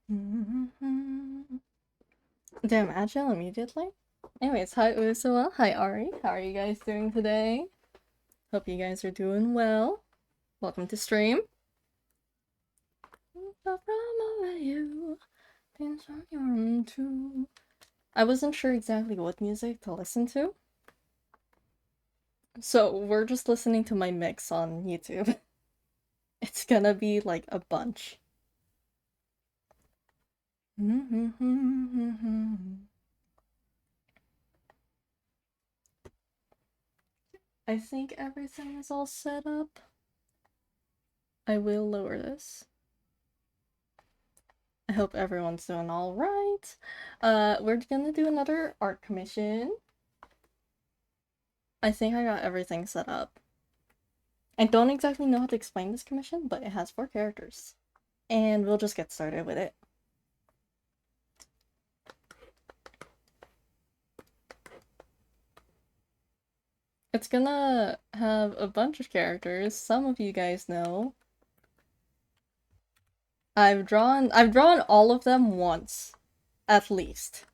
Damn, agile immediately? Anyways, hi Ursula, hi Ari, how are you guys doing today? Hope you guys are doing well. Welcome to stream. I wasn't sure exactly what music to listen to, so we're just listening to my mix on YouTube. It's gonna be like a bunch. I think everything is all set up. I will lower this. I hope everyone's doing all right. We're gonna do another art commission. I think I got everything set up. I don't exactly know how to explain this commission, but it has 4 characters. And we'll just get started with it. It's gonna have a bunch of characters. Some of you guys know. I've drawn all of them once, at least.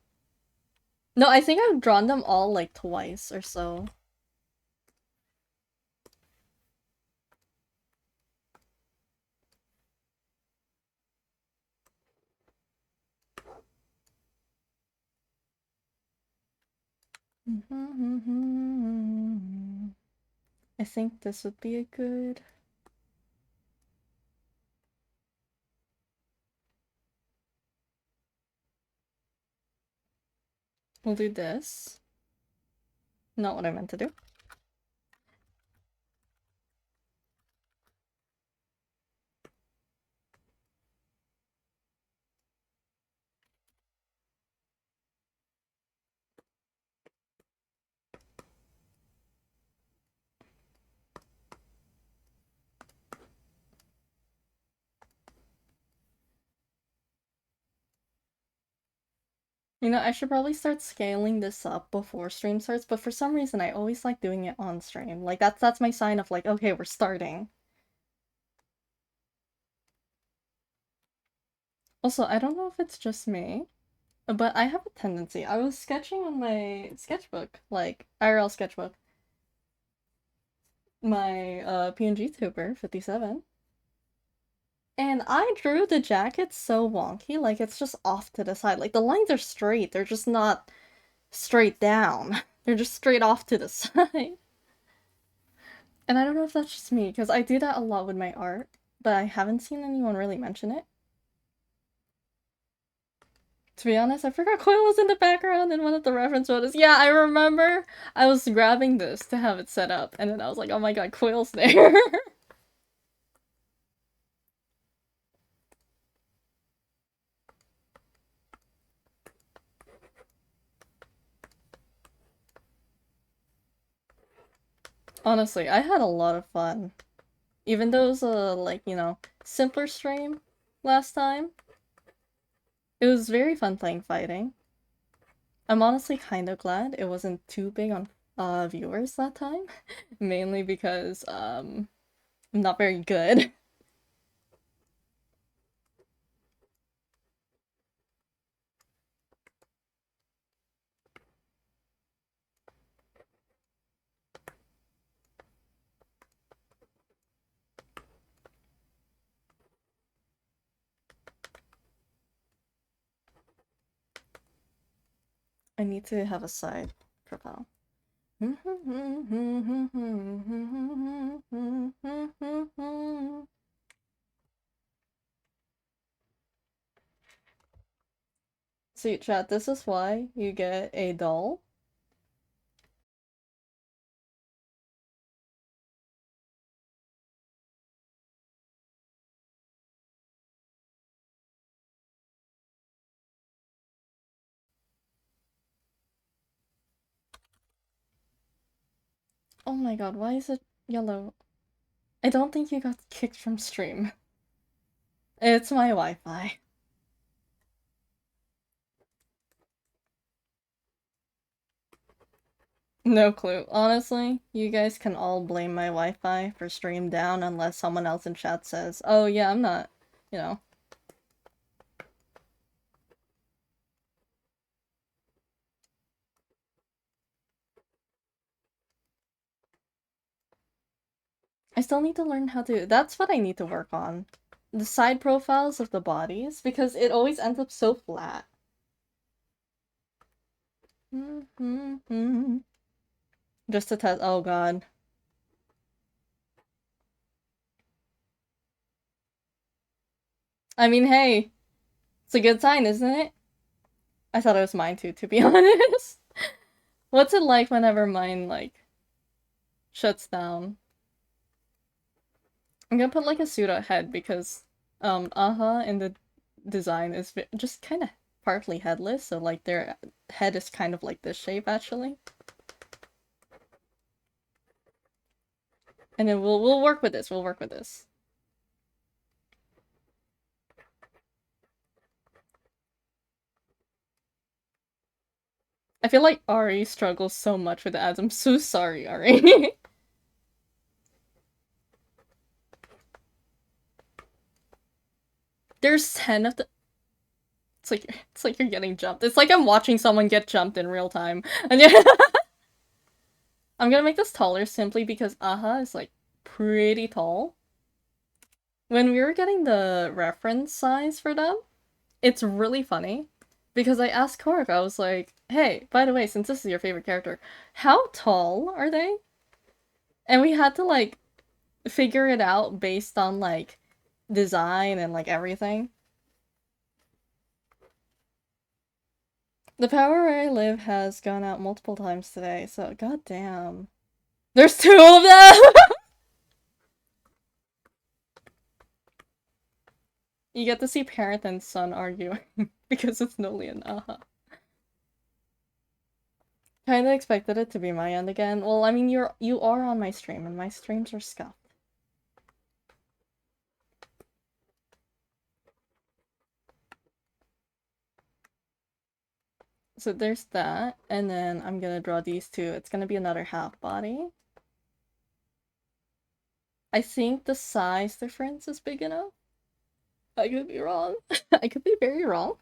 No, I think I've drawn them all like twice or so. I think this would be a good... We'll do this. Not what I meant to do. You know, I should probably start scaling this up before stream starts, but for some reason I always like doing it on stream. Like that's my sign of like, okay, we're starting. Also, I don't know if it's just me, but I have a tendency. I was sketching on my sketchbook, like IRL sketchbook, my PNG tuber 57. And I drew the jacket so wonky, like it's just off to the side. Like the lines are straight, they're just not straight down. They're just straight off to the side. And I don't know if that's just me, because I do that a lot with my art, but I haven't seen anyone really mention it. To be honest, I forgot Coil was in the background in one of the reference photos. Yeah, I remember I was grabbing this to have it set up, and then I was like, oh my god, Coil's there. Honestly, I had a lot of fun. Even though it was a, like, you know, simpler stream last time, it was very fun playing fighting. I'm honestly kind of glad it wasn't too big on viewers that time, mainly because I'm not very good. I need to have a side profile. See, chat, this is why you get a doll. Oh my god, why is it yellow? I don't think you got kicked from stream. It's my Wi-Fi. No clue. Honestly, you guys can all blame my Wi-Fi for stream down unless someone else in chat says, oh yeah, I'm not, you know. I still need to learn how to. That's what I need to work on. The side profiles of the bodies, because it always ends up so flat. Just to test. Oh god. I mean, hey, it's a good sign, isn't it? I thought it was mine too, to be honest. What's it like whenever mine, like, shuts down? I'm gonna put, like, a pseudo head because, in the design is just kind of partly headless, so, like, their head is kind of like this shape, actually. And then we'll work with this, we'll work with this. I feel like Ari struggles so much with ads. I'm so sorry, Ari. There's 10 of the. It's like you're getting jumped. It's like I'm watching someone get jumped in real time. And yeah, I'm gonna make this taller simply because Aha is like pretty tall. When we were getting the reference size for them, it's really funny because I asked Korok, I was like, "Hey, by the way, since this is your favorite character, how tall are they?" And we had to like figure it out based on like design and like everything. The power where I live has gone out multiple times today, so goddamn. There's two of them! You get to see parent and son arguing because it's Noli and Aha. Kinda expected it to be my end again. Well, I mean, you are on my stream, and my streams are scuffed. So there's that, and then I'm gonna draw these two. It's gonna be another half body. I think the size difference is big enough. I could be wrong. I could be very wrong.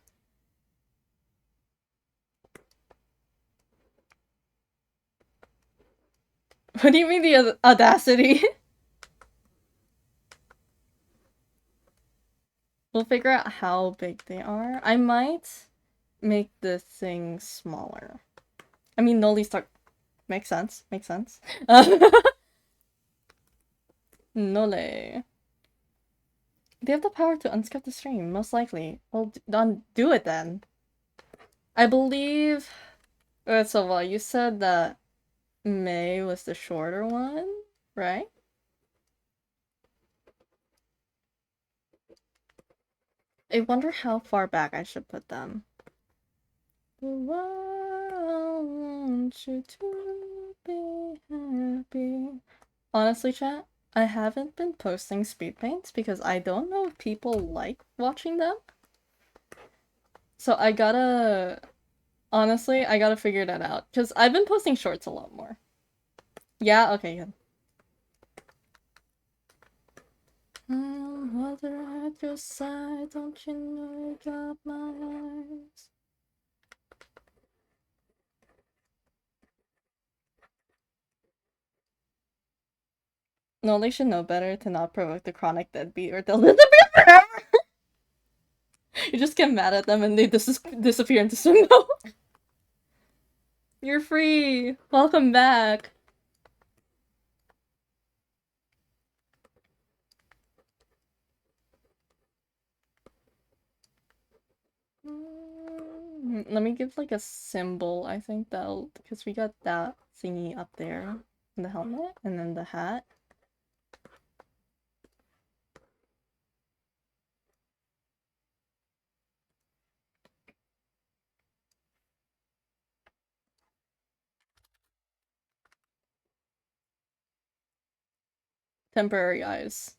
What do you mean the audacity? We'll figure out how big they are. I might make the thing smaller. I mean, Noli start makes sense. Makes sense. Nole. They have the power to unscript the stream, most likely. Well, do it then. I believe. So, well, you said that May was the shorter one, right? I wonder how far back I should put them. I want you to be happy. Honestly, chat, I haven't been posting speed paints because I don't know if people like watching them. So I gotta, honestly, I gotta figure that out. Because I've been posting shorts a lot more. Yeah, okay, good. Mother at your side, don't you know you got my eyes? No, they should know better to not provoke the chronic deadbeat or they'll disappear forever! You just get mad at them and they disappear into snow. You're free! Welcome back! Let me give like a symbol. I think that'll because we got that thingy up there in the helmet and then the hat. Temporary eyes.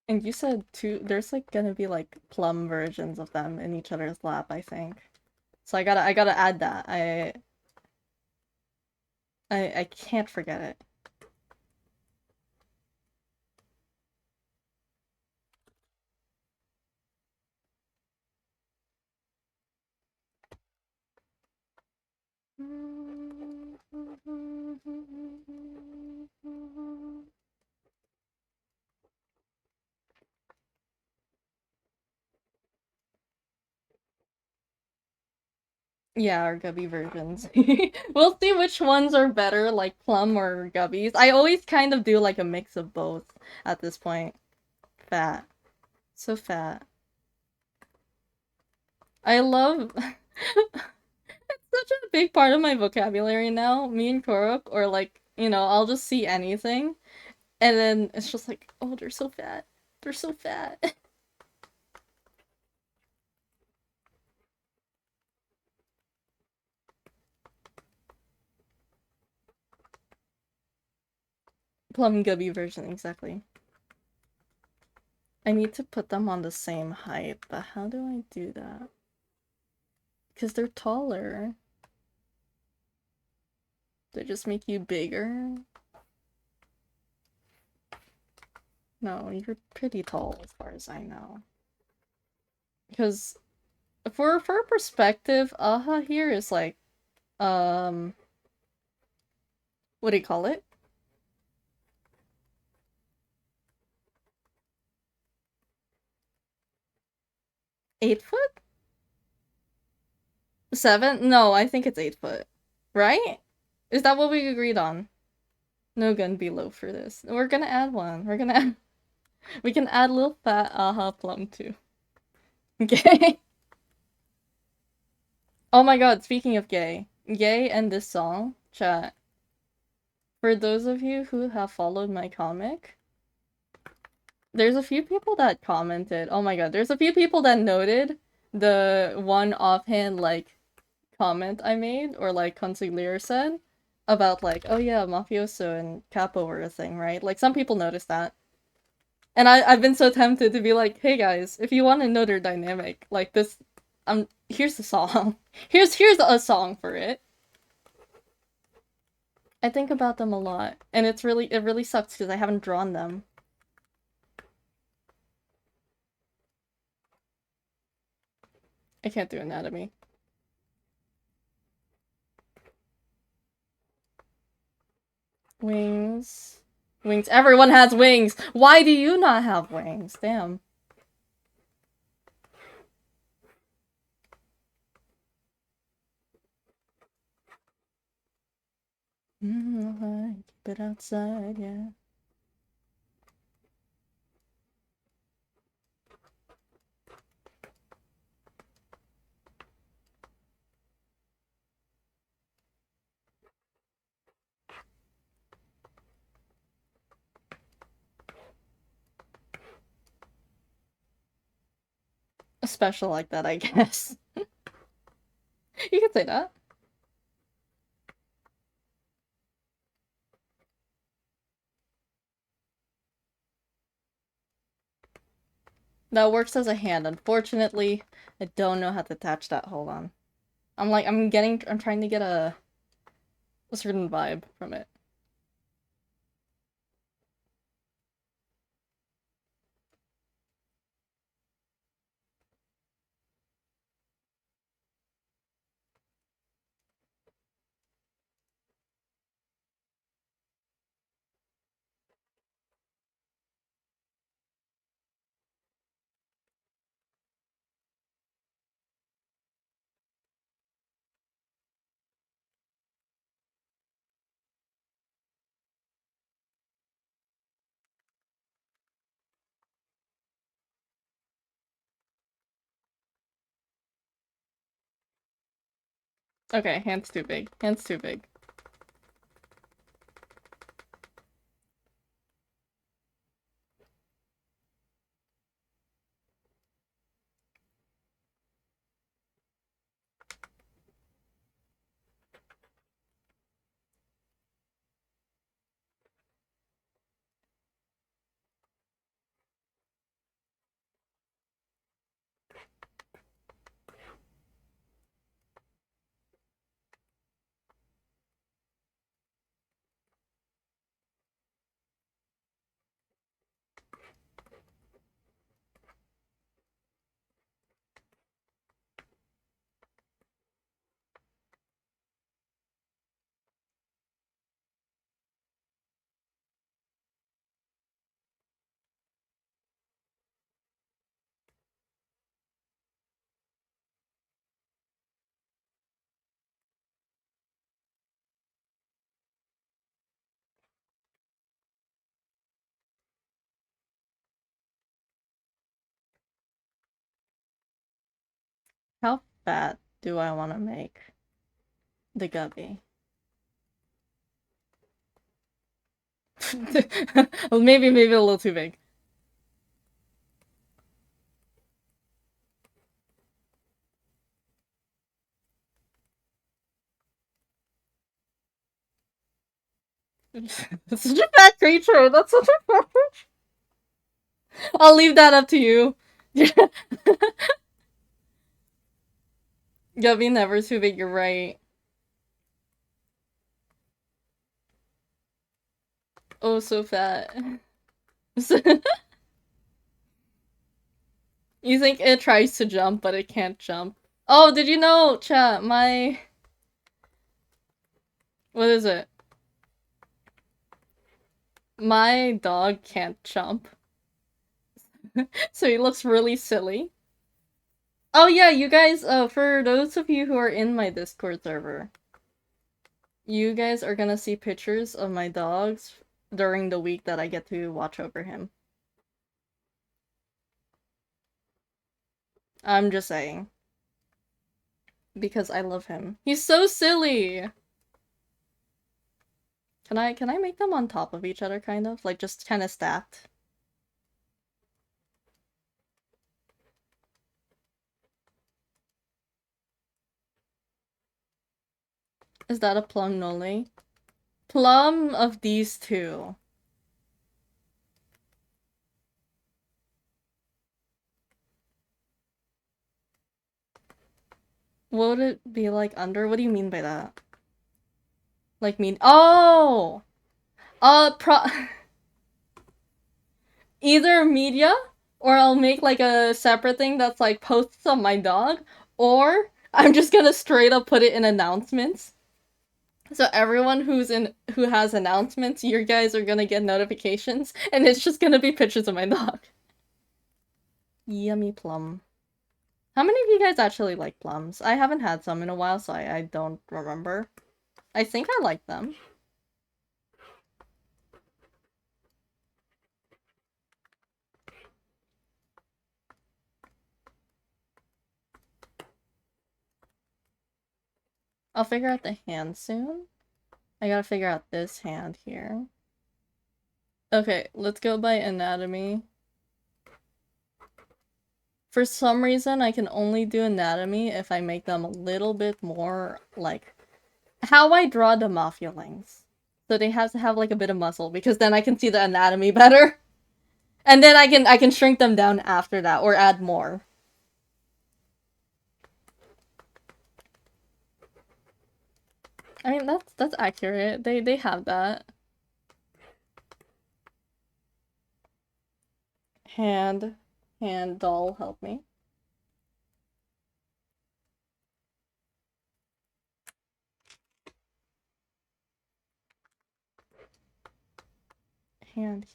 And you said two, there's like gonna be like plum versions of them in each other's lap, I think. So I gotta add that. I can't forget it. Yeah, our gubby versions. We'll see which ones are better, like plum or gubbies. I always kind of do like a mix of both at this point. Fat. So fat. I love such a big part of my vocabulary now. Me and Korok, or like, I'll just see anything, and then it's just like, oh, they're so fat. They're so fat. Plum gubby version, exactly. I need to put them on the same height, but how do I do that? Because they're taller. They just make you bigger. No, you're pretty tall as far as I know. Because for perspective, Aha here is like, um, what do you call it? 8 foot? 7? No, I think it's 8 foot. Right? Is that what we agreed on? No gun below for this. We're gonna add one. We can add little fat Aha plum too. Okay. Oh my god, speaking of gay. Gay and this song, chat. For those of you who have followed my comic, there's a few people that commented. Oh my god, there's a few people that noted the one offhand, like, comment I made, or like Consigliere said, about like, oh yeah, Mafioso and Capo were a thing, right? Like, some people noticed that. And I've been so tempted to be like, hey guys, if you want to know their dynamic, like this, here's the song. Here's a song for it. I think about them a lot, and it really sucks because I haven't drawn them. I can't do anatomy. Wings. Wings. Everyone has wings! Why do you not have wings? Damn. Keep it outside, yeah. A special like that, I guess. You could say that. That works as a hand. Unfortunately, I don't know how to attach that. Hold on. I'm trying to get a certain vibe from it. Okay, hand's too big. Hand's too big. How fat do I want to make the gubby? Well, maybe a little too big. It's such a fat creature. That's such a fat creature. I'll leave that up to you. Gubby never too big. You're right. Oh, so fat. You think it tries to jump, but it can't jump. Oh, did you know, chat, my... What is it? My dog can't jump. So he looks really silly. Oh yeah, you guys, for those of you who are in my Discord server, you guys are gonna see pictures of my dogs during the week that I get to watch over him. I'm just saying. Because I love him. He's so silly! Can I make them on top of each other, kind of? Like, just kind of stacked? Is that a plum nole? Plum of these two. What would it be like under? What do you mean by that? Like mean- Oh! Pro- Either media, or I'll make like a separate thing that's like posts on my dog, or I'm just gonna straight up put it in announcements. So everyone who has announcements, you guys are gonna get notifications, and it's just gonna be pictures of my dog. Yummy plum. How many of you guys actually like plums? I haven't had some in a while, so I don't remember. I think I like them. I'll figure out the hand soon. I gotta figure out this hand here. Okay, let's go by anatomy. For some reason, I can only do anatomy if I make them a little bit more, like, how I draw the Mafia-lings. So they have to have, like, a bit of muscle, because then I can see the anatomy better. And then I can shrink them down after that, or add more. I mean, that's accurate. They have that. Hand doll, help me. Hand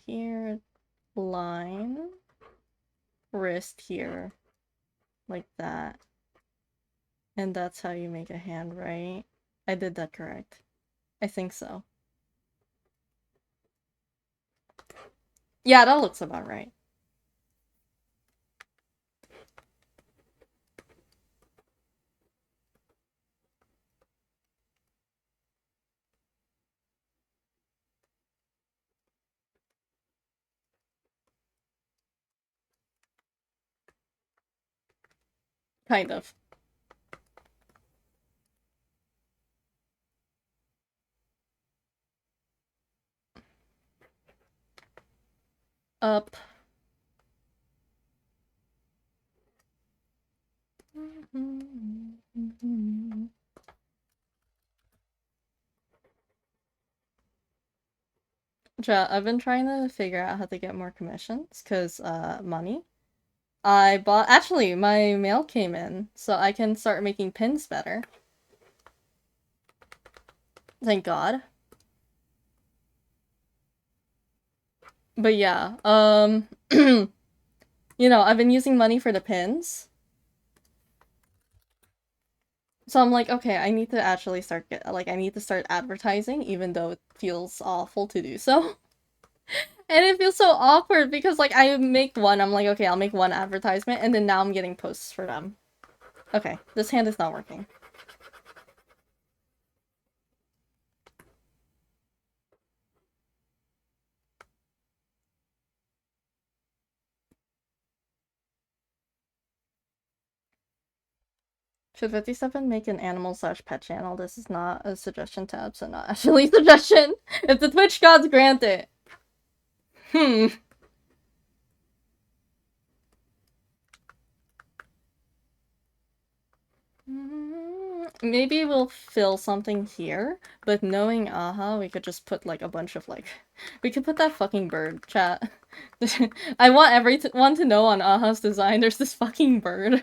here, line, wrist here, like that. And that's how you make a hand, right? I did that correct. I think so. Yeah, that looks about right. Kind of. Up. I've been trying to figure out how to get more commissions, because, money. I bought- actually, my mail came in, so I can start making pins better. Thank God. But yeah, you know, I've been using money for the pins. So I'm like, okay, I need to actually start I need to start advertising, even though it feels awful to do so. And it feels so awkward because, like, I make one, I'm like, okay, I'll make one advertisement, and then now I'm getting posts for them. Okay, this hand is not working. Should 57 make an animal/pet channel? This is not a suggestion tab, so not actually a suggestion. If the Twitch gods grant it. Maybe we'll fill something here, but knowing Aha, we could just put like a bunch of like... We could put that fucking bird, chat. I want everyone to know on Aha's design there's this fucking bird.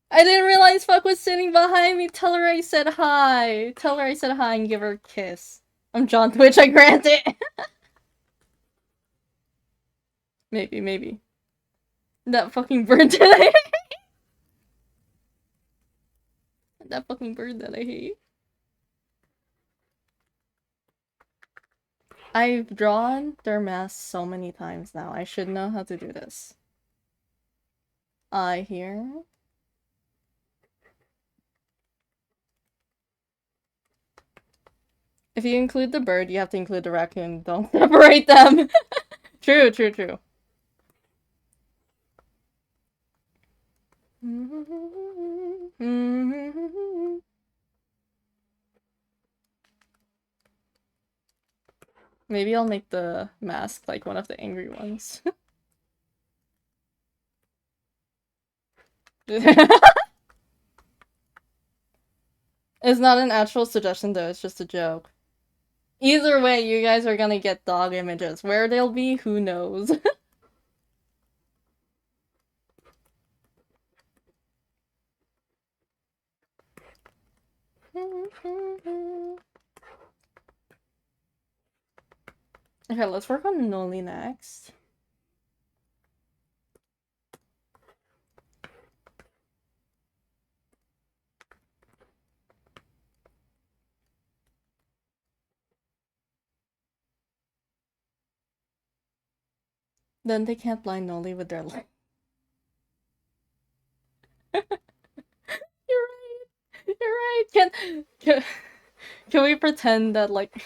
I didn't realize Fuck was sitting behind me. Tell her I said hi. Tell her I said hi and give her a kiss. I'm John Twitch, I grant it. Maybe. That fucking bird that I hate. That fucking bird that I hate. I've drawn their masks so many times now. I should know how to do this. I here. If you include the bird, you have to include the raccoon. Don't separate them. True. Maybe I'll make the mask like one of the angry ones. It's not an actual suggestion though, it's just a joke. Either way, you guys are gonna get dog images. Where they'll be, who knows? Okay, let's work on Noli next. Then they can't blind Noli with their light. You're right. You're right. Can we pretend that like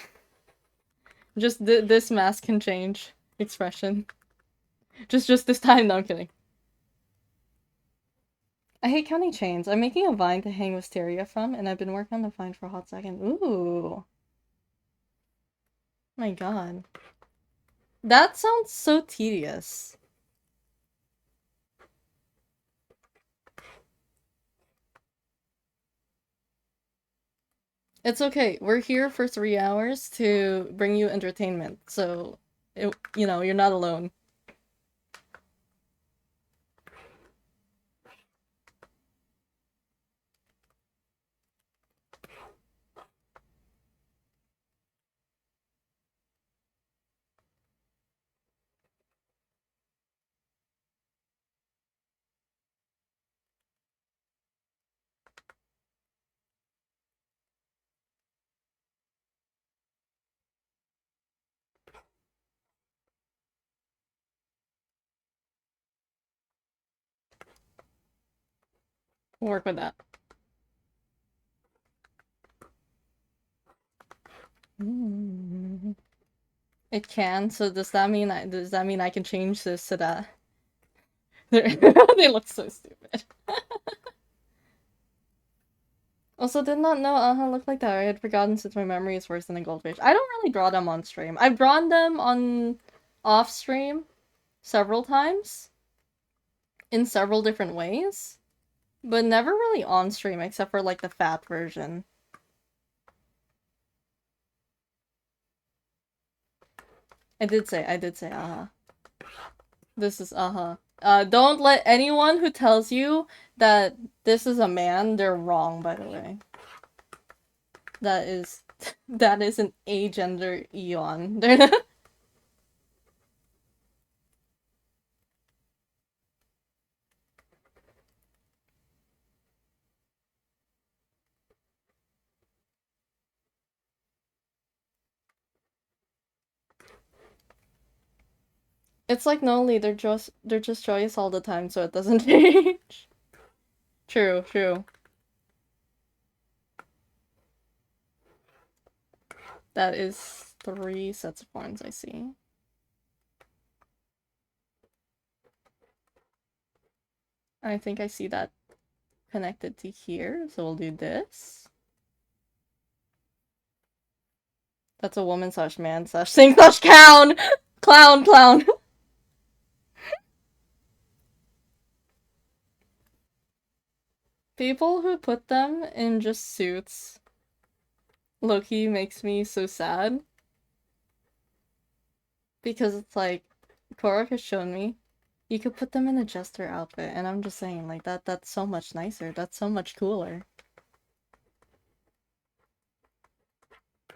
just this mask can change expression? Just this time. No, I'm kidding. I hate counting chains. I'm making a vine to hang Wisteria from, and I've been working on the vine for a hot second. Ooh. My god. That sounds so tedious. It's okay. We're here for 3 hours to bring you entertainment, so, you know, you're not alone. We'll work with that. It can, so does that mean I can change this so that they look so stupid. Also, did not know Aha looked like that. I had forgotten since my memory is worse than a goldfish. I don't really draw them on stream. I've drawn them on off stream several times in several different ways, but never really on stream except for like the fat version. I did say Aha. This is Aha. Don't let anyone who tells you that this is a man, they're wrong, by the way. That is an agender eon. It's like Noli, they're just joyous all the time, so it doesn't change. True, true. That is 3 sets of horns, I see. I think I see that connected to here, so we'll do this. That's a woman slash man slash thing slash clown! Clown, clown! People who put them in just suits, Loki makes me so sad. Because it's like, Korok has shown me, you could put them in a jester outfit, and I'm just saying, like, that's so much nicer, that's so much cooler. I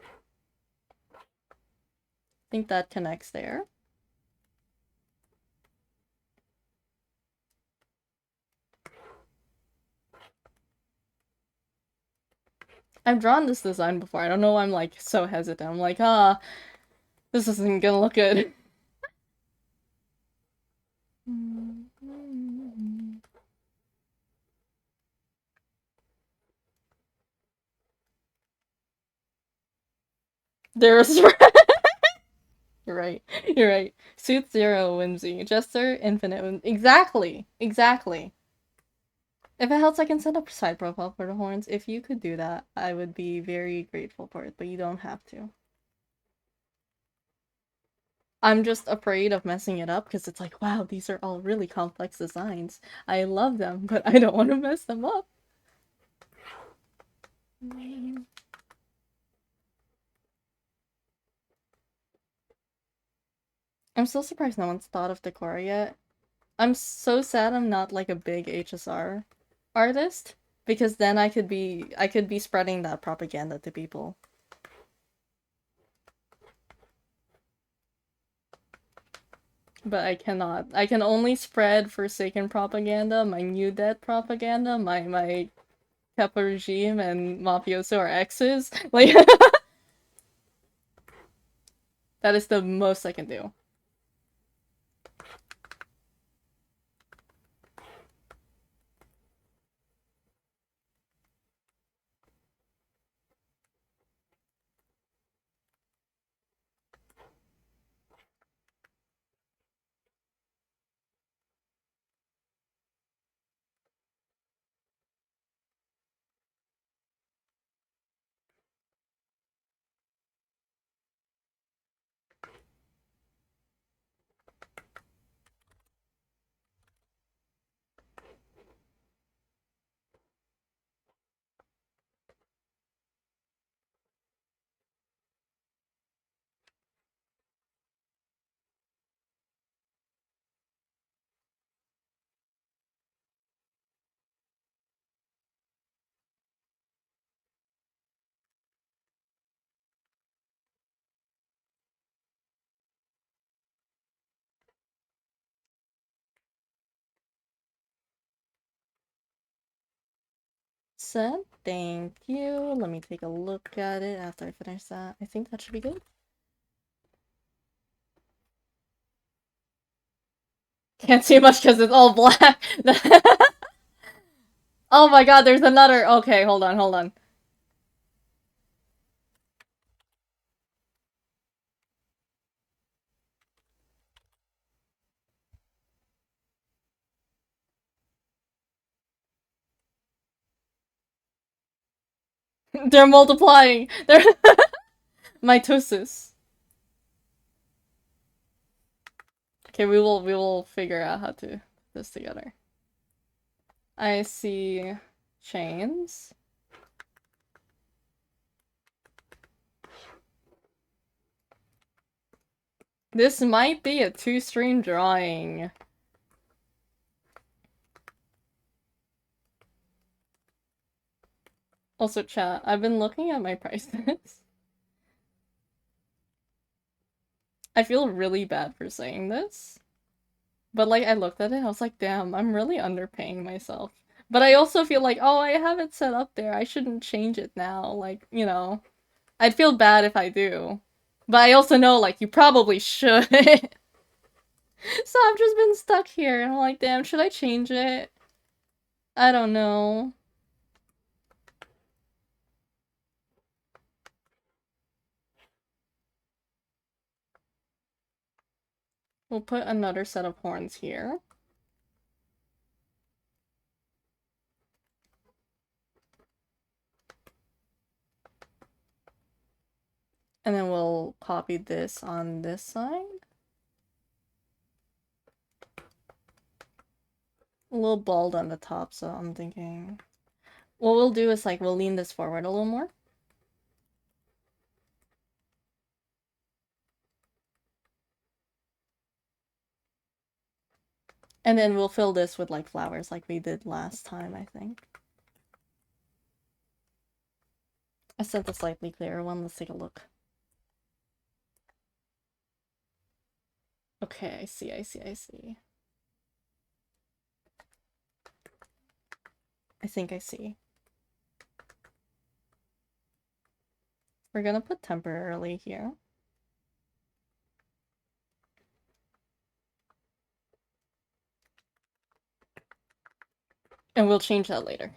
think that connects there. I've drawn this design before, I don't know why I'm like so hesitant. I'm like, this isn't gonna look good. There's You're right. You're right. Suit 0, Whimsy. Jester, Infinite Whimsy. Exactly! Exactly. If it helps, I can set up a side profile for the horns. If you could do that, I would be very grateful for it, but you don't have to. I'm just afraid of messing it up because it's like, wow, these are all really complex designs. I love them, but I don't want to mess them up. I'm still surprised no one's thought of Decora yet. I'm so sad I'm not like a big HSR artist because then I could be spreading that propaganda to people. But I cannot. I can only spread Forsaken propaganda, my New Dead propaganda, my Keppa regime and Mafioso are exes. Like that is the most I can do. Said thank you. Let me take a look at it after I finish that. I think that should be good. Can't see much because it's all black. Oh my god, there's another. Okay, hold on, hold on. They're multiplying. They're mitosis. Okay, we will figure out how to put this together. I see chains. This might be a 2-stream drawing. Also, chat, I've been looking at my prices. I feel really bad for saying this. But, like, I looked at it, I was like, damn, I'm really underpaying myself. But I also feel like, oh, I have it set up there, I shouldn't change it now. Like, you know, I'd feel bad if I do. But I also know, like, you probably should. So I've just been stuck here, and I'm like, damn, should I change it? I don't know. We'll put another set of horns here. And then we'll copy this on this side. A little bald on the top, so I'm thinking... What we'll do is, like, we'll lean this forward a little more. And then we'll fill this with, like, flowers like we did last time, I think. I sent a slightly clearer one. Let's take a look. Okay, I see, I see, I see. I think I see. We're gonna put temporarily here. And we'll change that later.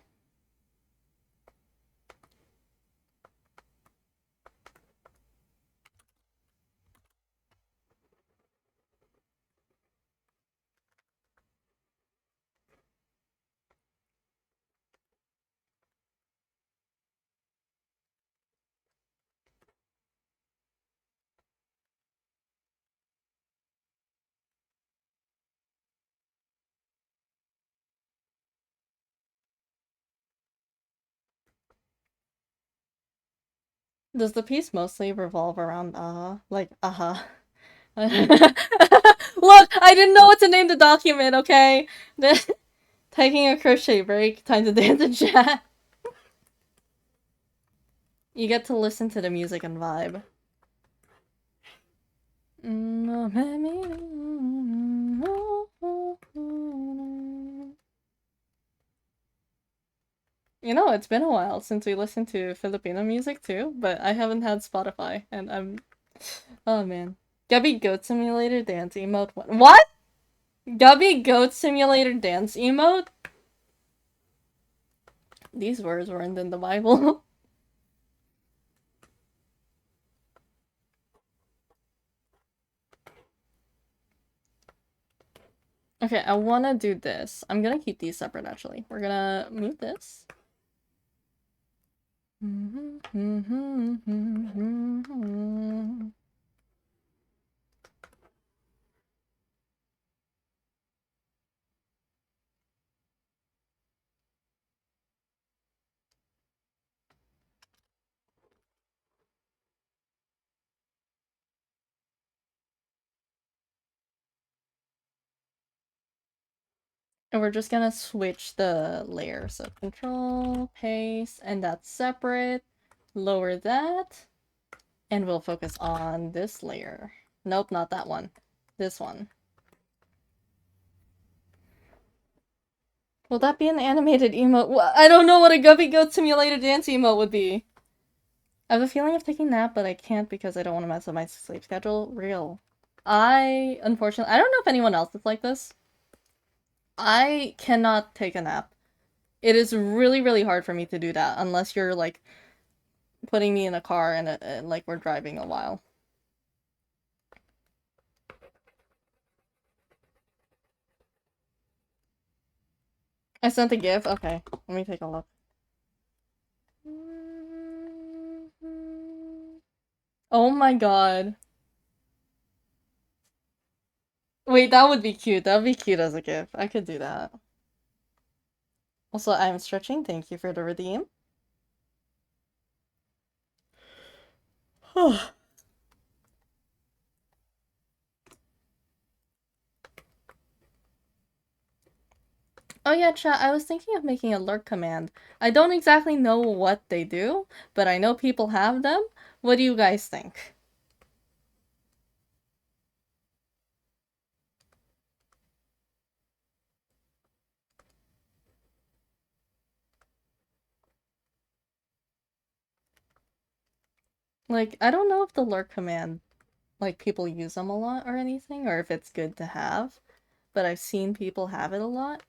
Does the piece mostly revolve around like Look, I didn't know what to name the document, okay? Taking a crochet break, time to dance and chat. You get to listen to the music and vibe. You know, it's been a while since we listened to Filipino music too, but I haven't had Spotify, and I'm... Oh man. Gubby Goat Simulator Dance Emote. What? Gubby Goat Simulator Dance Emote? These words weren't in the Bible. Okay, I wanna do this. I'm gonna keep these separate actually. We're gonna move this. And we're just gonna switch the layers. So control, paste, and that's separate. Lower that. And we'll focus on this layer. Nope, not that one. This one. Will that be an animated emote? Well, I don't know what a Guppy Goat Simulated Dance emote would be. I have a feeling of taking a nap, but I can't because I don't want to mess up my sleep schedule. Real. Unfortunately, I don't know if anyone else is like this. I cannot take a nap. It is really, really hard for me to do that unless you're, like, putting me in a car and like, we're driving a while. I sent a GIF? Okay, let me take a look. Oh my god. Wait, that would be cute. That would be cute as a GIF. I could do that. Also, I'm stretching. Thank you for the redeem. Oh yeah, chat, I was thinking of making a lurk command. I don't exactly know what they do, but I know people have them. What do you guys think? Like, I don't know if the lurk command like people use them a lot or anything, or if it's good to have, but I've seen people have it a lot.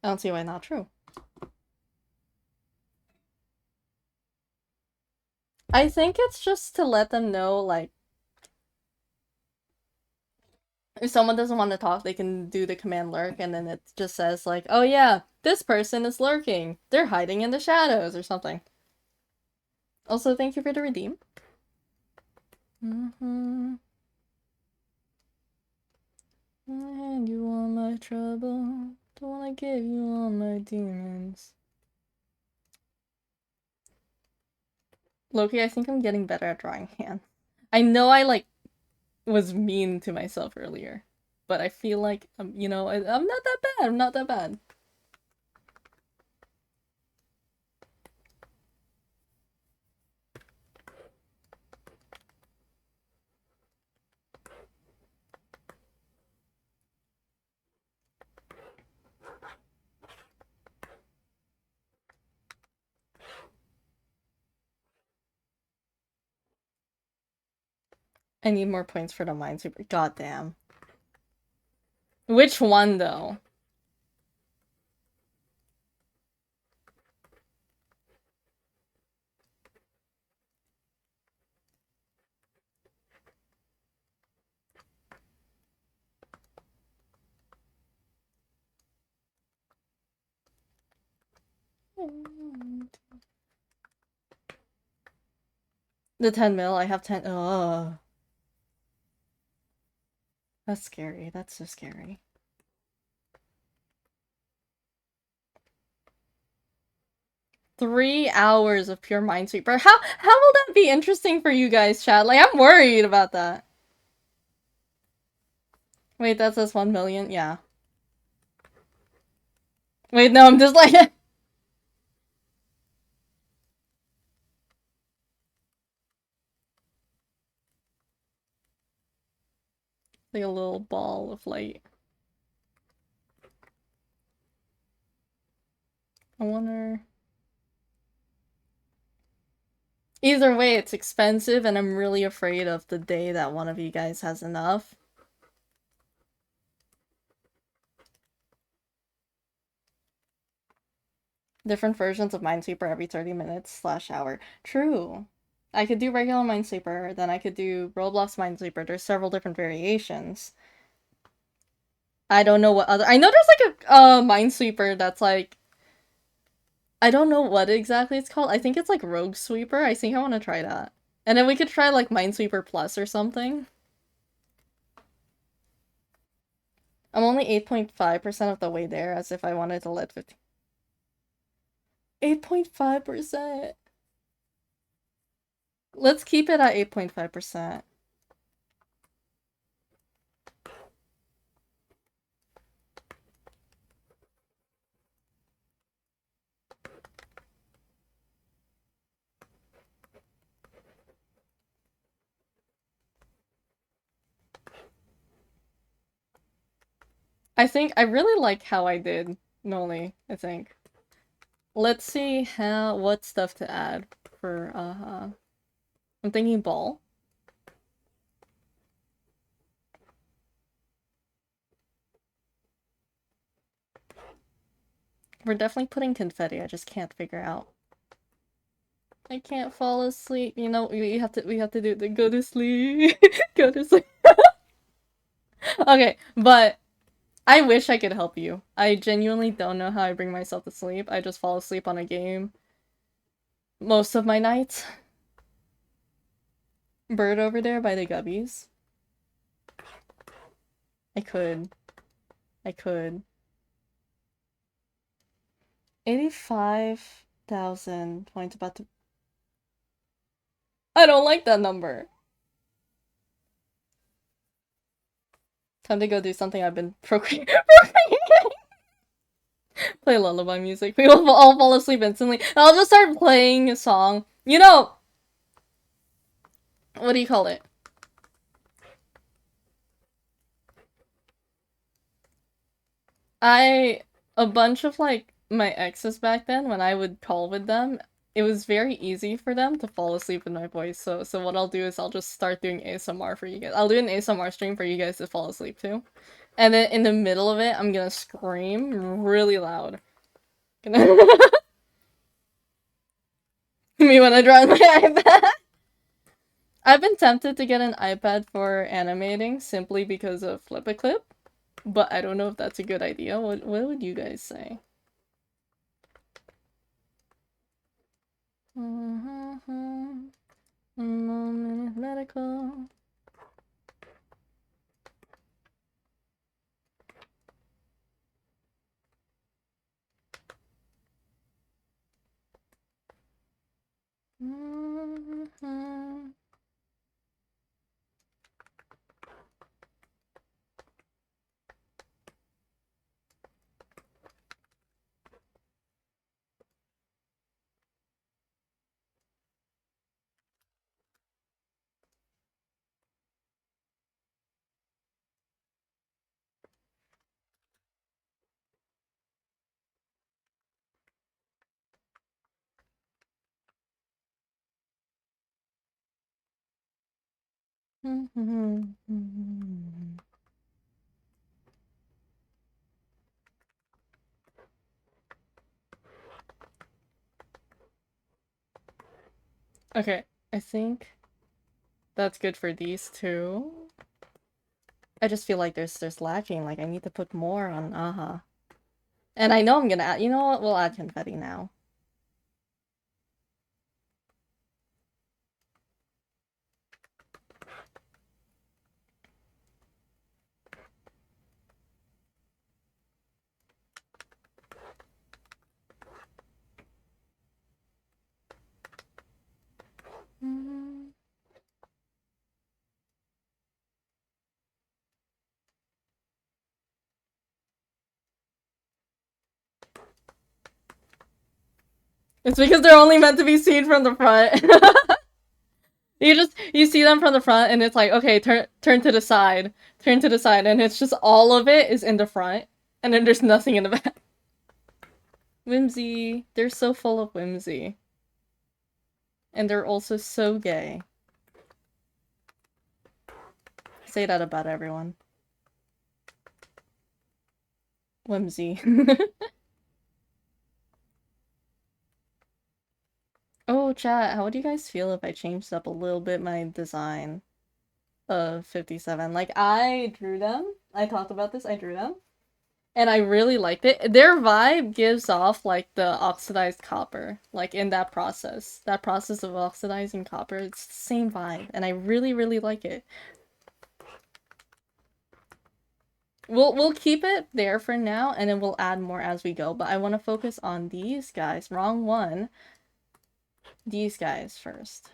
I don't see why not true. I think it's just to let them know, like, if someone doesn't want to talk, they can do the command lurk, and then it just says, like, oh yeah, this person is lurking. They're hiding in the shadows or something. Also, thank you for the redeem. Mm-hmm. And you want my trouble. Don't wanna give you all my demons. Loki, I think I'm getting better at drawing hands. I know I, like, was mean to myself earlier, but I feel like, you know, I'm not that bad. I'm not that bad. I need more points for the Minesweeper. Goddamn. Which one, though? The 10 mil, I have 10. Ugh. That's scary. That's so scary. $3 of pure Minesweeper. How will that be interesting for you guys, chat? Like, I'm worried about that. Wait, that says 1 million? Yeah. Wait, no, I'm just like... like a little ball of light. I wonder... Either way, it's expensive, and I'm really afraid of the day that one of you guys has enough. Different versions of Minesweeper every 30 minutes / hour. True. I could do regular Minesweeper, then I could do Roblox Minesweeper. There's several different variations. I don't know what other... I know there's like a Minesweeper that's like... I don't know what exactly it's called. I think it's like Rogue Sweeper. I think I want to try that. And then we could try like Minesweeper Plus or something. I'm only 8.5% of the way there, as if I wanted to let 50. 8.5%. Let's keep it at 8.5%. I think I really like how I did Noli, I think. Let's see what stuff to add for I'm thinking ball. We're definitely putting confetti, I just can't figure out. I can't fall asleep. You know, we have to do the go to sleep. Go to sleep. Okay, but I wish I could help you. I genuinely don't know how I bring myself to sleep. I just fall asleep on a game most of my nights. Bird over there by the gubbies. I could. 85,000 points about to... I don't like that number. Time to go do something I've been procreating. Play lullaby music. We will all fall asleep instantly. I'll just start playing a song. You know... What do you call it? A bunch of, like, my exes back then, when I would call with them, it was very easy for them to fall asleep with my voice. So what I'll do is I'll just start doing ASMR for you guys. I'll do an ASMR stream for you guys to fall asleep to. And then in the middle of it, I'm gonna scream really loud. Me when I draw on my iPad. I've been tempted to get an iPad for animating simply because of Flip a Clip, but I don't know if that's a good idea. What would you guys say? Medical. Okay, I think that's good for these two. I just feel like there's lacking. Like I need to put more on And I know I'm gonna add. You know what? We'll add confetti now. It's because they're only meant to be seen from the front. You see them from the front and it's like, okay, turn to the side. Turn to the side, and it's just all of it is in the front. And then there's nothing in the back. Whimsy. They're so full of whimsy. And they're also so gay. I say that about everyone. Whimsy. Oh, chat, how would you guys feel if I changed up a little bit my design of 57? Like, I drew them. I talked about this. I drew them. And I really liked it. Their vibe gives off, like, the oxidized copper. Like, in that process. That process of oxidizing copper. It's the same vibe. And I really, really like it. We'll keep it there for now, and then we'll add more as we go. But I want to focus on these guys. Wrong one. These guys first.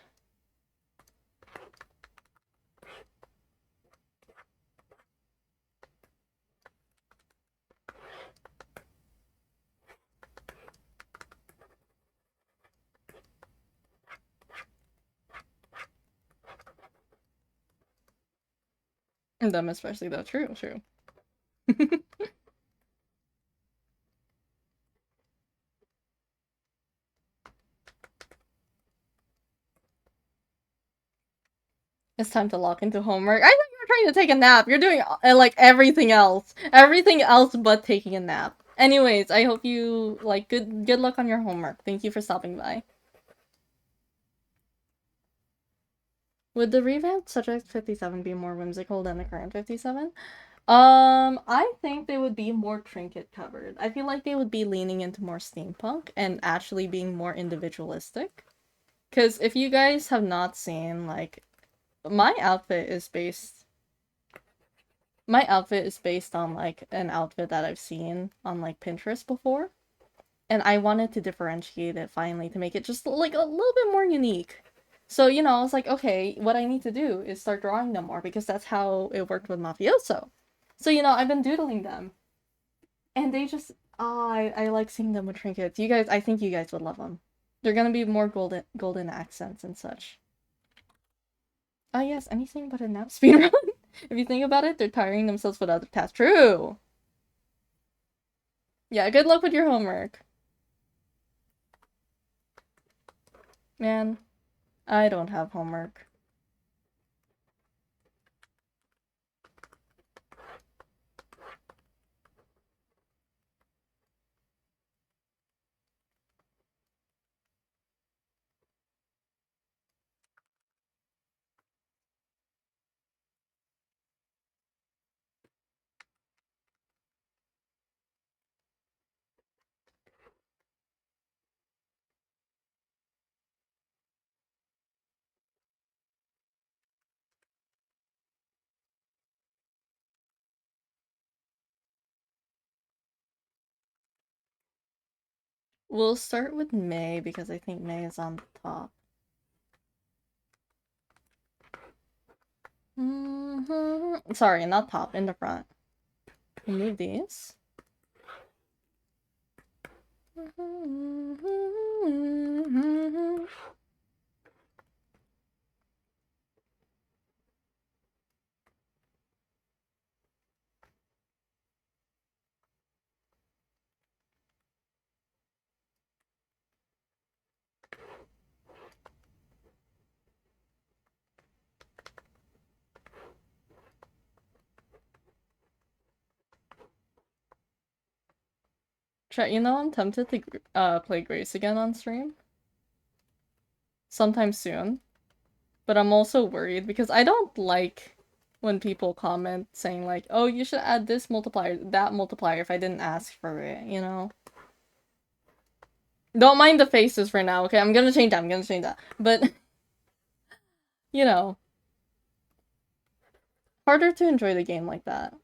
And them especially, though. True, true. It's time to lock into homework. I thought you were trying to take a nap. You're doing, like, everything else. Everything else but taking a nap. Anyways, I hope you, like, good luck on your homework. Thank you for stopping by. Would the revamped Subject 57 be more whimsical than the current 57? I think they would be more trinket covered. I feel like they would be leaning into more steampunk and actually being more individualistic. Because if you guys have not seen, like, my outfit is based on, like, an outfit that I've seen on, like, Pinterest before. And I wanted to differentiate it finally to make it just, like, a little bit more unique. So, you know, I was like, okay, what I need to do is start drawing them more because that's how it worked with Mafioso. So, you know, I've been doodling them. And they just, I like seeing them with trinkets. You guys, I think you guys would love them. They're gonna be more golden accents and such. Ah, yes, anything but a nap speedrun. If you think about it, they're tiring themselves with other tasks. True! Yeah, good luck with your homework. Man, I don't have homework. We'll start with May because I think May is on top. Sorry, not top, in the front. Remove these. Chat, you know I'm tempted to play Grace again on stream sometime soon, but I'm also worried because I don't like when people comment saying like, "Oh, you should add this multiplier, that multiplier," if I didn't ask for it, you know? Don't mind the faces for now, okay? I'm gonna change that. I'm gonna change that. But you know, harder to enjoy the game like that.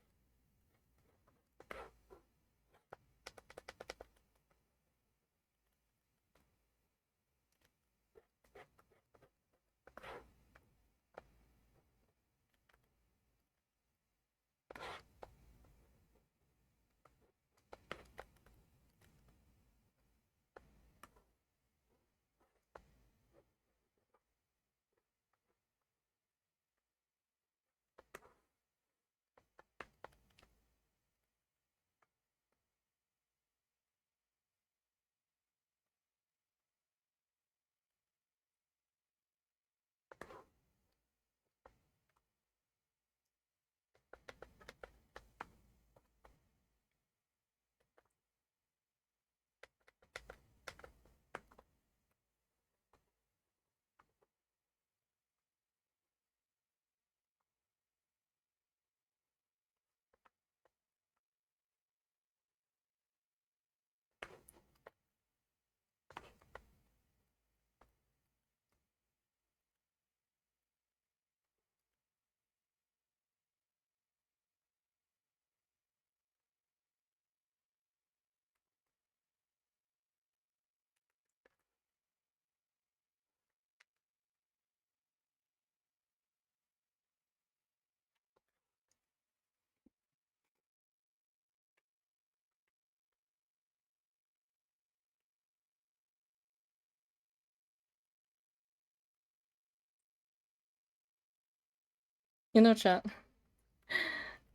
You know, chat.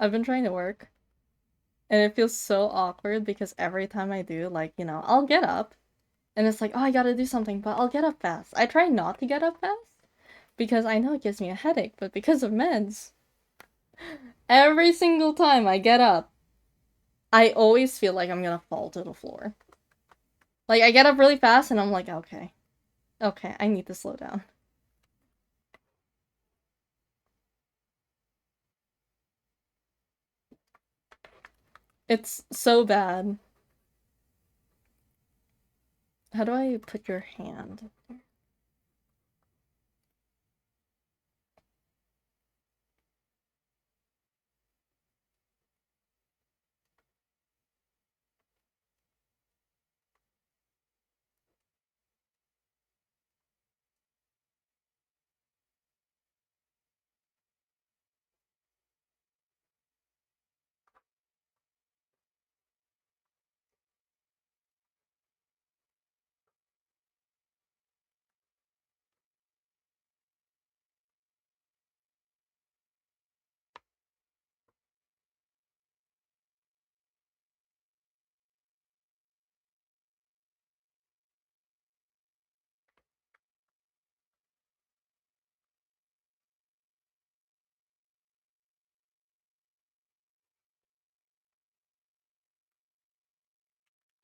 I've been trying to work, and it feels so awkward because every time I do, like, you know, I'll get up, and it's like, oh, I gotta do something, but I'll get up fast. I try not to get up fast because I know it gives me a headache, but because of meds, every single time I get up, I always feel like I'm gonna fall to the floor. Like, I get up really fast, and I'm like, okay, okay, I need to slow down. It's so bad. How do I put your hand?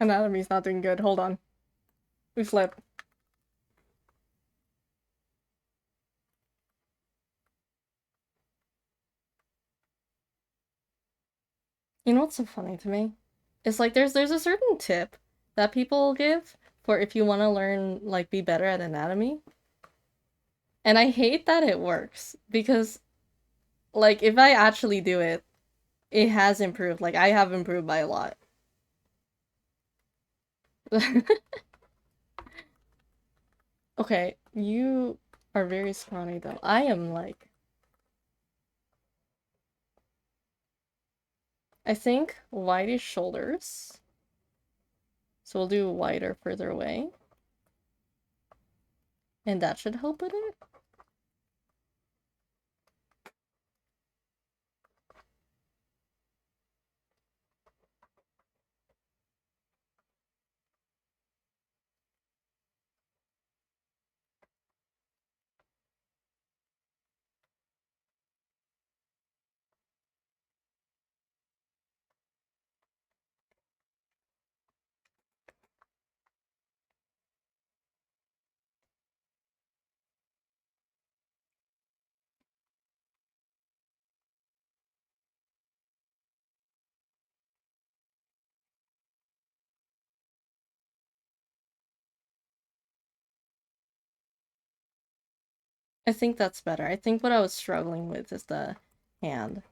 Anatomy's not doing good. Hold on. We flip. You know what's so funny to me? It's like there's a certain tip that people give for if you want to learn like be better at anatomy. And I hate that it works because like if I actually do it, it has improved. Like I have improved by a lot. Okay, you are very scrawny though. I am like I think widest shoulders. So we'll do wider further away. And that should help with it. I think that's better. I think what I was struggling with is the hand.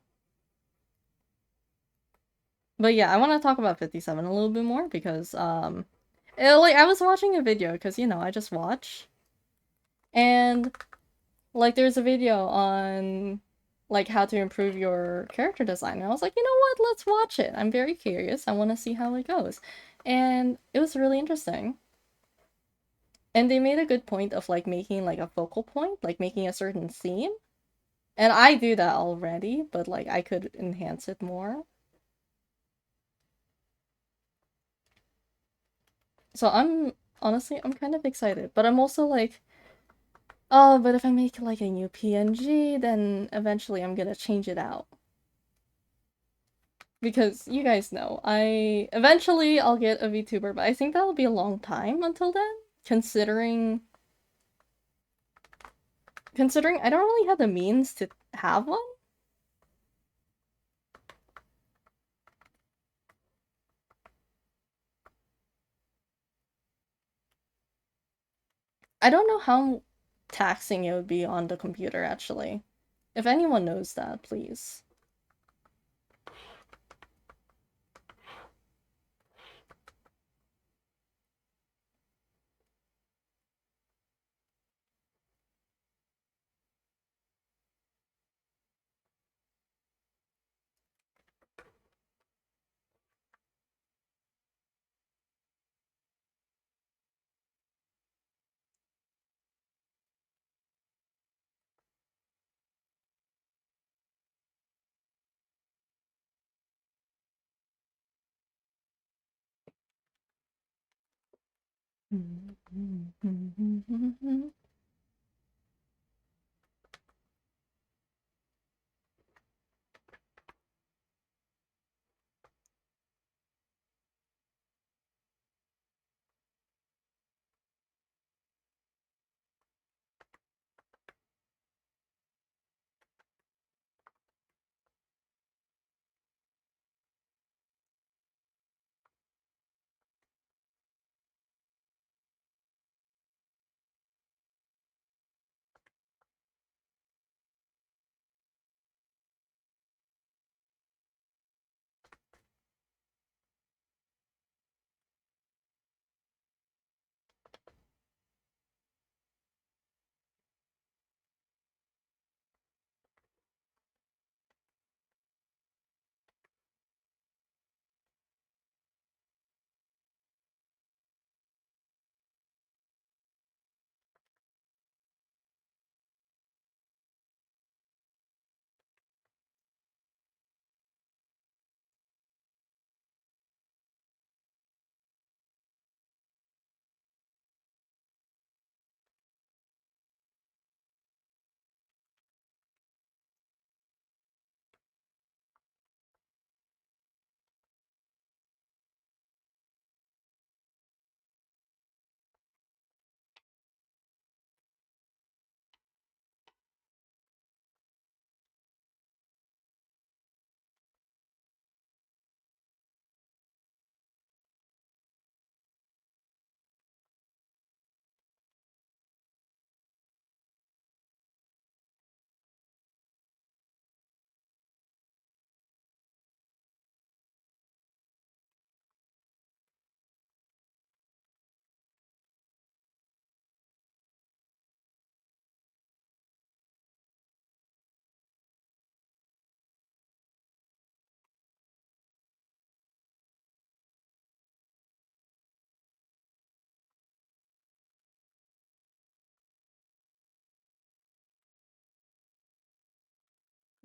But yeah, I want to talk about 57 a little bit more because like I was watching a video because you know, I just watch and like there's a video on like how to improve your character design. And I was like, "You know what? Let's watch it. I'm very curious. I want to see how it goes." And it was really interesting. And they made a good point of like making like a focal point, like making a certain theme. And I do that already, but like I could enhance it more. So I'm honestly I'm kind of excited, but I'm also like, oh, but if I make like a new PNG, then eventually I'm gonna change it out. Because you guys know, I eventually I'll get a VTuber, but I think that'll be a long time until then, considering I don't really have the means to have one. I don't know how taxing it would be on the computer actually. If anyone knows that, please.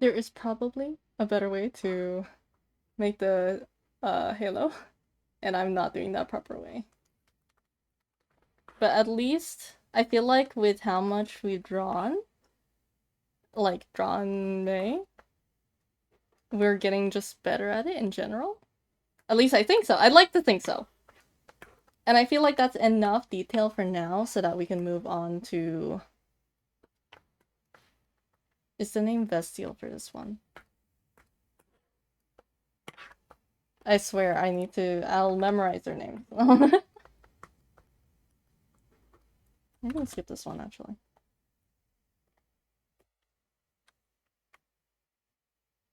There is probably a better way to make the halo, and I'm not doing that proper way. But at least I feel like with how much we've drawn, like drawn May, we're getting just better at it in general. At least I think so. I'd like to think so. And I feel like that's enough detail for now so that we can move on to... Is the name Vestial for this one? I swear I need to... I'll memorize their names. I'm gonna skip this one actually.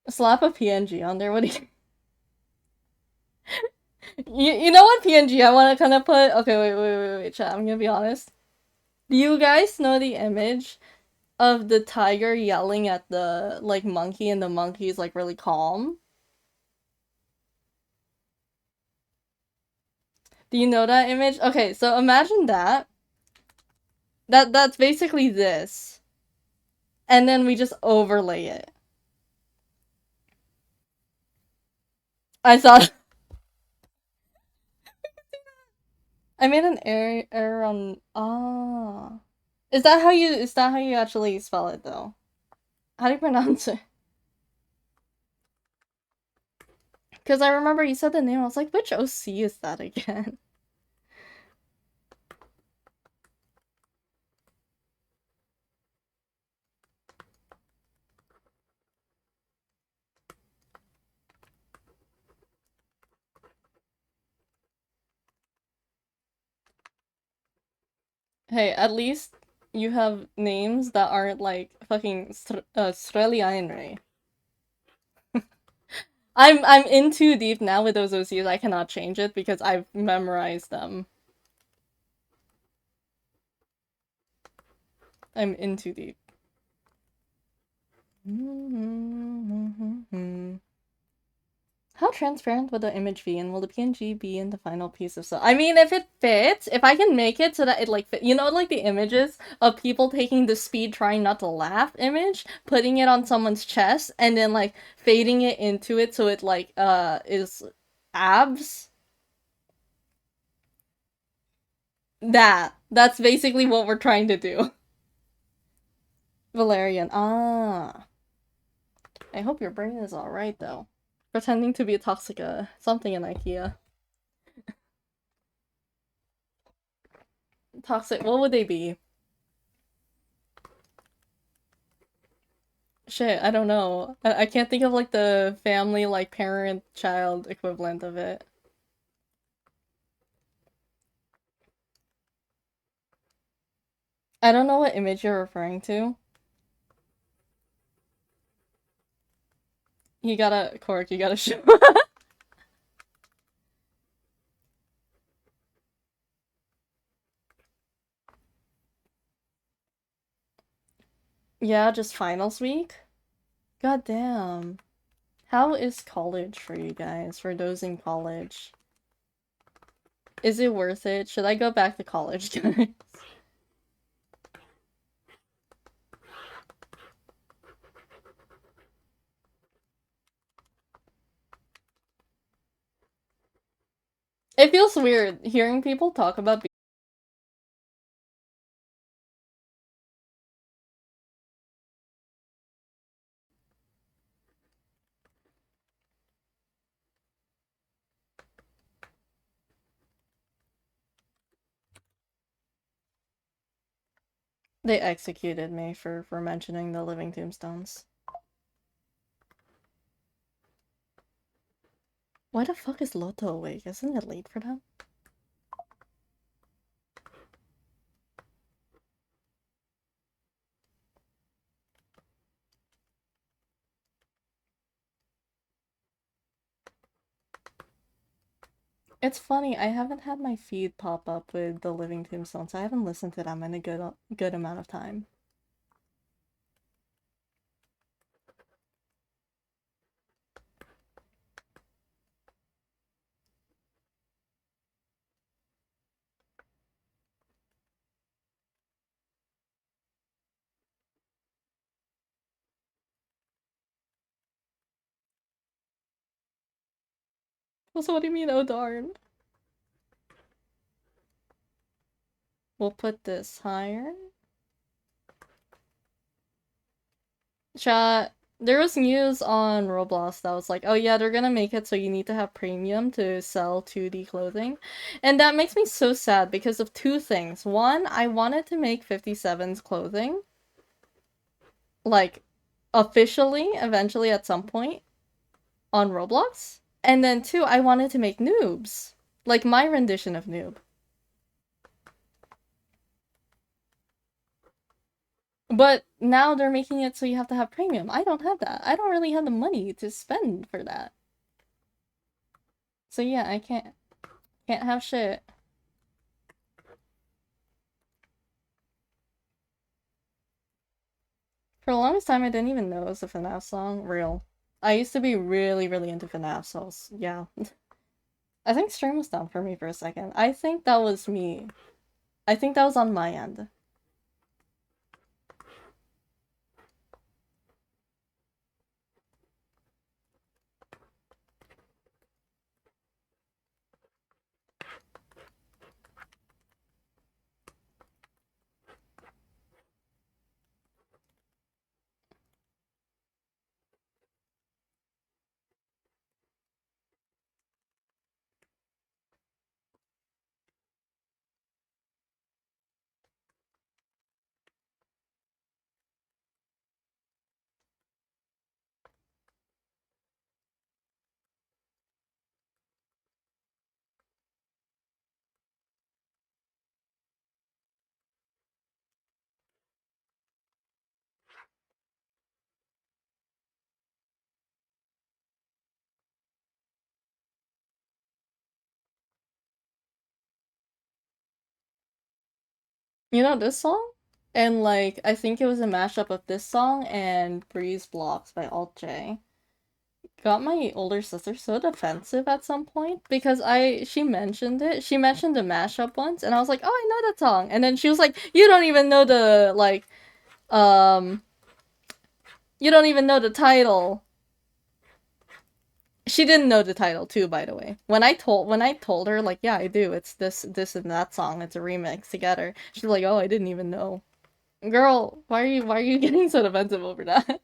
Slap a PNG on there, what do you... you know what PNG I want to kind of put? Okay, wait, chat, I'm gonna be honest. Do you guys know the image of the tiger yelling at the, like, monkey and the monkey is, like, really calm? Do you know that image? Okay, so imagine that. That's basically this. And then we just overlay it. I saw... I made an error on... Ah. Is that how you actually spell it, though? How do you pronounce it? Because I remember you said the name, I was like, which OC is that again? Hey, at least you have names that aren't like fucking Australian. I'm in too deep now with those OCs. I cannot change it because I've memorized them. I'm in too deep. How transparent would the image be, and will the PNG be in the final piece of stuff? I mean, if it fits, if I can make it so that it, like, fit, you know, like the images of people taking the speed trying not to laugh image, putting it on someone's chest, and then, like, fading it into it so it, like, is abs? That's basically what we're trying to do. Valerian, ah. I hope your brain is alright, though. Pretending to be a toxic, something in IKEA. Toxic, what would they be? Shit, I don't know. I can't think of like the family, like parent-child equivalent of it. I don't know what image you're referring to. You gotta, Cork, you gotta show. Yeah, just finals week? God damn. How is college for you guys, for those in college? Is it worth it? Should I go back to college, guys? It feels weird hearing people talk about They executed me for mentioning the living tombstones. Why the fuck is Loto awake? Isn't it late for them? It's funny, I haven't had my feed pop up with the living tombstones. I haven't listened to them in a good amount of time. So what do you mean, oh darn? We'll put this higher. Chat, there was news on Roblox that was like, oh yeah, they're gonna make it so you need to have premium to sell 2D clothing. And that makes me so sad because of two things. One, I wanted to make 57's clothing, like, officially, eventually at some point, on Roblox. And then two, I wanted to make noobs. Like my rendition of noob. But now they're making it so you have to have premium. I don't have that. I don't really have the money to spend for that. So yeah, I can't have shit. For the longest time, I didn't even know it was a FNAF song. Real. I used to be really, really into FNAF, so yeah. I think stream was down for me for a second. I think that was me. I think that was on my end. You know this song? And like, I think it was a mashup of this song and Breeze Blocks by Alt J. Got my older sister so defensive at some point because she mentioned it. She mentioned the mashup once, and I was like, "Oh, I know that song." And then she was like, "You don't even know the like, um, you don't even know the title." She didn't know the title too, by the way. When I told her like, "Yeah, I do. It's this and that song. It's a remix together." She's like, "Oh, I didn't even know." Girl, why are you getting so defensive over that?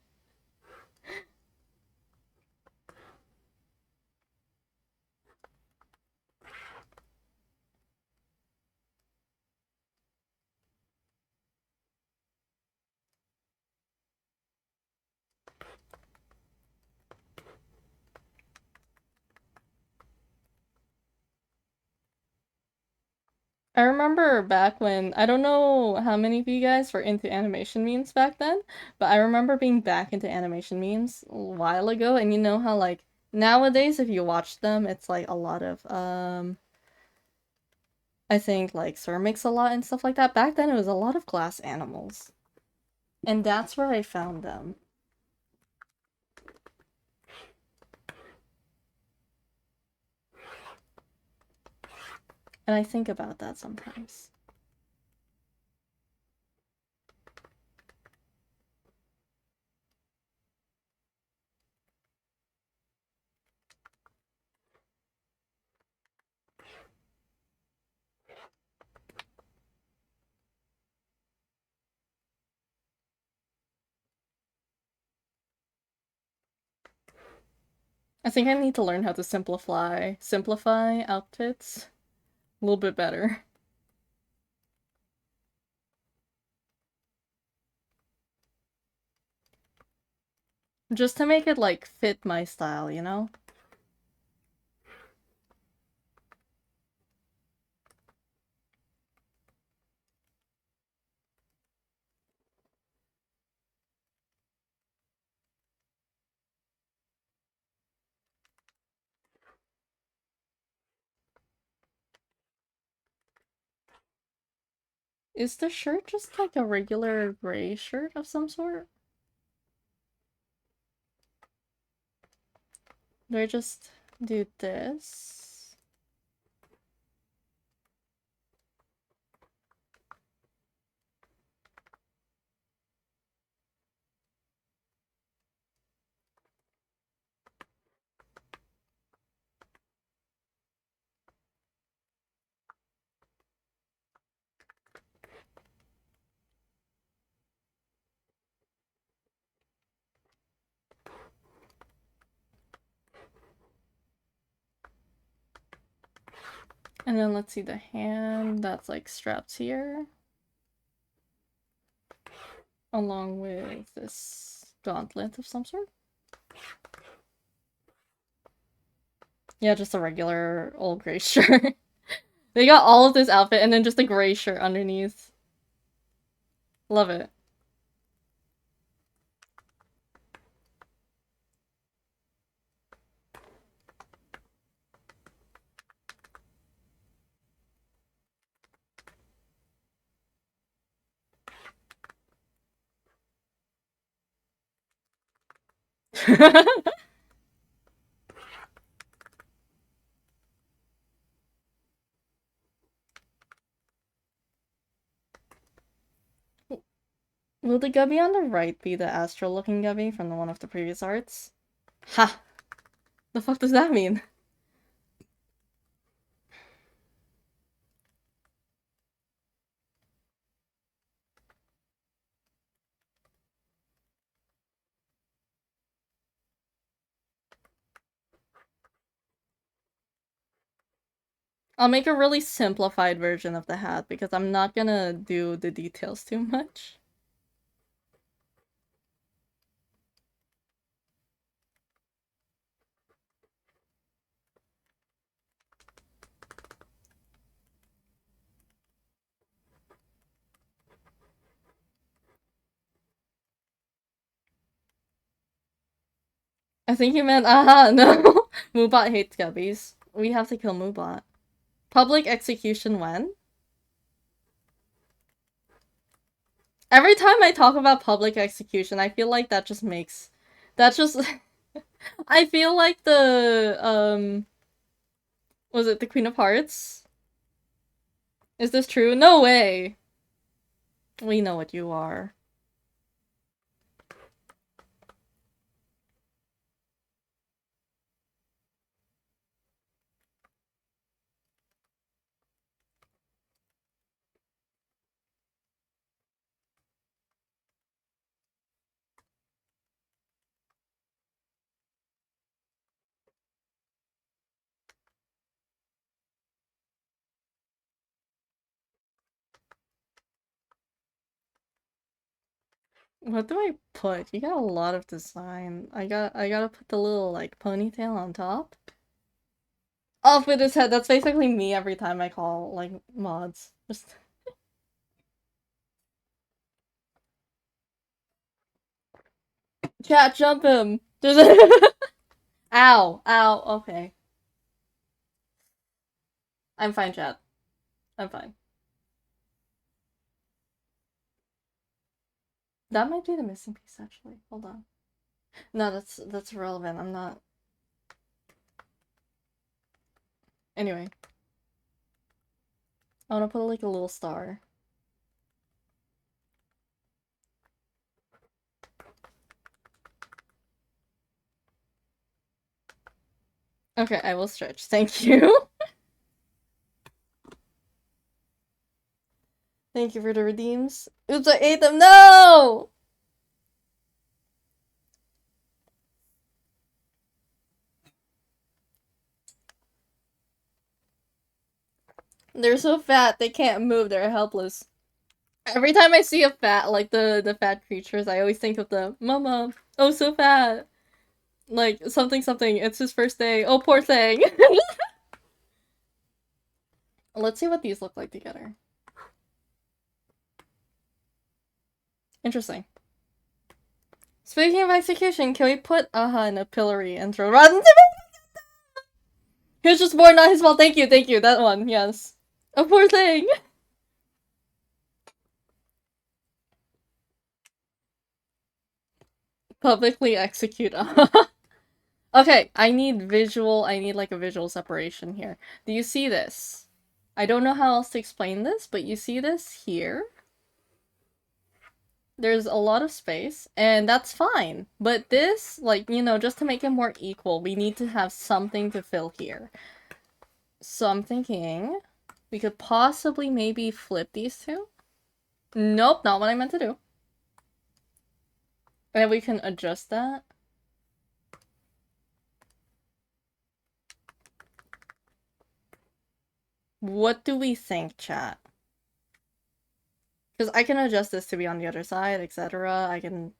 I remember back when, I don't know how many of you guys were into animation memes back then, but I remember being back into animation memes a while ago, and you know how like nowadays if you watch them, it's like a lot of I think like ceramics a lot and stuff like that. Back then it was a lot of glass animals. And that's where I found them. And I think about that sometimes. I think I need to learn how to simplify outfits a little bit better. Just to make it like fit my style, you know? Is the shirt just like a regular gray shirt of some sort? Do I just do this? And then let's see the hand that's like strapped here. Along with this gauntlet of some sort. Yeah, just a regular old gray shirt. They got all of this outfit and then just a gray shirt underneath. Love it. Will the gubby on the right be the astral-looking gubby from the one of the previous arts? Ha! The fuck does that mean? I'll make a really simplified version of the hat because I'm not gonna do the details too much. I think you meant, no. Moobot hates gubbies. We have to kill Moobot. Public execution when? Every time I talk about public execution, I feel like that just makes... That just... I feel like the, was it the Queen of Hearts? Is this true? No way! We know what you are. What do I put? You got a lot of design. I gotta put the little, like, ponytail on top. Off with his head. That's basically me every time I call, like, mods. Just... Chat, jump him! There's a... Ow. Ow. Okay. I'm fine, chat. I'm fine. That might be the missing piece, actually. Hold on. No, that's irrelevant. I'm not... Anyway. I wanna put, like, a little star. Okay, I will stretch. Thank you. Thank you for the redeems. Oops, I ate them. No! They're so fat, they can't move. They're helpless. Every time I see a fat, like the fat creatures, I always think of the mama. Oh, so fat. Like something something. It's his first day. Oh, poor thing. Let's see what these look like together. Interesting. Speaking of execution, can we put Aha in a pillory and throw rods into me? He was just born, not his fault. Thank you. That one, yes. Oh, poor thing. Publicly execute Aha. Okay, I need like a visual separation here. Do you see this? I don't know how else to explain this, but you see this here? There's a lot of space, and that's fine. But this, like, you know, just to make it more equal, we need to have something to fill here. So I'm thinking we could possibly maybe flip these two. Nope, not what I meant to do. And we can adjust that. What do we think, chat? Because I can adjust this to be on the other side, etc. I can...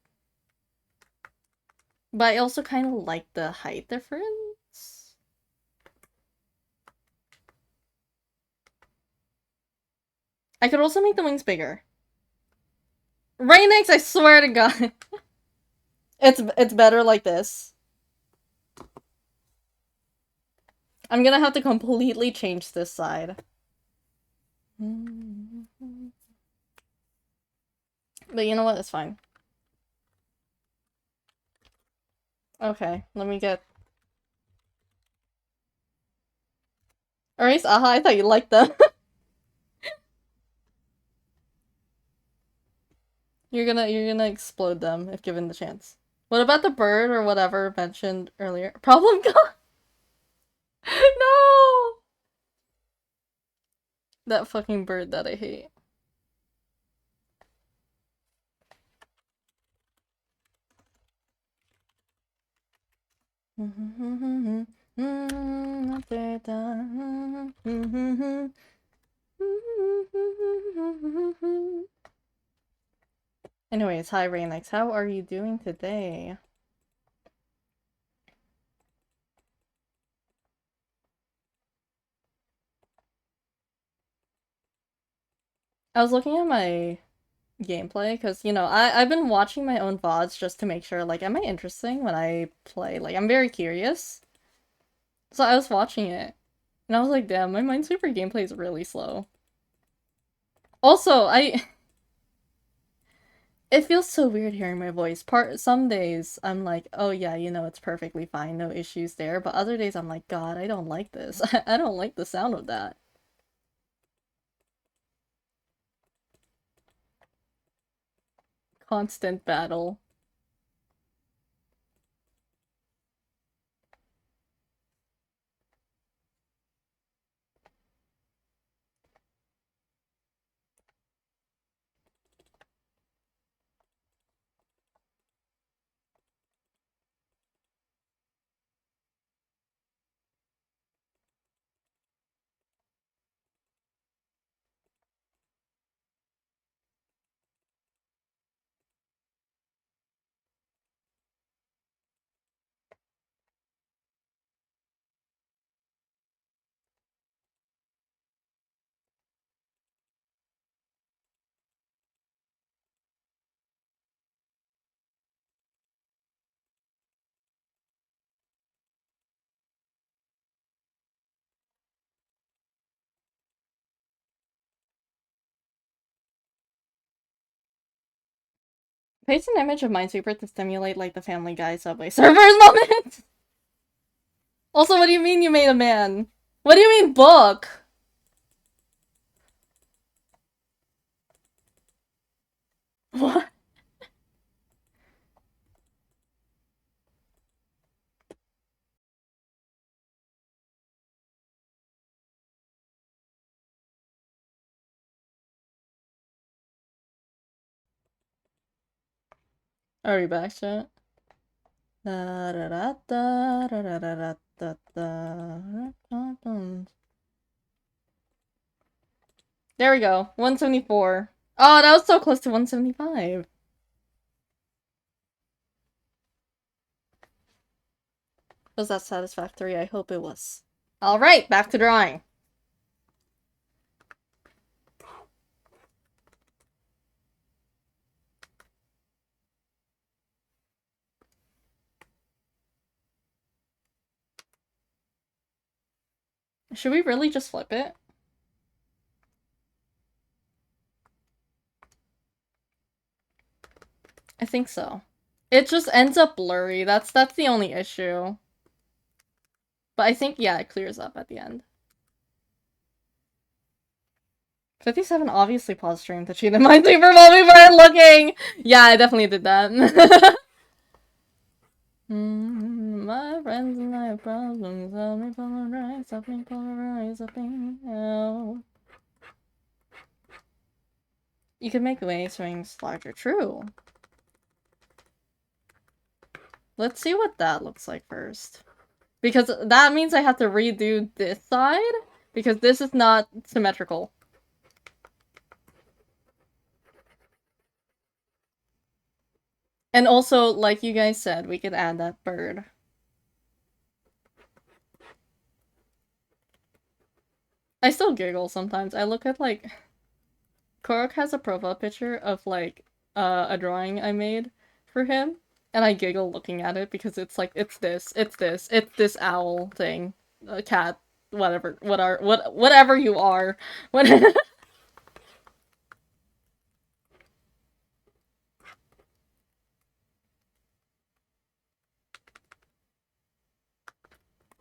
But I also kind of like the height difference. I could also make the wings bigger. Right next, I swear to God. It's better like this. I'm gonna have to completely change this side. But you know what? It's fine. Okay, let me get... Erase, aha, I thought you liked them. You're gonna explode them if given the chance. What about the bird or whatever mentioned earlier? Problem gone? No! That fucking bird that I hate. Anyways, hi Rainix, how are you doing today? I was looking at my gameplay because, you know, I've been watching my own VODs just to make sure, like, am I interesting when I play? Like, I'm very curious. So I was watching it, and I was like, damn, my Minesweeper gameplay is really slow. Also, it feels so weird hearing my voice. Some days I'm like, oh yeah, you know, it's perfectly fine, no issues there. But other days I'm like, God, I don't like this. I don't like the sound of that. Constant battle. Paste an image of Minesweeper to stimulate like the Family Guy Subway Surfers moment. Also, what do you mean you made a man? What do you mean book? What? Are we back, chat? There we go. 174. Oh, that was so close to 175. Was that satisfactory? I hope it was. Alright, back to drawing. Should we really just flip it? I think so. It just ends up blurry. That's the only issue. But I think, yeah, it clears up at the end. 57 obviously paused stream to cheat in Minesweeper while we weren't looking! Yeah, I definitely did that. My friends and I have problems. Help me polarize, help me polarize, help me out. You could make the wave swings larger. True. Let's see what that looks like first. Because that means I have to redo this side, Because this is not symmetrical. And also, like you guys said, we could add that bird. I still giggle sometimes. I look at, like... Korok has a profile picture of, like, a drawing I made for him. And I giggle looking at it because it's like, it's this owl thing. A cat, whatever, whatever you are.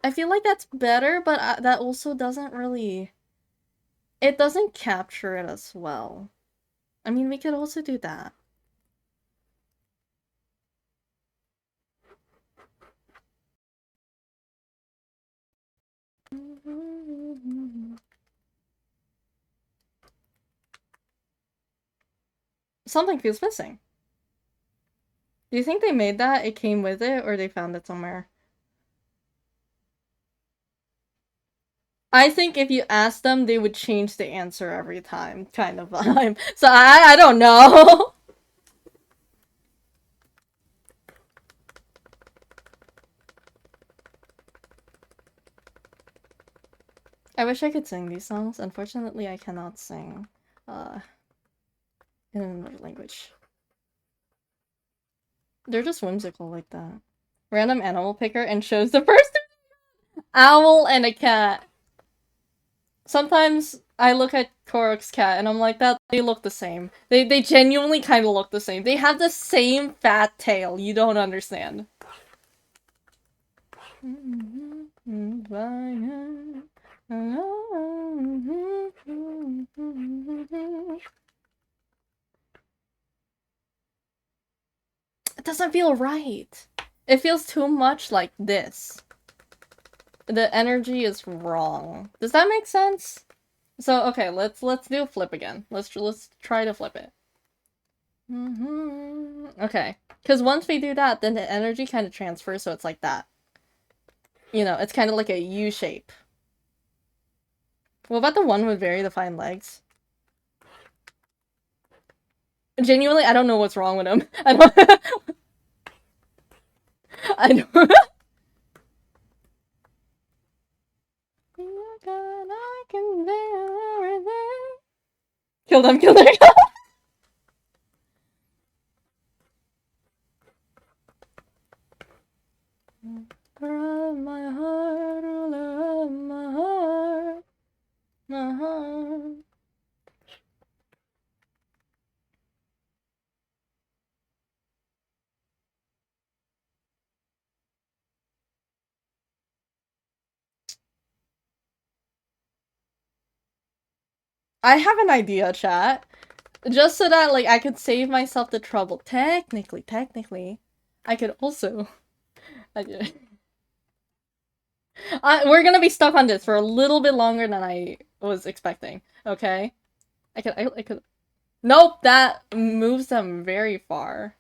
I feel like that's better, but that also doesn't really... It doesn't capture it as well. I mean, we could also do that. Something feels missing. Do you think they made that? It came with it, or they found it somewhere? I think if you asked them, they would change the answer every time, kind of vibe. So I don't know. I wish I could sing these songs. Unfortunately, I cannot sing in another language. They're just whimsical like that. Random animal picker and shows the first owl and a cat. Sometimes I look at Korok's cat and I'm like, that they look the same. They genuinely kind of look the same. They have the same fat tail. You don't understand. It doesn't feel right. It feels too much like this. The energy is wrong. Does that make sense? So okay, let's do a flip again. Let's try to flip it. Okay, because once we do that, then the energy kind of transfers, so it's like that. You know, it's kind of like a U shape. What about the one with very defined legs? Genuinely, I don't know what's wrong with him. I don't. I don't. Kill them, kill them. My heart, my heart, my heart. I have an idea, chat. Just so that, like, I could save myself the trouble. Technically, I could also... we're gonna be stuck on this for a little bit longer than I was expecting, okay? I could... Nope, that moves them very far.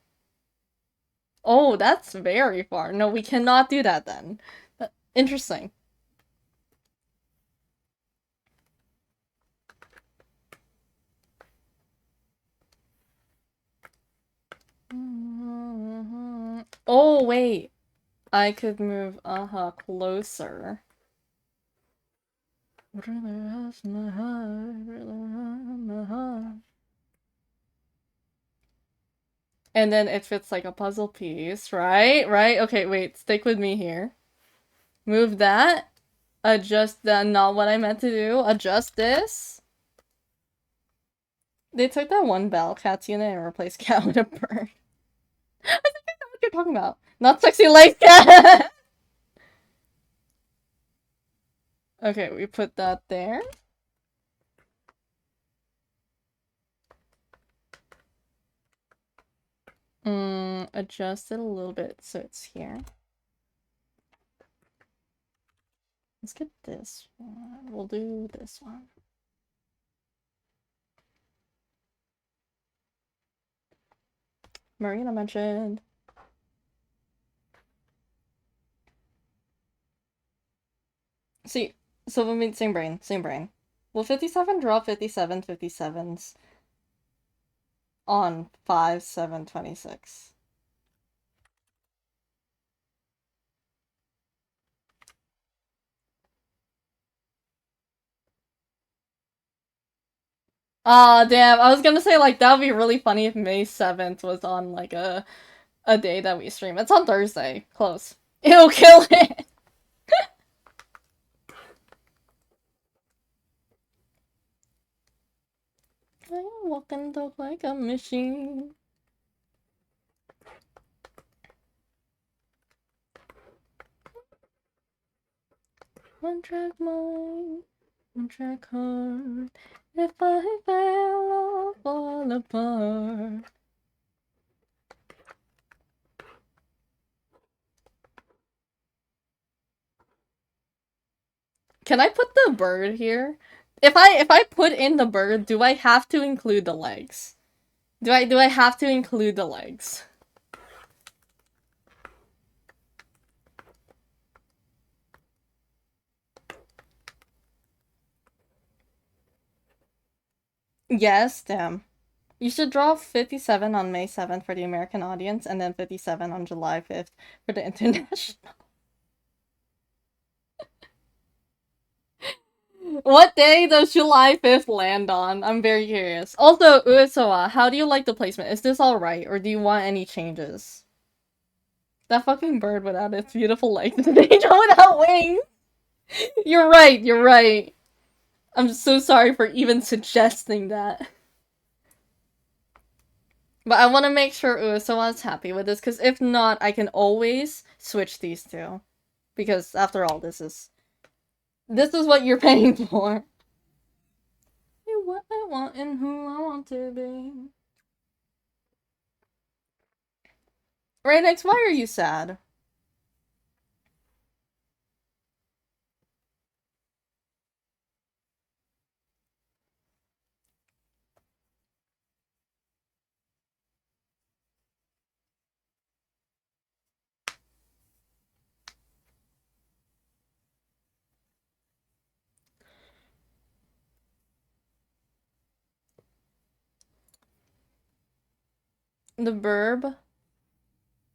Oh, that's very far. No, we cannot do that then. Interesting. Oh, wait. I could move, closer. And then it fits like a puzzle piece, right? Right? Okay, wait, stick with me here. Move that. Adjust that, not what I meant to do. Adjust this. They took that one bell cat unit and replaced cat with a bird. I think I know what you're talking about. Not sexy life cat! Okay, we put that there. Adjust it a little bit so it's here. Let's get this one. We'll do this one. Marina mentioned. See, So I mean, same brain, same brain. Will 57 draw 57 57s on 5/7/26? Ah, damn. I was gonna say, like, that would be really funny if May 7th was on, like, a day that we stream. It's on Thursday. Close. It'll kill it! I am walking though like a machine. One track mind, one track heart. If I fail, I'll fall apart. Can I put the bird here? If I put in the bird, do I have to include the legs? Do I have to include the legs? Yes, damn. You should draw 57 on May 7th for the American audience and then 57 on July 5th for the international. What day does July 5th land on? I'm very curious. Also, Uesawa, how do you like the placement? Is this alright, or do you want any changes? That fucking bird without its beautiful legs. An angel without wings! You're right, you're right. I'm so sorry for even suggesting that. But I want to make sure Uesawa's happy with this, because if not, I can always switch these two. Because after all, this is what you're paying for. You're what I want and who I want to be. Right, next, why are you sad? The burb?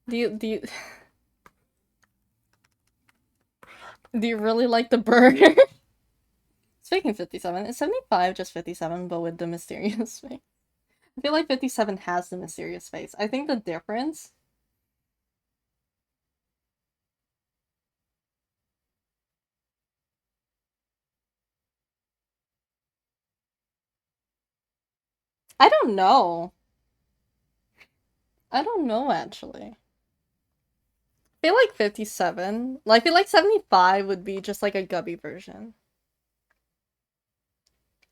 Do you do you really like the bird? Speaking 57, is 75 just 57 but with the mysterious face? I feel like 57 has the mysterious face. I think the difference I don't know. I don't know actually. I feel like 57. Like I feel like 75 would be just like a gubby version.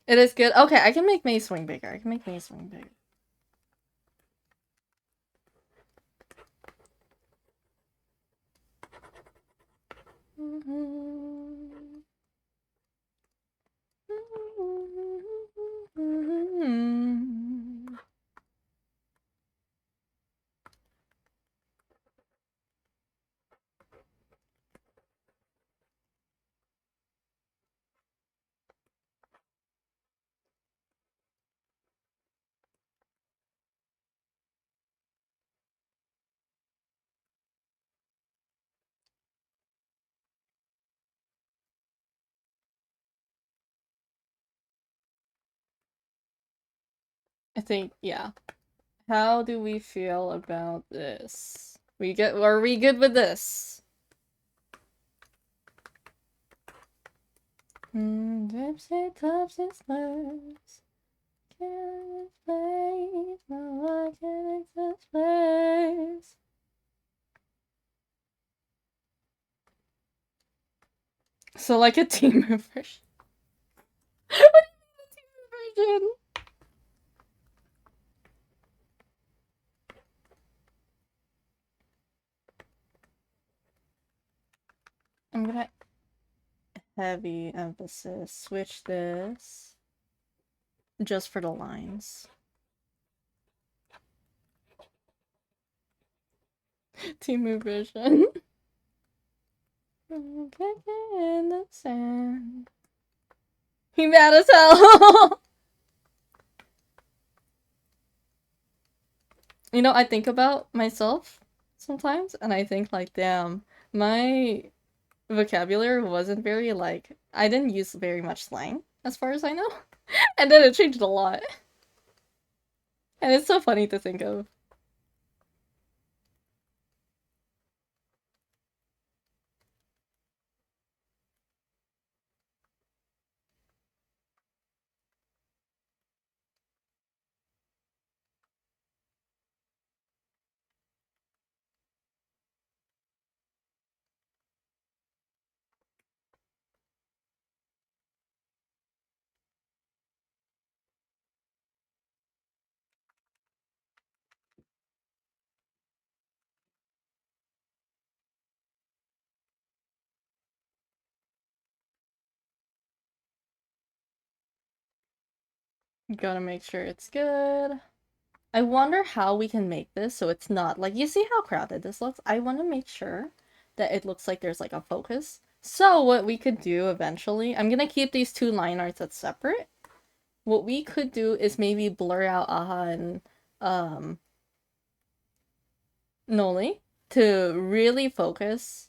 It is good. Okay, I can make May swing bigger. I can make May swing bigger. I think, yeah. How do we feel about this? Are we good with this? Gypsy topsy slurs. Can't explain, no, I can't explain. So like a team version. What do you mean a team version? I'm gonna heavy emphasis switch this just for the lines. Team version. Kicking in the sand. He mad as hell. You know, I think about myself sometimes, and I think like, damn, my vocabulary wasn't very like, I didn't use very much slang as far as I know. And then it changed a lot. And it's so funny to think of. Gotta make sure it's good. I wonder how we can make this so it's not like, you see how crowded this looks? I want to make sure that it looks like there's like a focus. So what we could do eventually, I'm gonna keep these two line arts as separate. What we could do is maybe blur out Aha and Noli to really focus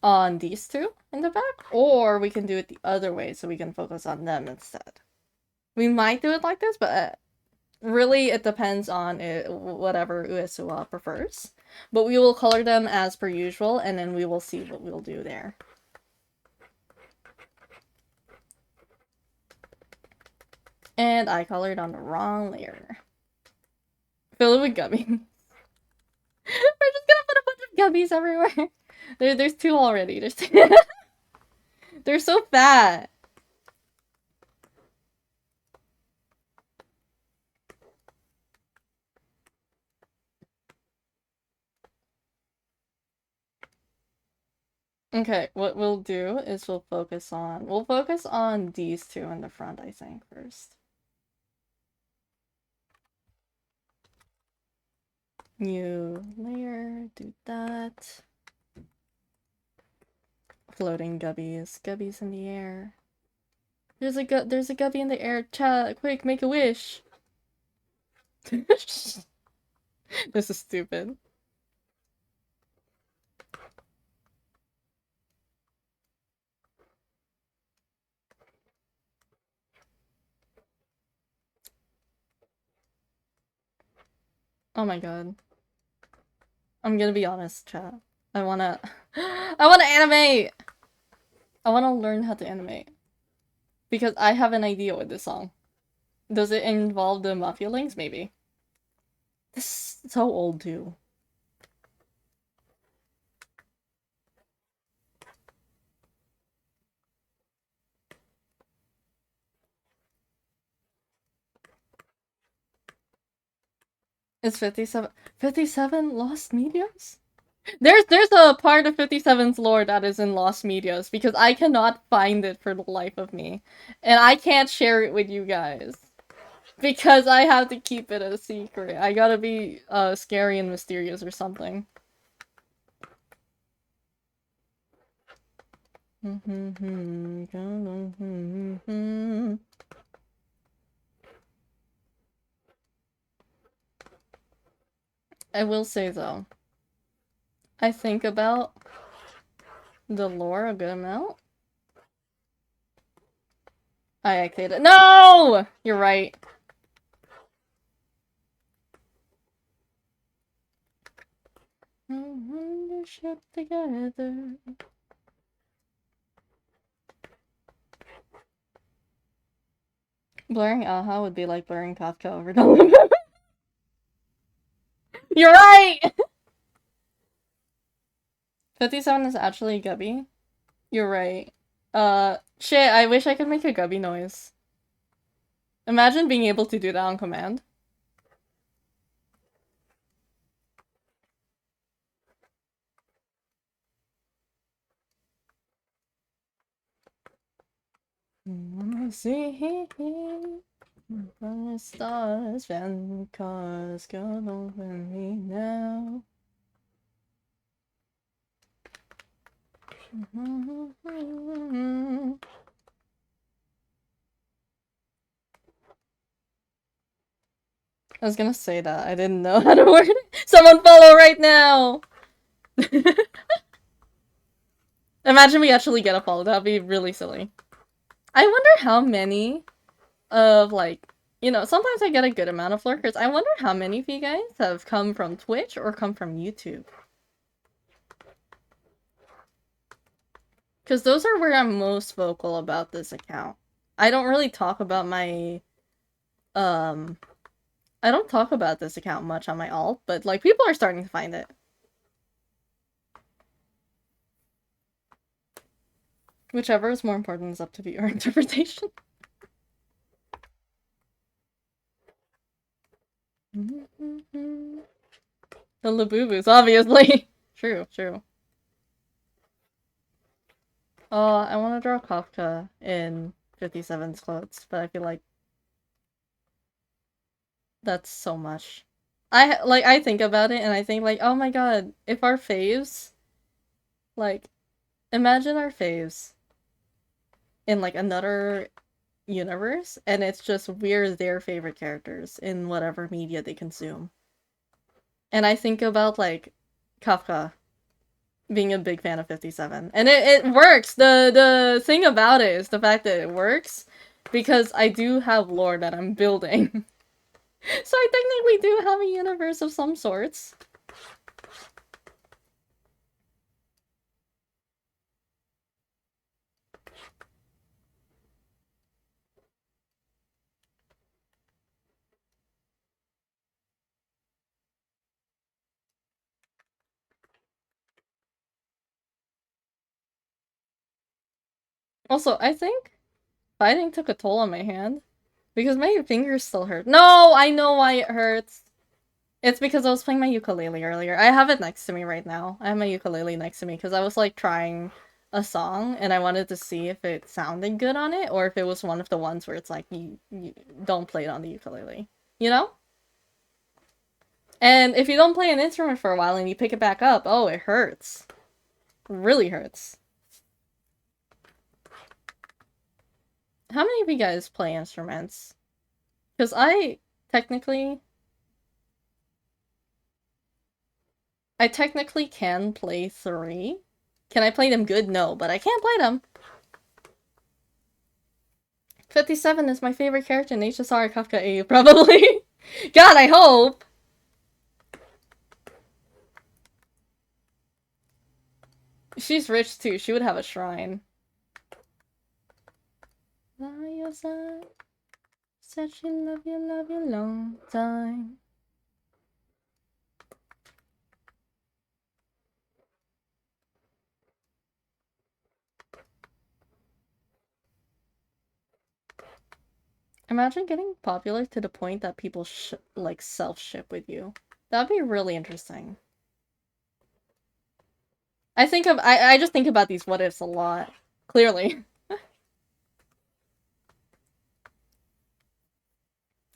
on these two in the back, or we can do it the other way so we can focus on them instead. We might do it like this, but really it depends on whatever Uesua prefers. But we will color them as per usual, and then we will see what we'll do there. And I colored on the wrong layer. Fill it with gummies. We're just gonna put a bunch of gummies everywhere. There's two already. There's two. They're so fat. Okay, what we'll do is we'll focus on these two in the front, I think, first. New layer, do that. Floating gubbies in the air. There's a gubby in the air. Chat, quick, make a wish. This is stupid. Oh my god. I'm gonna be honest, chat. I wanna animate! I wanna learn how to animate. Because I have an idea with this song. Does it involve the Mafia links? Maybe. This is so old too. It's 57 Lost Medias? There's a part of 57's lore that is in Lost Medias because I cannot find it for the life of me. And I can't share it with you guys. Because I have to keep it a secret. I gotta be scary and mysterious or something. I will say though, I think about the lore a good amount. I activated it. No! You're right. Ship together. Blurring Aha would be like blurring Kafka over the You're right! 57 is actually Gubby. You're right. Shit, I wish I could make a Gubby noise. Imagine being able to do that on command. See the stars and cars go over me now. I was gonna say that. I didn't know how to word it. Someone follow right now! Imagine we actually get a follow. That'd be really silly. I wonder how many of, like, you know, sometimes I get a good amount of lurkers. I wonder how many of you guys have come from Twitch or come from YouTube. Because those are where I'm most vocal about this account. I don't really talk about my, I don't talk about this account much on my alt, but, like, people are starting to find it. Whichever is more important is up to your interpretation. The Labubus, obviously. True, true. Oh, I want to draw Kafka in 57's clothes, but I feel like that's so much. I think about it and I think, like, oh my god, if our faves, like, imagine our faves in, like, another universe, and it's just we're their favorite characters in whatever media they consume. And I think about, like, Kafka being a big fan of 57. And it works! The thing about it is the fact that it works, because I do have lore that I'm building. So I technically do have a universe of some sorts. Also, I think fighting took a toll on my hand. Because my fingers still hurt. No! I know why it hurts! It's because I was playing my ukulele earlier. I have it next to me right now. I have my ukulele next to me because I was, like, trying a song and I wanted to see if it sounded good on it or if it was one of the ones where it's like, you don't play it on the ukulele. You know? And if you don't play an instrument for a while and you pick it back up, oh, it hurts. It really hurts. How many of you guys play instruments? Because I technically can play 3. Can I play them good? No, but I can play them. 57 is my favorite character in HSR Kafka A, probably. God, I hope! She's rich too, she would have a shrine. By your side, said she love you long time. Imagine getting popular to the point that people like self-ship with you. That'd be really interesting. I just think about these what ifs a lot. Clearly.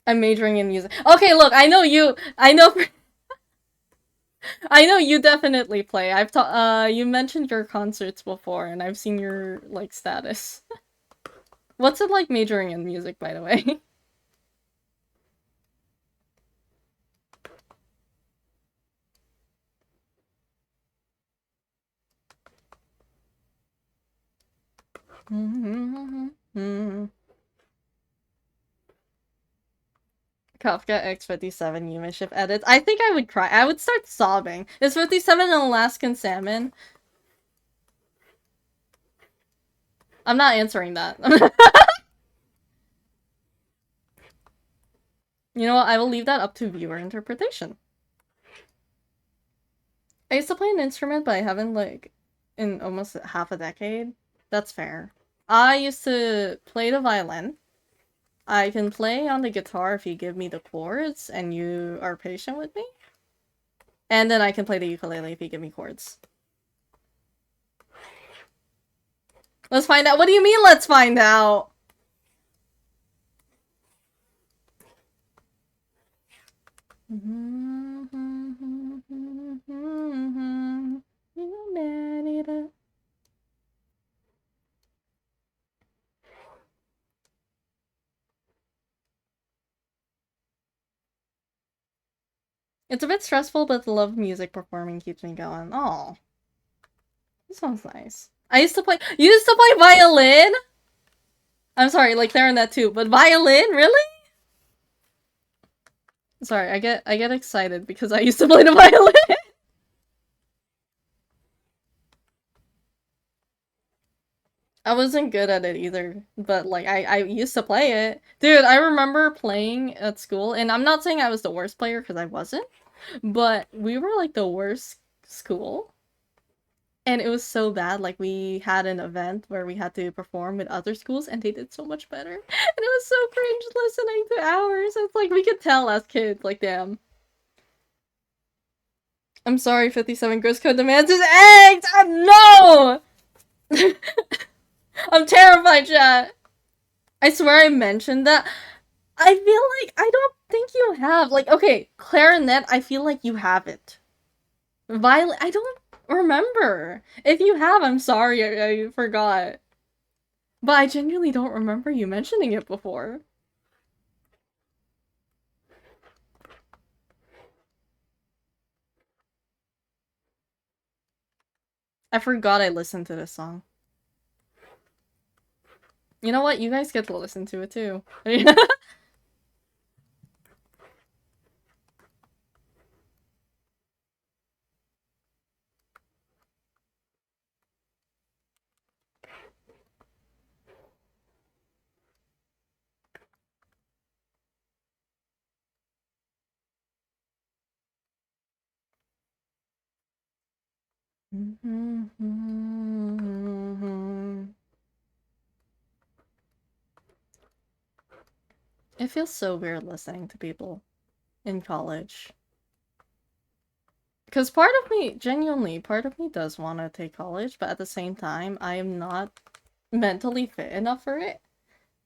I'm majoring in music. Okay, look, I know you definitely play. You mentioned your concerts before and I've seen your, like, status. What's it like majoring in music, by the way? Kafka X 57 human ship edits. I think I would cry. I would start sobbing. Is 57 an Alaskan salmon? I'm not answering that. You know what? I will leave that up to viewer interpretation. I used to play an instrument, but I haven't, like, in almost half a decade. That's fair. I used to play the violin. I can play on the guitar if you give me the chords and you are patient with me. And then I can play the ukulele if you give me chords. Let's find out. What do you mean, let's find out? It's a bit stressful, but the love of music performing keeps me going. Oh, this sounds nice. You used to play violin? I'm sorry, like clarinet too, but violin? Really? Sorry, I get excited because I used to play the violin. I wasn't good at it either, but like I used to play it. Dude, I remember playing at school, and I'm not saying I was the worst player because I wasn't, but we were like the worst school. And it was so bad, like we had an event where we had to perform with other schools and they did so much better. And it was so cringe listening to ours. It's like we could tell as kids, like damn. I'm sorry, 57 Gross Code demands his eggs! No! I'm terrified, chat. I swear I mentioned that. I feel like I don't think you have. Like, okay, clarinet, I feel like you have it. Violet, I don't remember. If you have, I'm sorry, I forgot. But I genuinely don't remember you mentioning it before. I forgot I listened to this song. You know what? You guys get to listen to it too. It feels so weird listening to people in college. Because part of me does want to take college, but at the same time, I am not mentally fit enough for it.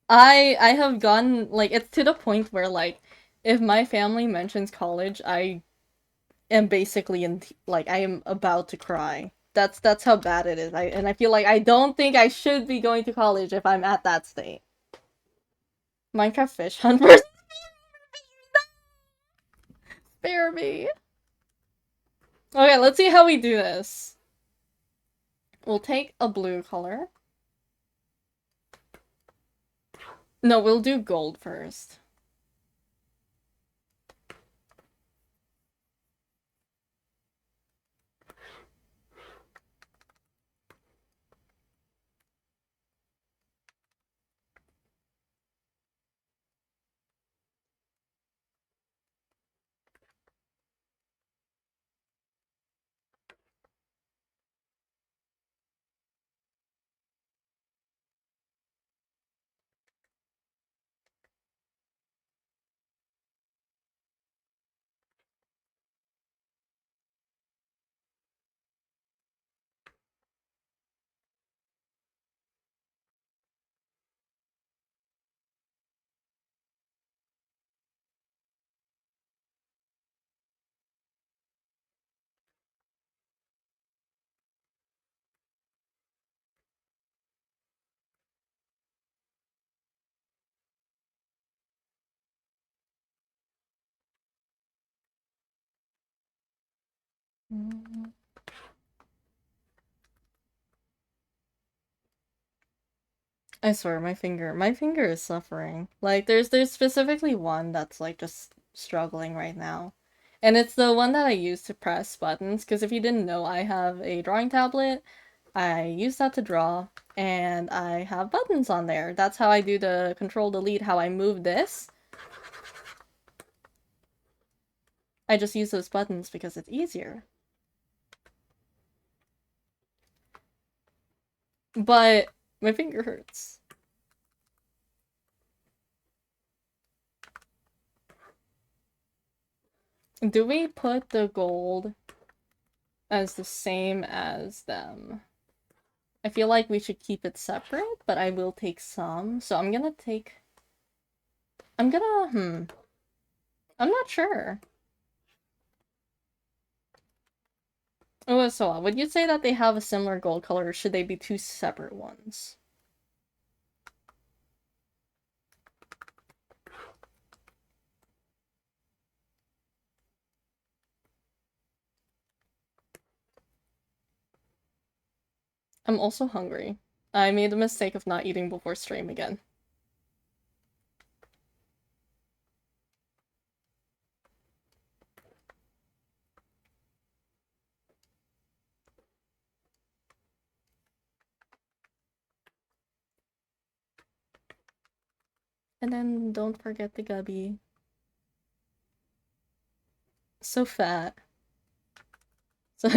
I have gotten, like, it's to the point where, like, if my family mentions college, I am basically like, I am about to cry. That's how bad it is. I feel like I don't think I should be going to college if I'm at that state. Minecraft Fish Hunt versus Spare me. Okay, let's see how we do this. We'll take a blue color. No, we'll do gold first. I swear, my finger is suffering. Like, there's specifically one that's like just struggling right now. And it's the one that I use to press buttons, because if you didn't know, I have a drawing tablet. I use that to draw, and I have buttons on there. That's how I do the control delete, how I move this. I just use those buttons because it's easier. But my finger hurts. Do we put the gold as the same as them? I feel like we should keep it separate, but I will take some. So I'm gonna take... I'm not sure. Oh, so would you say that they have a similar gold color, or should they be two separate ones? I'm also hungry. I made the mistake of not eating before stream again. And then don't forget the gubby. So fat. So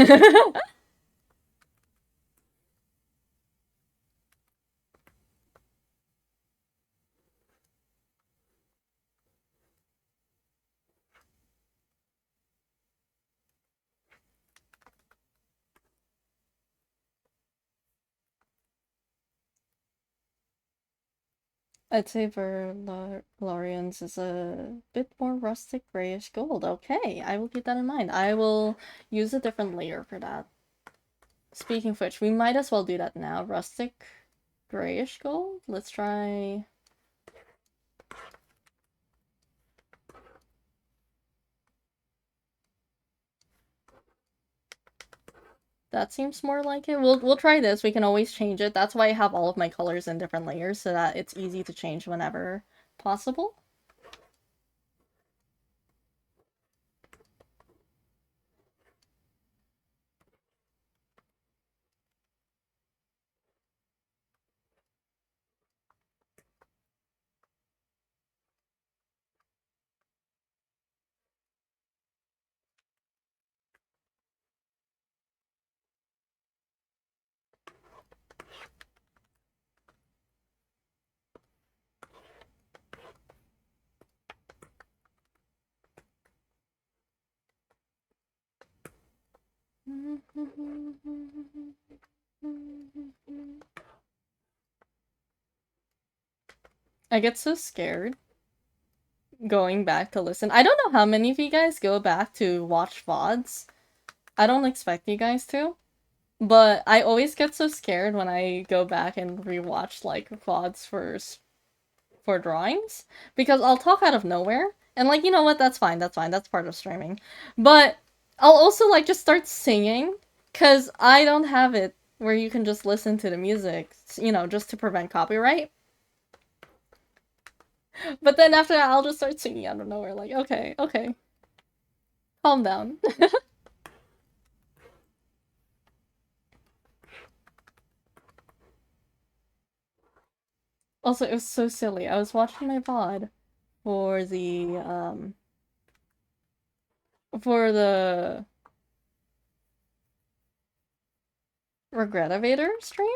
I'd say Valorian's is a bit more rustic grayish gold. Okay, I will keep that in mind. I will use a different layer for that. Speaking of which, we might as well do that now. Rustic grayish gold? Let's try... That seems more like it. We'll try this. We can always change it. That's why I have all of my colors in different layers so that it's easy to change whenever possible. I get so scared going back to listen. I don't know how many of you guys go back to watch VODs. I don't expect you guys to. But I always get so scared when I go back and rewatch like VODs for drawings because I'll talk out of nowhere and like you know what, that's fine, that's part of streaming. But I'll also like just start singing because I don't have it where you can just listen to the music, you know, just to prevent copyright. But then after that, I'll just start singing out of nowhere, like okay, calm down. Also, it was so silly. I was watching my VOD for the Regretivator stream,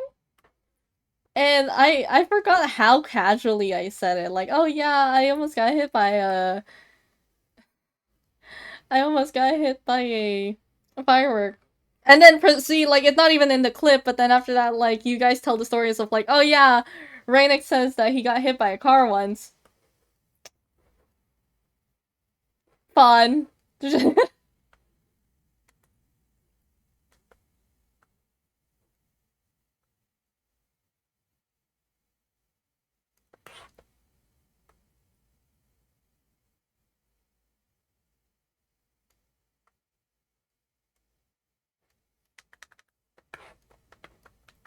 and I forgot how casually I said it. Like, oh yeah, I almost got hit by a firework. And then see, like it's not even in the clip, but then after that, like you guys tell the stories of like, oh yeah, Rainik says that he got hit by a car once. Fun.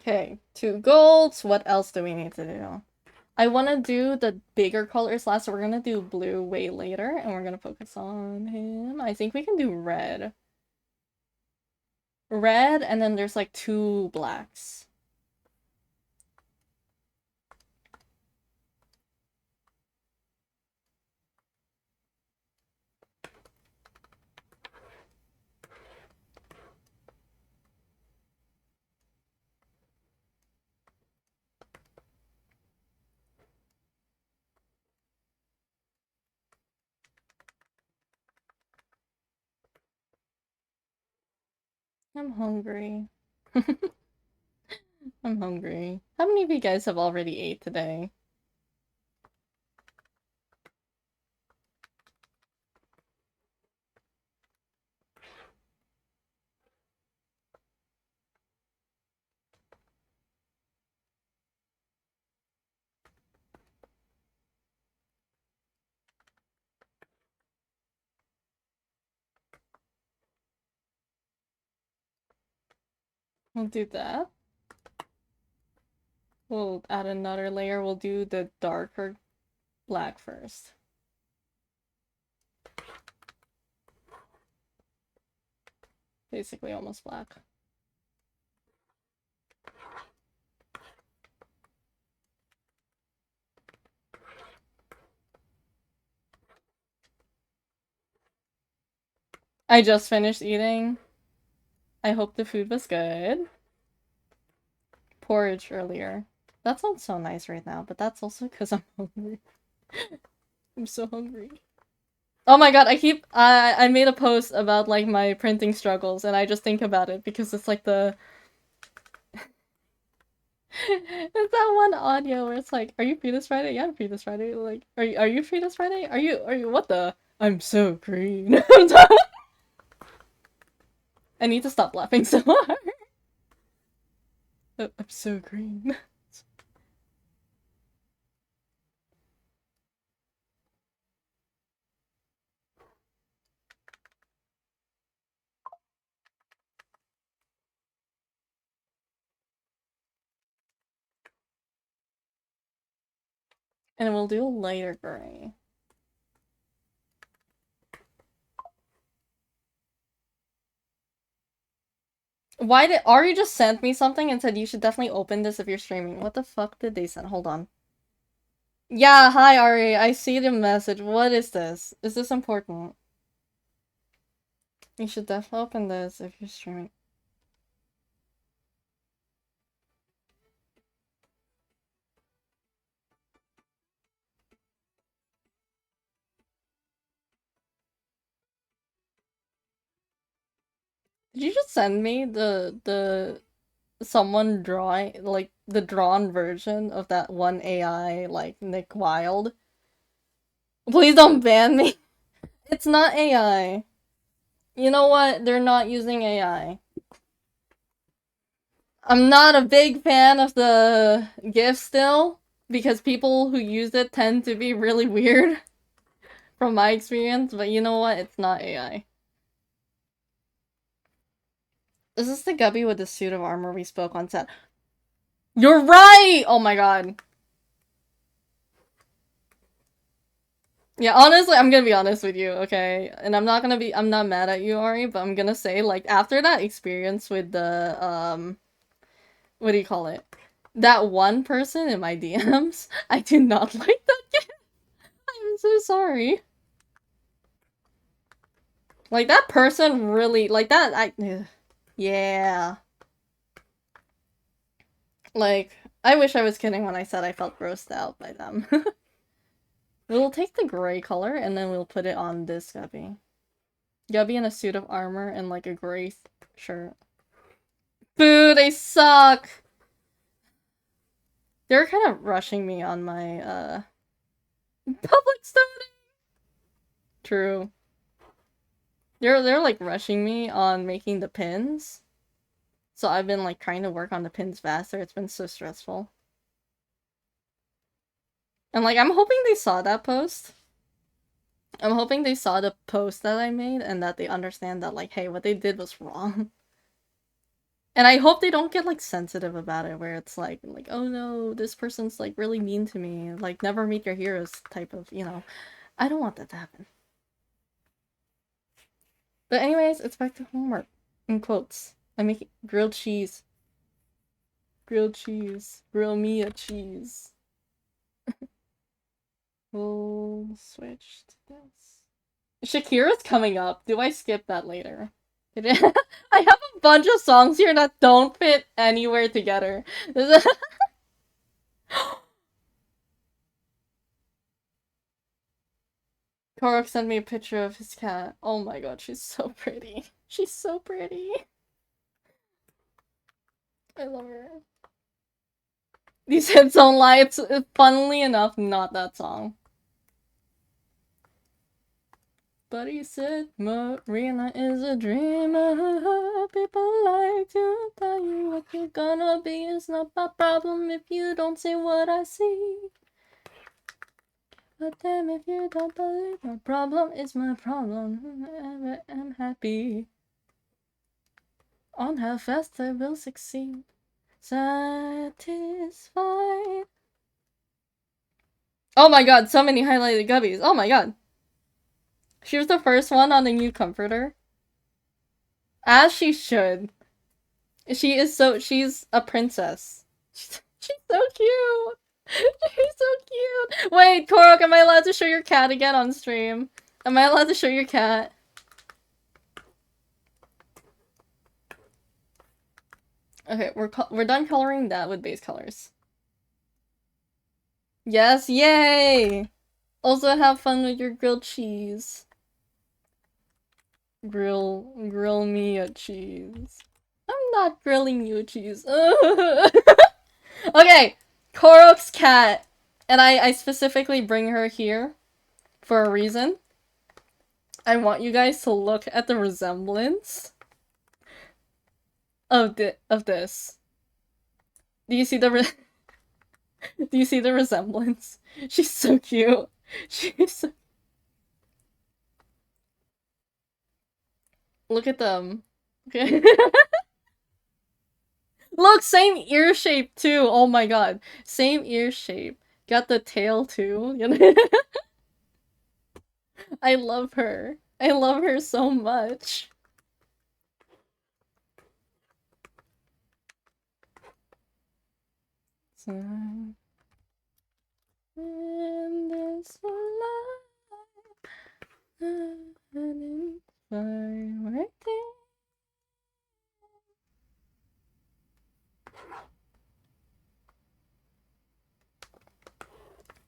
Okay, 2 golds. What else do we need to do? I want to do the bigger colors last, so we're gonna do blue way later, and we're gonna focus on him. I think we can do red. Red, and then there's like 2 blacks. I'm hungry. I'm hungry. How many of you guys have already ate today? We'll do that. We'll add another layer. We'll do the darker black first. Basically almost black. I just finished eating. I hope the food was good. Porridge earlier. That sounds so nice right now, but that's also because I'm hungry. I'm so hungry. Oh my god, I made a post about like my printing struggles and I just think about it because it's like the it's that one audio where it's like, are you free this Friday? Yeah, I'm free this Friday. Like, are you free this Friday? Are you what the? I'm so green. I need to stop laughing so hard. I'm so green. And we'll do a lighter gray. Why did Ari just sent me something and said you should definitely open this if you're streaming? What the fuck did they send? Hold on. Yeah, hi Ari. I see the message. What is this? Is this important? You should definitely open this if you're streaming. Did you just send me the someone drawing like the drawn version of that one AI like Nick Wilde? Please don't ban me. It's not AI. You know what? They're not using AI. I'm not a big fan of the GIF still because people who use it tend to be really weird from my experience, but you know what? It's not AI. This is the Gubby with the suit of armor we spoke on set. You're right! Oh my god. Yeah, honestly, I'm gonna be honest with you, okay? And I'm not mad at you, Ari, but I'm gonna say, like, after that experience with the, what do you call it? That one person in my DMs, I do not like that kid. I'm so sorry. Like, that person really, like, yeah. Like, I wish I was kidding when I said I felt grossed out by them. We'll take the gray color, and then we'll put it on this Gubby. Gubby in a suit of armor and, like, a gray shirt. Boo, they suck! They're kind of rushing me on my, public study! True. They're, like, rushing me on making the pins. So I've been, like, trying to work on the pins faster. It's been so stressful. And, like, I'm hoping they saw that post. I'm hoping they saw the post that I made and that they understand that, like, hey, what they did was wrong. And I hope they don't get, like, sensitive about it, where it's like, oh no, this person's, like, really mean to me. Like, never meet your heroes type of, you know. I don't want that to happen. But anyways, it's back to homework. In quotes. I'm making grilled cheese. Grilled cheese. Grill me a cheese. We'll switch to this. Shakira's coming up. Do I skip that later? I have a bunch of songs here that don't fit anywhere together. Korok sent me a picture of his cat. Oh my god, she's so pretty. She's so pretty. I love her. These hits don't lie. It's funnily enough not that song. But he said Marina is a dreamer. People like to tell you what you're gonna be. It's not my problem if you don't see what I see. But damn if you don't believe my problem is my problem. I'm happy on how fast I will succeed. Satisfied. Oh my god, so many highlighted gubbies. Oh my god. She was the first one on the new comforter. As she should. She's a princess. She's so cute. She's so cute. Wait, Korok, am I allowed to show your cat again on stream? Am I allowed to show your cat? Okay, we're done coloring that with base colors. Yes, yay! Also have fun with your grilled cheese. Grill me a cheese. I'm not grilling you a cheese. Okay, Korok's cat. And I specifically bring her here for a reason. I want you guys to look at the resemblance of this. Do you see the Do you see the resemblance? She's so cute. She's so... Look at them. Okay. Look, same ear shape too. Oh my god. Same ear shape. Got the tail too. I love her. I love her so much. So, in this life,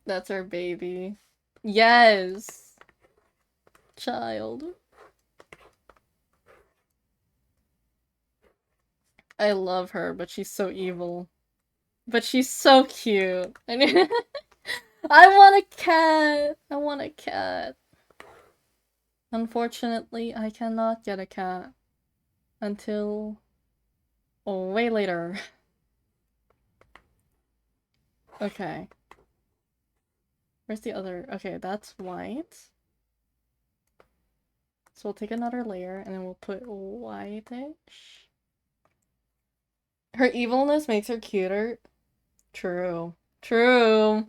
that's our baby. Yes! Child. I love her, but she's so evil. But she's so cute. I want a cat! I want a cat. Unfortunately, I cannot get a cat. Until... oh, way later. Okay. Where's the other? Okay, that's white. So we'll take another layer, and then we'll put whitish. Her evilness makes her cuter. True. True.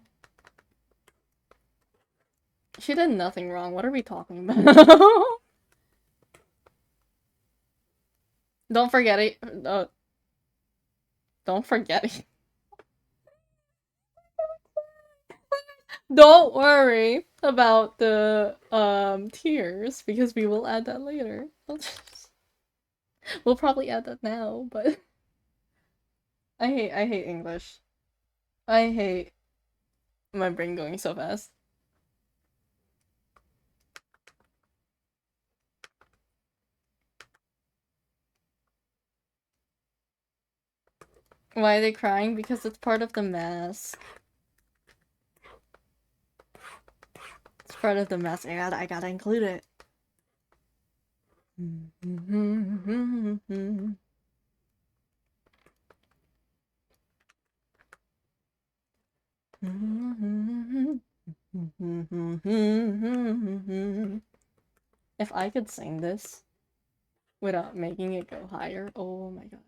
She did nothing wrong. What are we talking about? Don't forget it. Don't forget it. Don't worry about the tears, because we will add that later. We'll probably add that now, but I hate English. I hate my brain going so fast. Why are they crying? Because it's part of the mask. It's part of the mask. I gotta include it. If I could sing this without making it go higher, oh my god.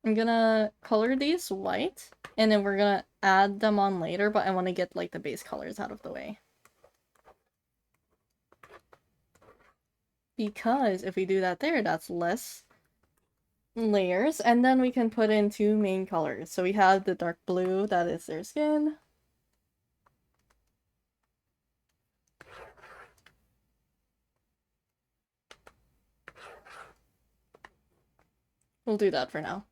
I'm gonna color these white, and then we're gonna add them on later, but I want to get like the base colors out of the way. Because if we do that there, that's less layers, and then we can put in two main colors. So we have the dark blue, that is their skin. We'll do that for now.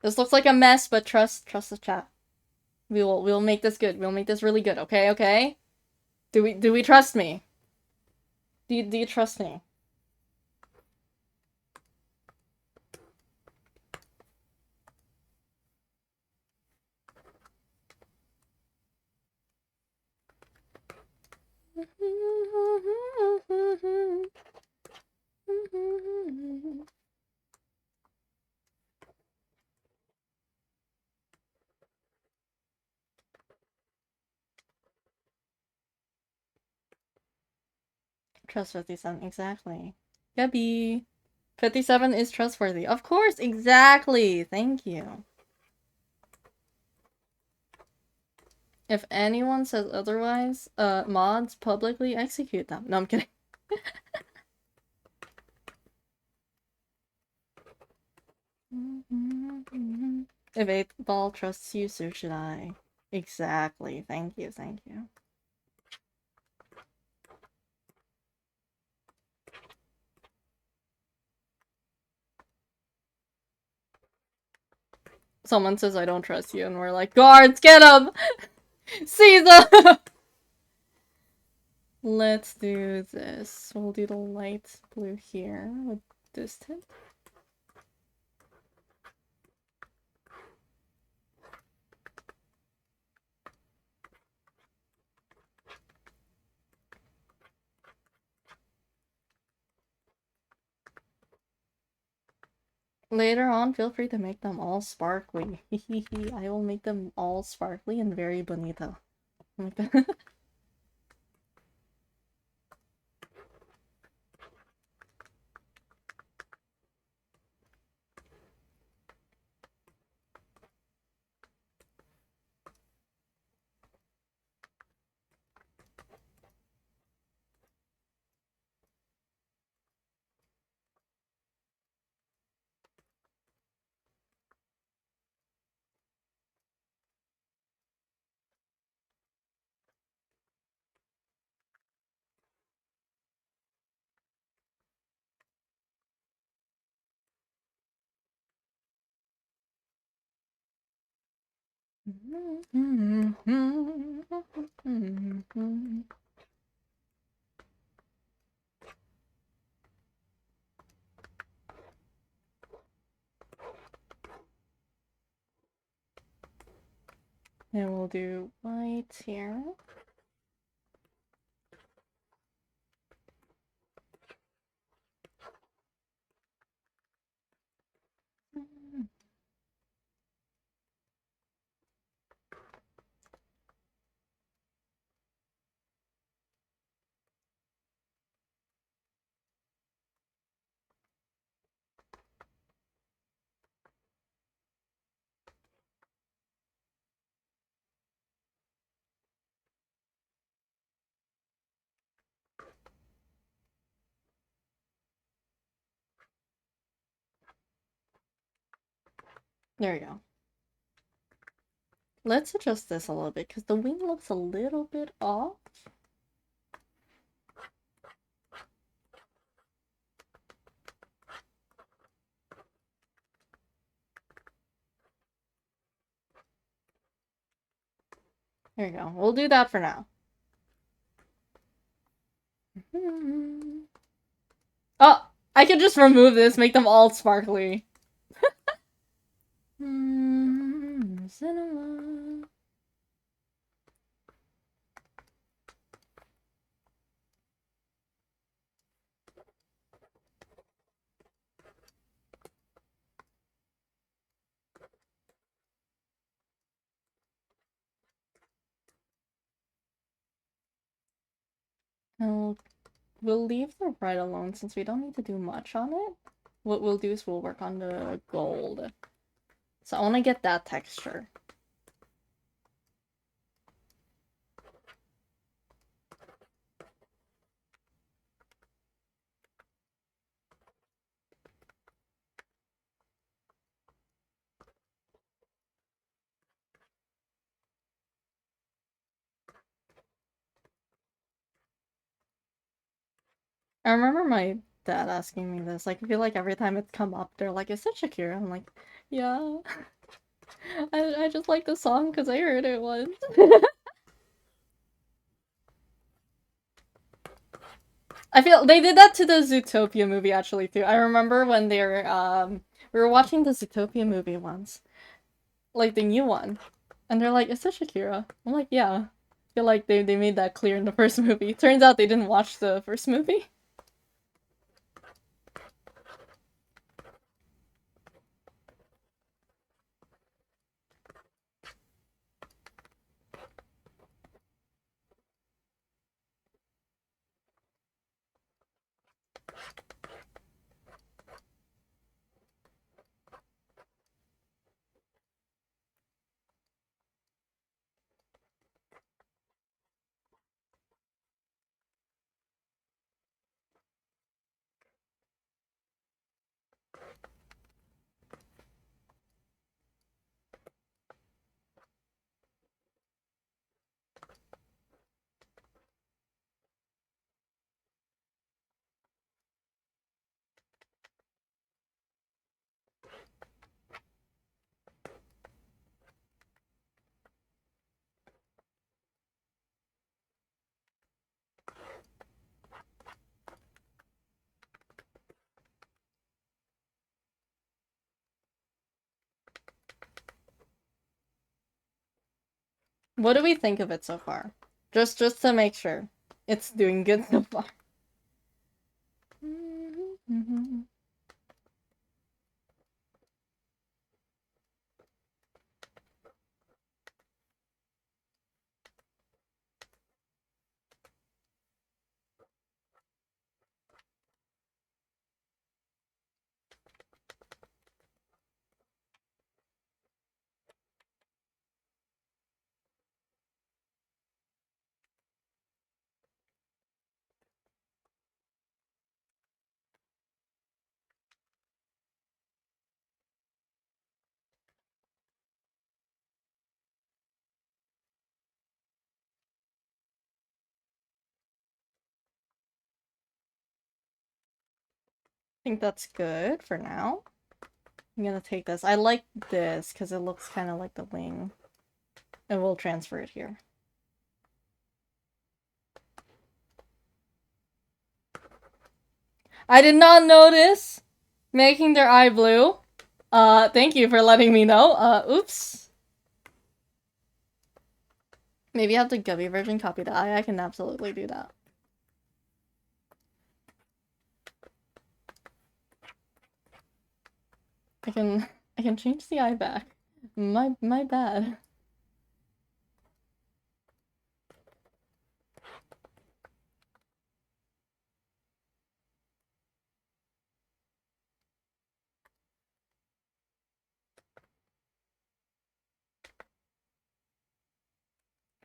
This looks like a mess, but trust the chat. We'll make this good. We'll make this really good, okay? Okay? Do we trust me? Do you trust me? Trust 57, exactly. Gabby. 57 is trustworthy. Of course, exactly. Thank you. If anyone says otherwise, mods publicly execute them. No, I'm kidding. If 8 Ball trusts you, so should I. Exactly. Thank you, thank you. Someone says I don't trust you, and we're like, guards, get him! Seize him! Let's do this. We'll do the light blue here with this tip. Later on, feel free to make them all sparkly. I will make them all sparkly and very bonito. Like that. And we'll do white here. There we go. Let's adjust this a little bit because the wing looks a little bit off. There you go. We'll do that for now. Oh, I can just remove this, make them all sparkly. Cinema. We'll leave the red alone since we don't need to do much on it. What we'll do is we'll work on the gold. So I want to get that texture. I remember my dad asking me this. Like, I feel like every time it's come up, they're like, "Is it Shakira?" I'm like, "Yeah." I just like the song because I heard it once. I feel they did that to the Zootopia movie actually too. I remember when they were we were watching the Zootopia movie once, like the new one, and they're like, "Is it Shakira?" I'm like, "Yeah." I feel like they made that clear in the first movie. Turns out they didn't watch the first movie. What do we think of it so far? Just to make sure it's doing good so far. I think that's good for now. I'm gonna take this. I like this because it looks kind of like the wing. And we'll transfer it here. I did not notice making their eye blue. Thank you for letting me know. Oops. Maybe I have the Gubby version copy the eye. I can absolutely do that. I can change the eye back. My bad.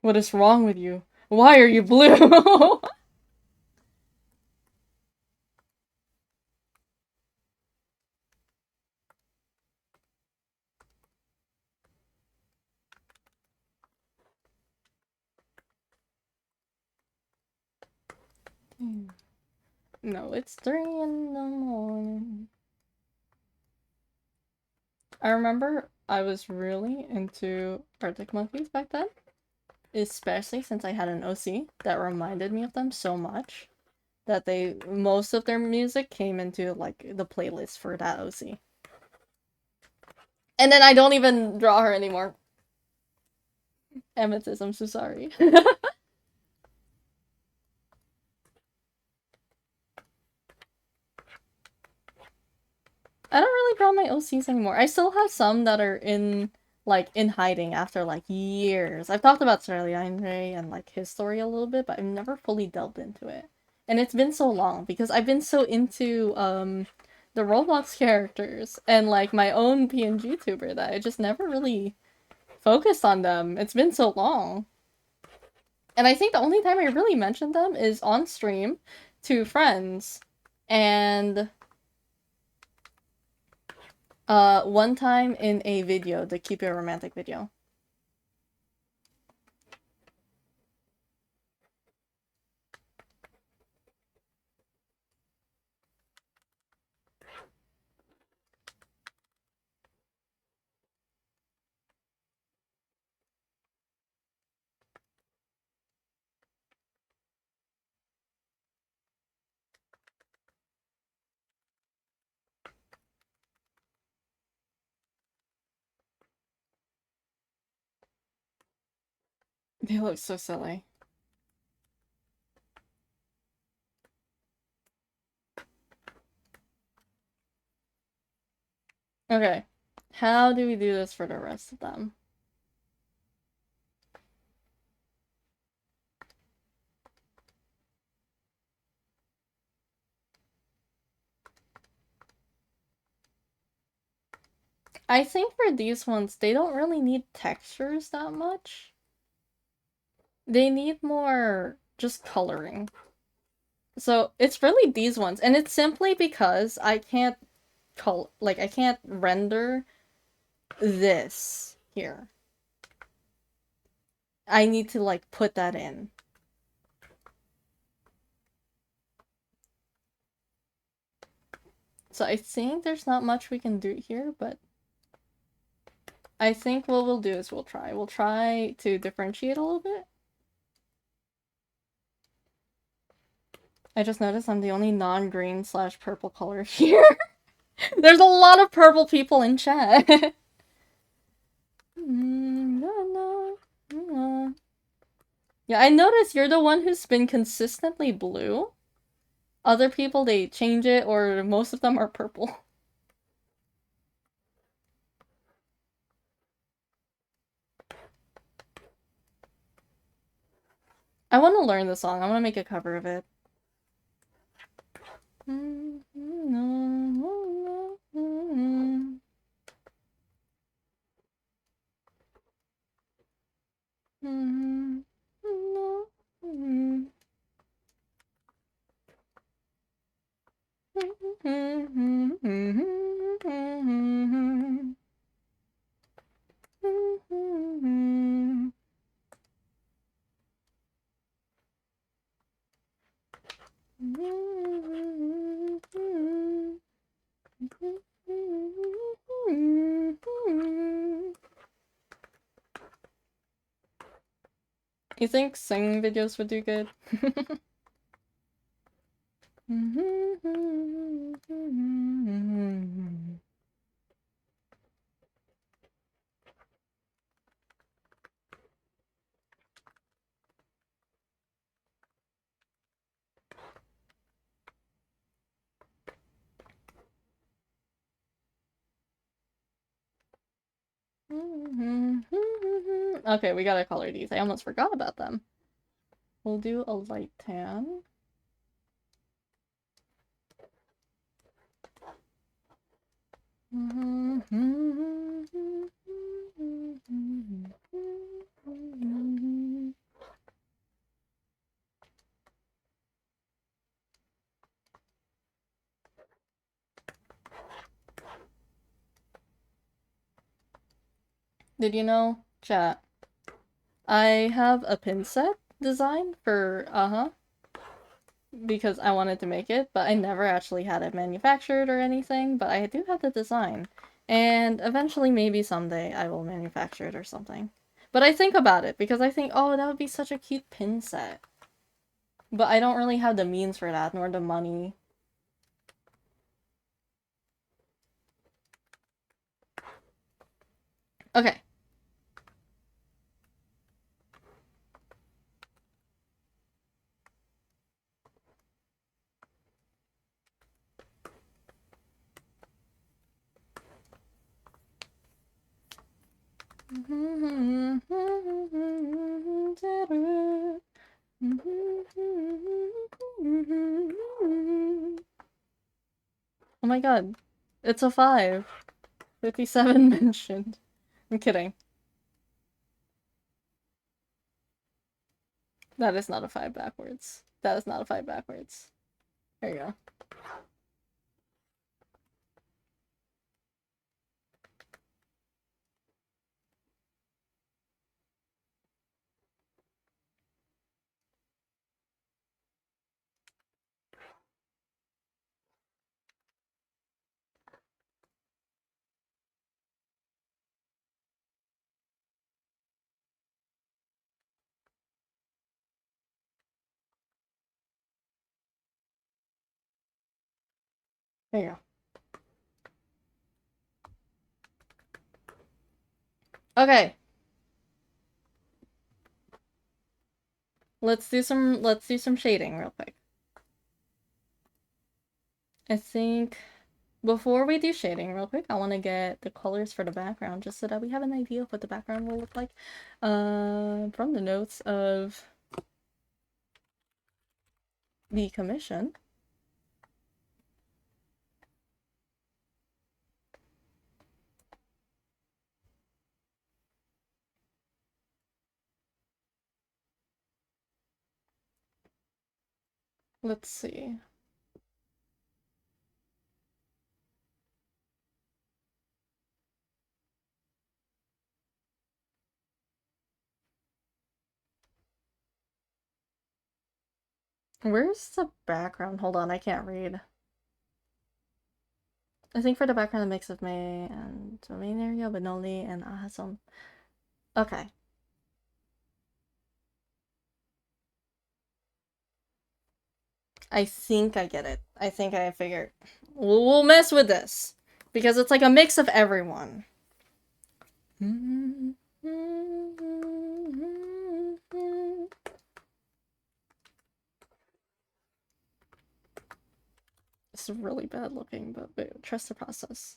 What is wrong with you? Why are you blue? No, it's 3 in the morning. I remember I was really into Arctic Monkeys back then. Especially since I had an OC that reminded me of them so much that most of their music came into like the playlist for that OC. And then I don't even draw her anymore. Amethyst, I'm so sorry. I don't really draw my OCs anymore. I still have some that are in hiding after like years. I've talked about Sterling Ray and like his story a little bit, but I've never fully delved into it. And it's been so long because I've been so into the Roblox characters and like my own PNG tuber that I just never really focused on them. It's been so long. And I think the only time I really mentioned them is on stream to friends and one time in a video, the Keep It Romantic video. They look so silly. Okay. How do we do this for the rest of them? I think for these ones, they don't really need textures that much. They need more just coloring. So it's really these ones, and it's simply because I can't I can't render this here. I need to like put that in. So I think there's not much we can do here, but I think what we'll do is we'll try to differentiate a little bit. I just noticed I'm the only non-green / purple color here. There's a lot of purple people in chat. Yeah, I noticed you're the one who's been consistently blue. Other people, they change it, or most of them are purple. I want to learn the song. I want to make a cover of it. You think singing videos would do good? Okay, we gotta color these. I almost forgot about them. We'll do a light tan. Did you know, chat? I have a pin set design for because I wanted to make it, but I never actually had it manufactured or anything, but I do have the design. And eventually, maybe someday, I will manufacture it or something. But I think about it, because I think, oh, that would be such a cute pin set. But I don't really have the means for that, nor the money. Okay. Oh my god. It's a 5. 57 mentioned. I'm kidding. That is not a 5 backwards. That is not a 5 backwards. There you go. There you go. Okay. Let's do some shading real quick. I think before we do shading real quick, I want to get the colors for the background just so that we have an idea of what the background will look like. From the notes of the commission. Let's see. Where's the background? Hold on, I can't read. I think for the background, a mix of May and the main area, Benoli, and Ahasam. Okay. I think I get it. I think I figured. We'll mess with this. Because it's like a mix of everyone. It's really bad looking, but wait, trust the process.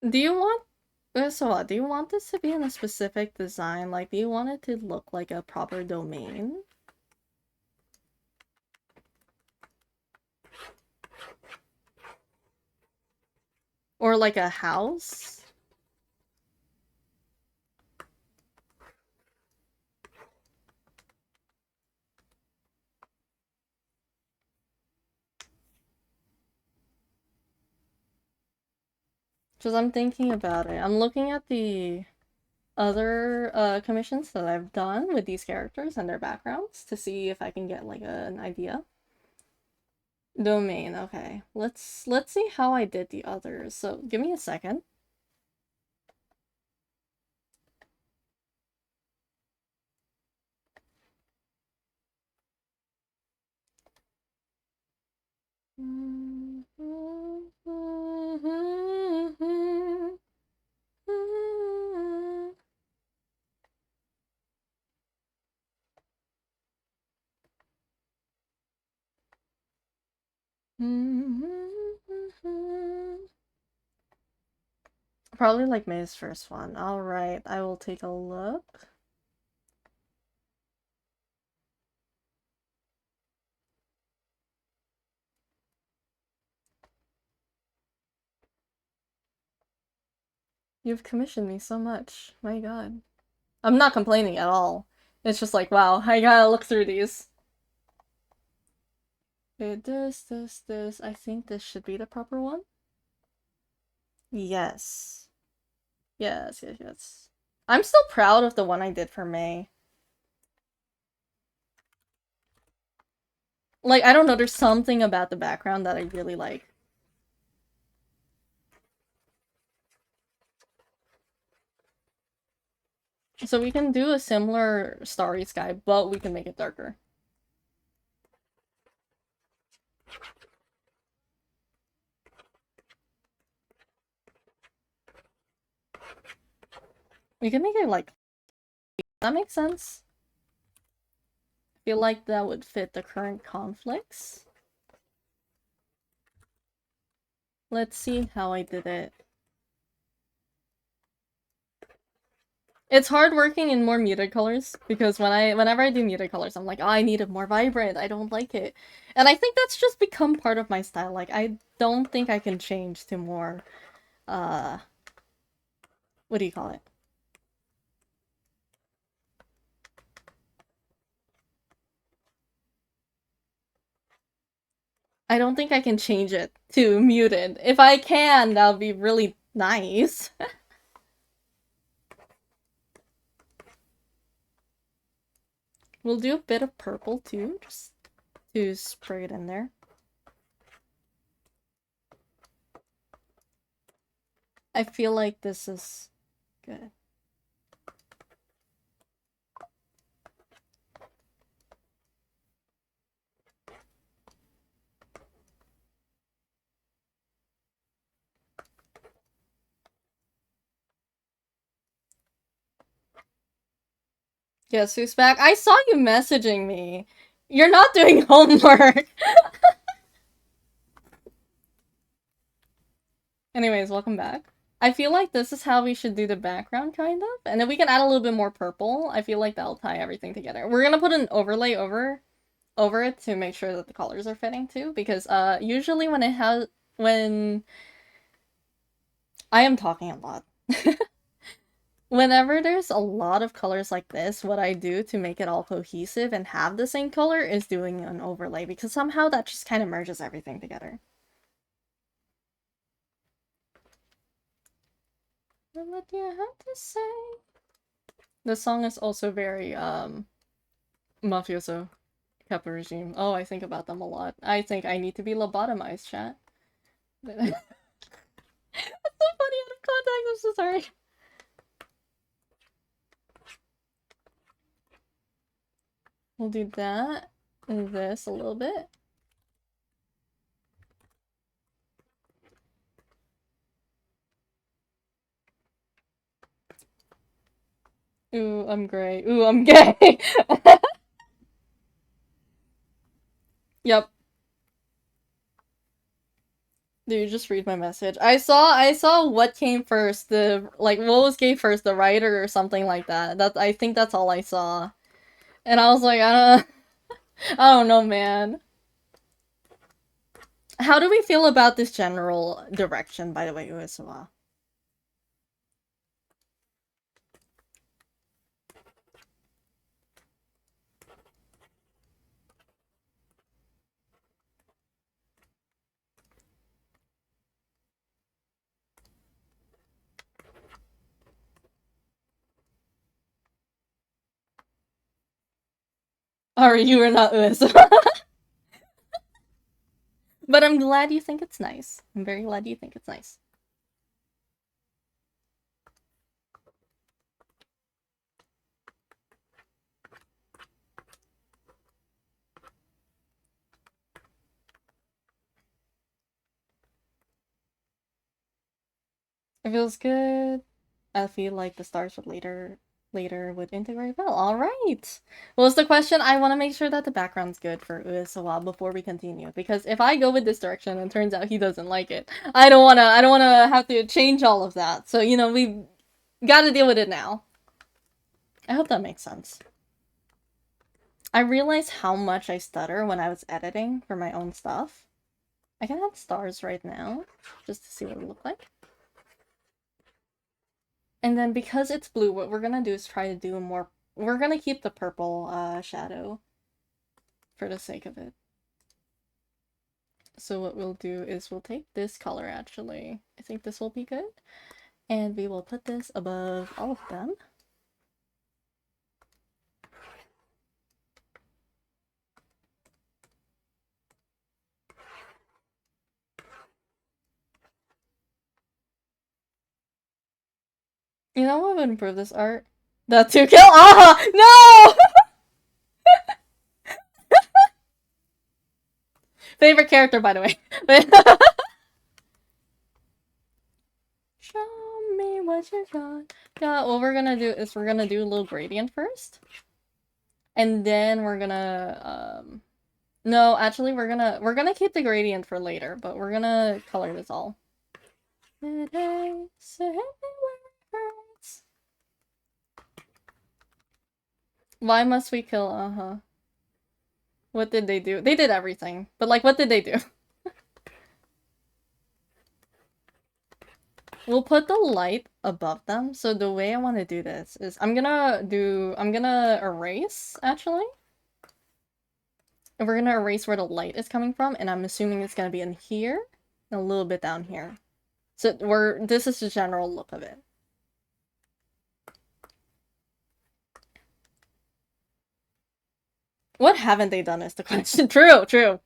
Do you want so what, do you want this to be in a specific design? Like, do you want it to look like a proper domain? Or like a house? Because I'm thinking about it. I'm looking at the other commissions that I've done with these characters and their backgrounds to see if I can get like an idea. Domain, okay. Let's see how I did the others. So give me a second. Probably like May's first one. Alright, I will take a look. You've commissioned me so much. My god. I'm not complaining at all. It's just like, wow, I gotta look through these. Okay, this. I think this should be the proper one. Yes. Yes. I'm still proud of the one I did for May. Like, I don't know, there's something about the background that I really like. So we can do a similar starry sky, but we can make it darker. We can make it like... That makes sense. I feel like that would fit the current conflicts. Let's see how I did it. It's hard working in more muted colors because whenever I do muted colors, I'm like, oh, I need it more vibrant. I don't like it. And I think that's just become part of my style. Like, I don't think I can change to more, what do you call it? I don't think I can change it to muted. If I can, that would be really nice. We'll do a bit of purple too, just to spray it in there. I feel like this is good. Guess who's back? I saw you messaging me. You're not doing homework. Anyways, welcome back. I feel like this is how we should do the background, kind of. And then we can add a little bit more purple. I feel like that'll tie everything together. We're gonna put an overlay over it to make sure that the colors are fitting too, because usually when I am talking a lot. Whenever there's a lot of colors like this, what I do to make it all cohesive and have the same color is doing an overlay, because somehow that just kind of merges everything together. What do you have to say? This song is also very, mafioso. Kappa regime. Oh, I think about them a lot. I think I need to be lobotomized, chat. That's so funny out of context, I'm so sorry. We'll do that and this a little bit. Ooh, I'm gray. Ooh, I'm gay. Yep. Dude, just read my message. I saw what came first, what was gay first, the writer or something like that. I think that's all I saw. And I was like, I don't know, man. How do we feel about this general direction, by the way, Uesuwa? Or you are not Uesuwa. But I'm glad you think it's nice. I'm very glad you think it's nice. It feels good. I feel like the stars would later would integrate well. Alright. What was the question? I want to make sure that the background's good for Uesuwa before we continue. Because if I go with this direction and turns out he doesn't like it, I don't wanna have to change all of that. So, we gotta deal with it now. I hope that makes sense. I realized how much I stutter when I was editing for my own stuff. I can add stars right now, just to see what it look like. And then because it's blue, what we're gonna do is try to do more... We're gonna keep the purple shadow for the sake of it. So what we'll do is we'll take this color, actually. I think this will be good. And we will put this above all of them. You know what would improve this art? The 2 kill? No! Favorite character, by the way. Show me what you got. Yeah, what we're gonna do is we're gonna do a little gradient first. And then we're gonna, no, actually we're gonna keep the gradient for later, but we're gonna color this all. Why must we kill? What did they do? They did everything. But like, what did they do? We'll put the light above them. So the way I want to do this is I'm gonna erase, actually. And we're gonna erase where the light is coming from, and I'm assuming it's gonna be in here and a little bit down here. So this is the general look of it. What haven't they done is the question. True, true.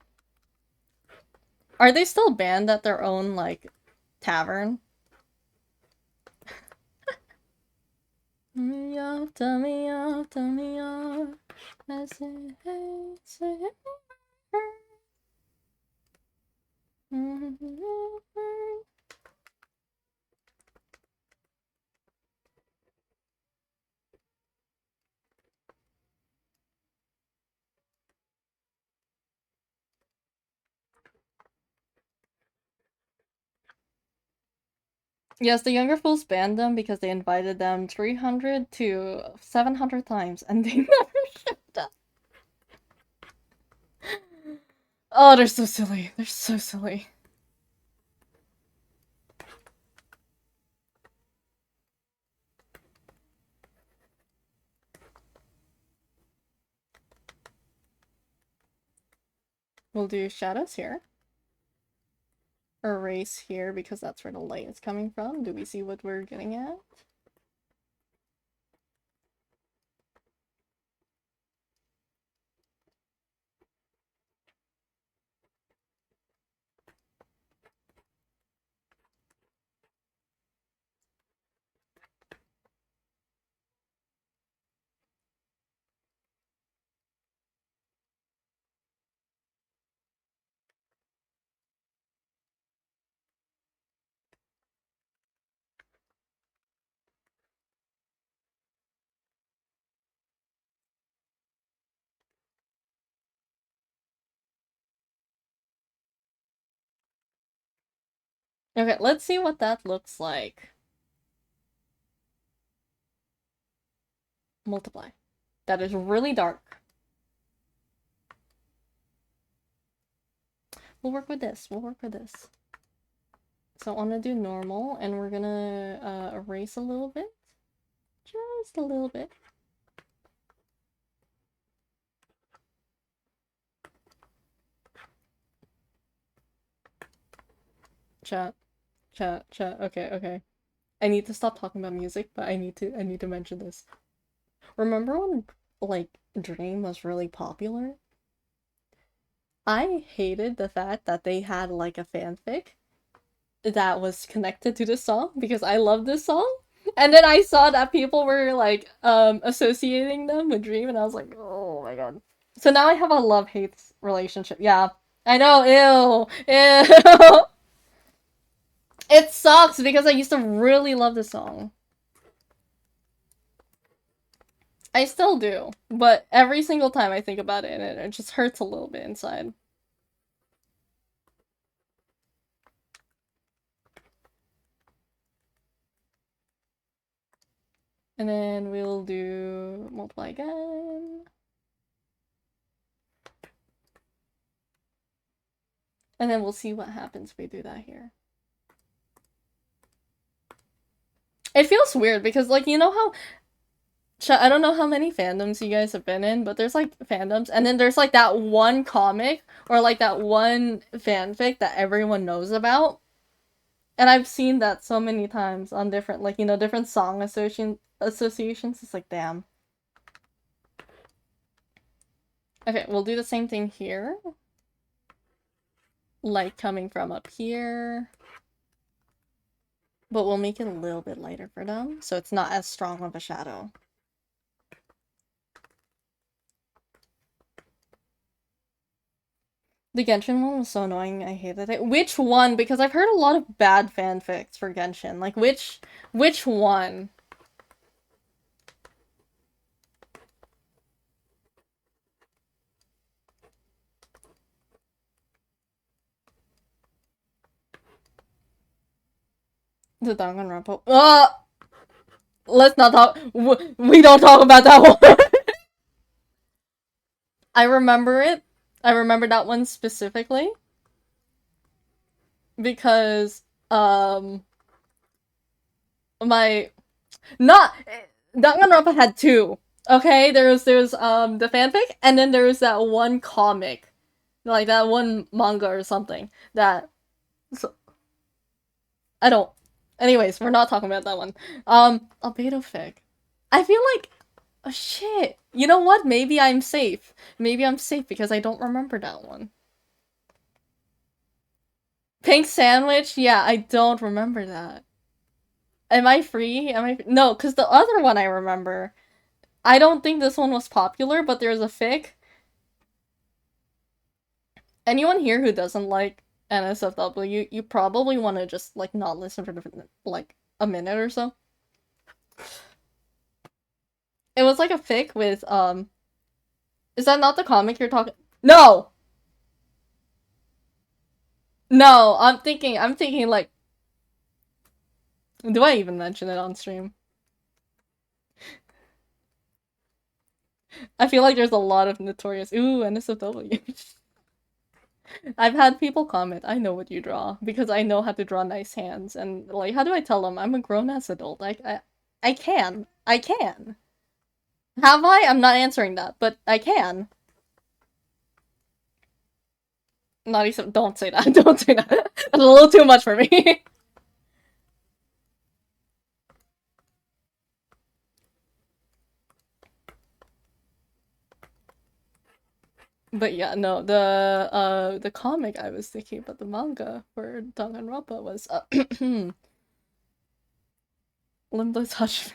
Are they still banned at their own, like, tavern? Turn me off, turn me off, turn me off. I say, hey, say, Yes, the younger fools banned them because they invited them 300 to 700 times and they never showed up. Oh, they're so silly. They're so silly. We'll do shadows here. Erase here because that's where the light is coming from. Do we see what we're getting at? Okay, let's see what that looks like. Multiply. That is really dark. We'll work with this. We'll work with this. So I want to do normal, and we're gonna erase a little bit. Just a little bit. Chat. Chat. Chat. Okay, okay. I need to stop talking about music, but I need to mention this. Remember when, like, Dream was really popular? I hated the fact that they had, like, a fanfic that was connected to this song because I love this song. And then I saw that people were like associating them with Dream and I was like, "Oh my god." So now I have a love-hate relationship. Yeah. I know. Ew. Ew. It sucks because I used to really love this song. I still do, but every single time I think about it, it just hurts a little bit inside. And then we'll do multiply again. And then we'll see what happens if we do that here. It feels weird because, like, you know how I don't know how many fandoms you guys have been in, but there's like fandoms, and then there's like that one comic or like that one fanfic that everyone knows about. And I've seen that so many times on different, like, you know, different song associations. It's like, damn. Okay, we'll do the same thing here. Light coming from up here. But we'll make it a little bit lighter for them, so it's not as strong of a shadow. The Genshin one was so annoying, I hated it. Which one? Because I've heard a lot of bad fanfics for Genshin. Like, which one? The Danganronpa. Let's not talk. We don't talk about that one. I remember it. I remember that one specifically because my not Danganronpa had two. Okay, there's the fanfic and then there's that one comic, like that one manga or something that. So, I don't. Anyways, we're not talking about that one. Albedo fic. I feel like, oh shit. You know what? Maybe I'm safe. Maybe I'm safe because I don't remember that one. Pink sandwich? Yeah, I don't remember that. Am I free? No, because the other one I remember. I don't think this one was popular, but there's a fic. Anyone here who doesn't like NSFW, you probably want to just, like, not listen for, like, a minute or so. It was like a fic with, is that not the comic you're talking? No! No, I'm thinking, like, do I even mention it on stream? I feel like there's a lot of notorious, ooh, NSFW. I've had people comment, I know what you draw, because I know how to draw nice hands, and, like, how do I tell them? I'm a grown-ass adult. I can. I can. Have I? I'm not answering that, but I can. Not even, don't say that, don't say that. That's a little too much for me. But yeah, no, the comic I was thinking about, the manga for Danganronpa was Limbo Touch Me.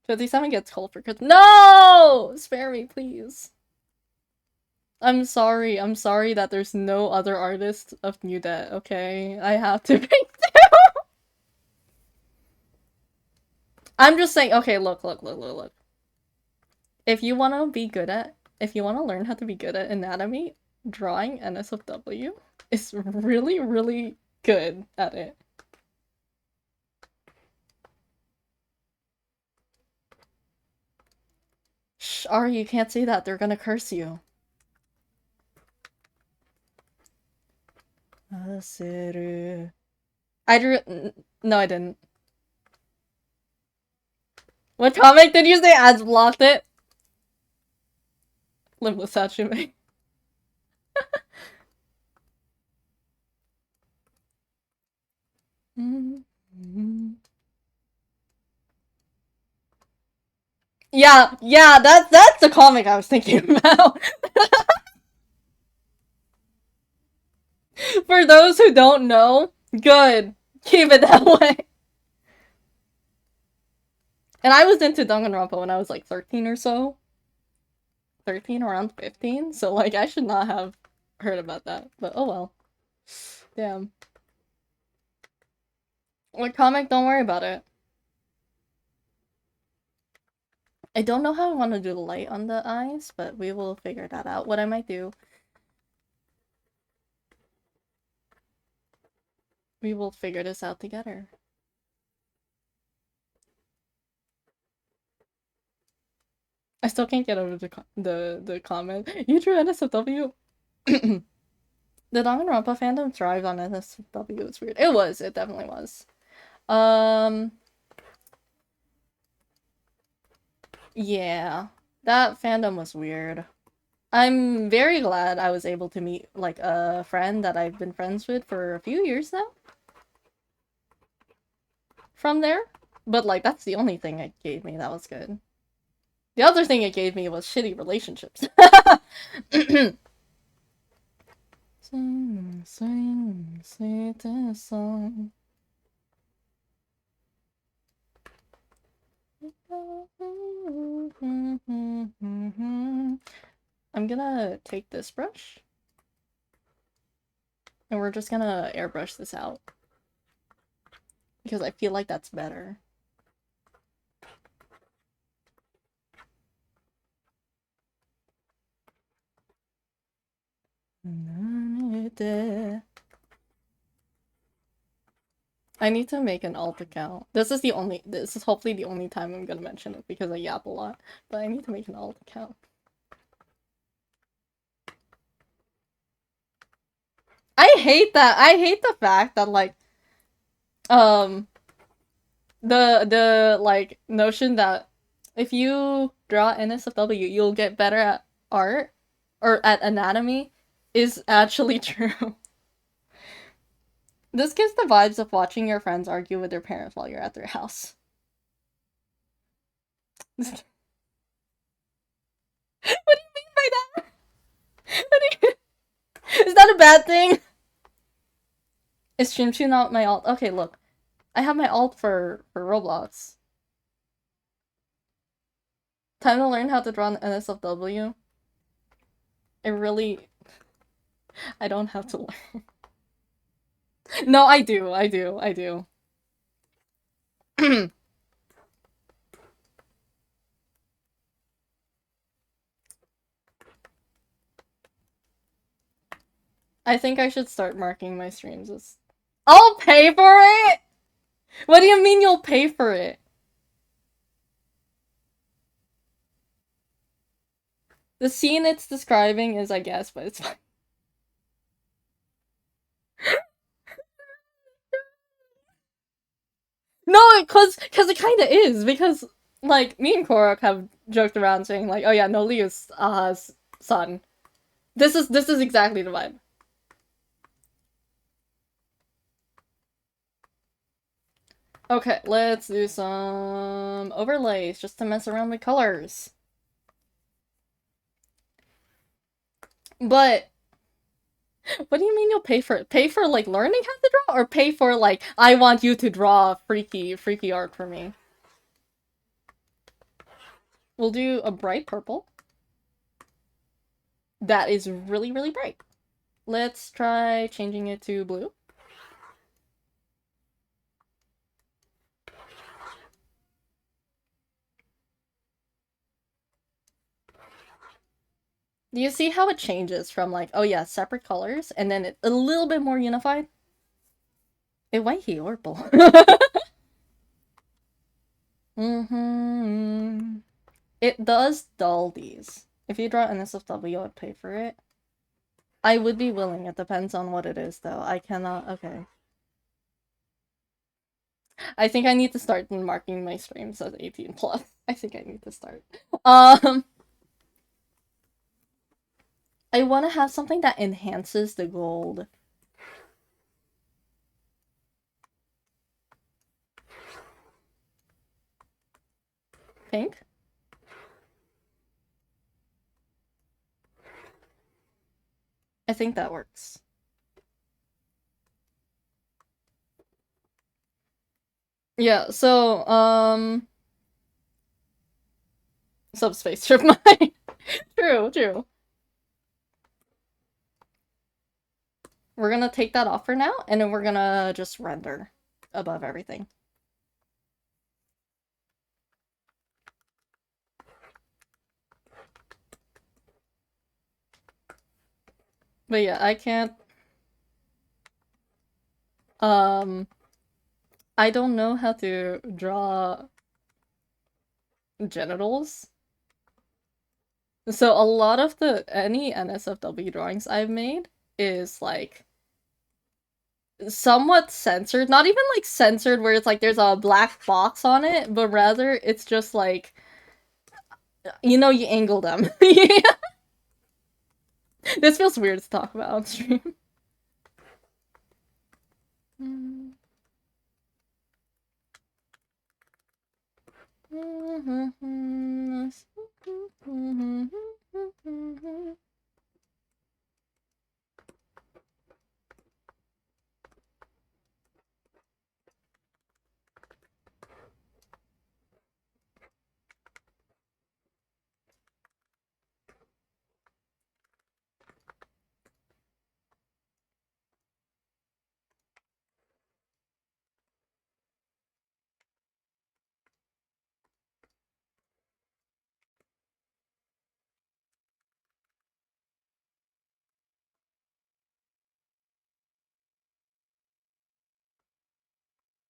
57 gets cold for Christmas. No! Spare me, please. I'm sorry that there's no other artist of New Debt, okay? I have to pick two! I'm just saying, okay, look. If you wanna learn how to be good at anatomy, drawing NSFW is really, really good at it. Shh, Ari, you can't say that. They're gonna curse you. I drew. No, I didn't. What comic did you say? Ads blocked it. Limbless Satsume. Yeah, that's the comic I was thinking about. For those who don't know, good. Keep it that way. And I was into Danganronpa when I was like 13 or so. 13, around 15. So like I should not have heard about that. But oh well. Damn. What comic? Don't worry about it. I don't know how I want to do the light on the eyes, but we will figure that out. What I might do. We will figure this out together. I still can't get over the comment. You drew NSFW. The Danganronpa fandom thrived on NSFW. It's weird. It was. It definitely was. Yeah. That fandom was weird. I'm very glad I was able to meet, like, a friend that I've been friends with for a few years now. From there. But, like, that's the only thing it gave me that was good. The other thing it gave me was shitty relationships. Sing, sing, sweetest song. I'm gonna take this brush. And we're just gonna airbrush this out. Because I feel like that's better. I need to make an alt account. This is hopefully the only time I'm gonna mention it because I yap a lot. But I need to make an alt account. I hate that. I hate the fact that, like, the like notion that if you draw NSFW, you'll get better at art or at anatomy is actually true. This gives the vibes of watching your friends argue with their parents while you're at their house. What do you mean by that? Is that a bad thing? Is Shimchu not my alt? Okay, look. I have my alt for Roblox. Time to learn how to draw an NSFW. It really... I don't have to learn. No, I do. I think I should start marking my streams as... I'll pay for it?! What do you mean you'll pay for it? The scene it's describing is, I guess, but it's fine. No, cause it kinda is, because, like, me and Korok have joked around saying, like, oh yeah, Noli is Aha's son. This is exactly the vibe. Okay, let's do some overlays just to mess around with colors. But what do you mean you'll pay for it? Pay for, like, learning how to draw? Or pay for, like, I want you to draw freaky art for me? We'll do a bright purple. That is really, really bright. Let's try changing it to blue. Do you see how it changes from like, oh yeah, separate colors, and then a little bit more unified? Eh, why horrible? Mm-hmm. It does dull these. If you draw NSFW, I'd pay for it. I would be willing. It depends on what it is, though. I cannot. Okay. I think I need to start marking my streams as 18 plus. I think I need to start. Um, I want to have something that enhances the gold. Pink? I think that works. Yeah, so, subspace trip mine. True, true. We're gonna take that off for now, and then we're gonna just render above everything. But yeah, I can't, I don't know how to draw genitals. So a lot of any NSFW drawings I've made is like somewhat censored. Not even like censored where it's like there's a black box on it, but rather it's just like, you know, you angle them. This feels weird to talk about on stream.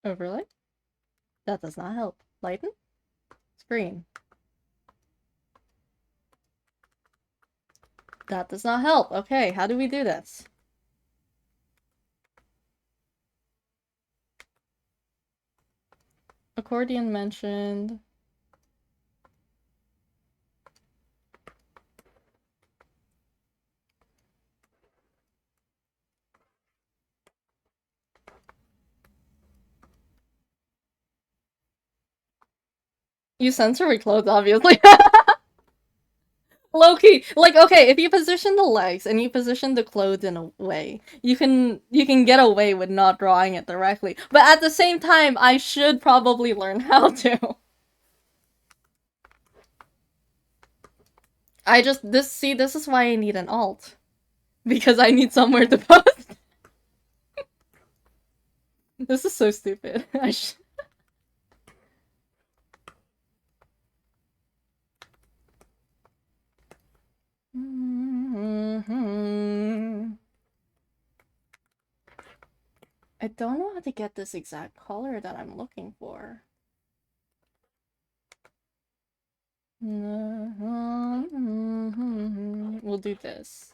Overlay? That does not help. Lighten? Screen. That does not help. Okay, how do we do this? Accordion mentioned. You censor with clothes, obviously. Low-key. Like, okay, if you position the legs and you position the clothes in a way, you can get away with not drawing it directly. But at the same time, I should probably learn how to. This is why I need an alt. Because I need somewhere to post. This is so stupid. I should... I don't know how to get this exact color that I'm looking for. We'll do this.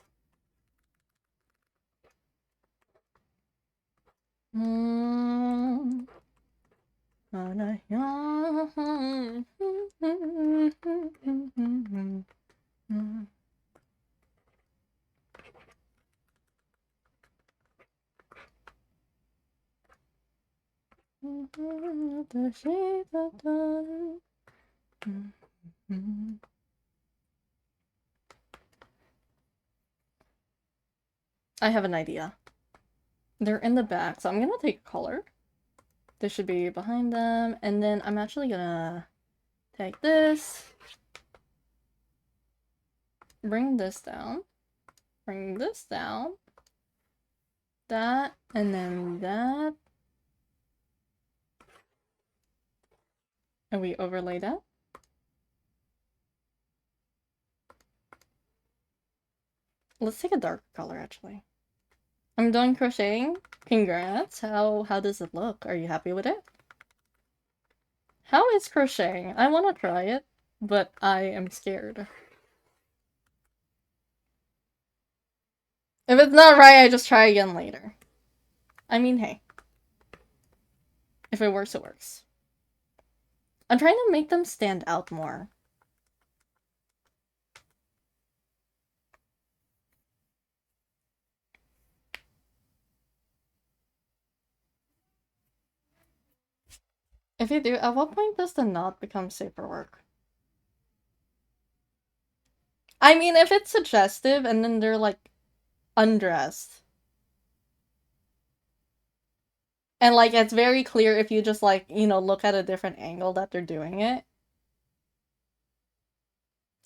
I have an idea. They're in the back, so I'm gonna take color. This should be behind them, and then I'm actually gonna take this, bring this down, bring this down, that, and then that, and we overlay that. Let's take a darker color, actually. I'm done crocheting. Congrats. How does it look? Are you happy with it? How is crocheting? I want to try it, but I am scared. If it's not right, I just try again later. I mean, hey. If it works, it works. I'm trying to make them stand out more. If you do, at what point does the knot become safer work? I mean, if it's suggestive and then they're like undressed. And like it's very clear if you just like, you know, look at a different angle that they're doing it.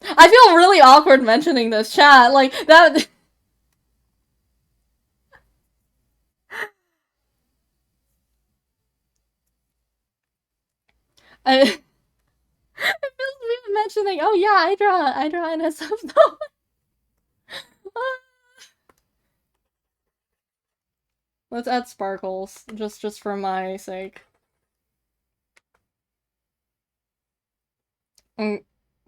I feel really awkward mentioning this, chat. Like that I it feels weird mentioning, oh yeah, I draw NSF though. Let's add sparkles, just for my sake.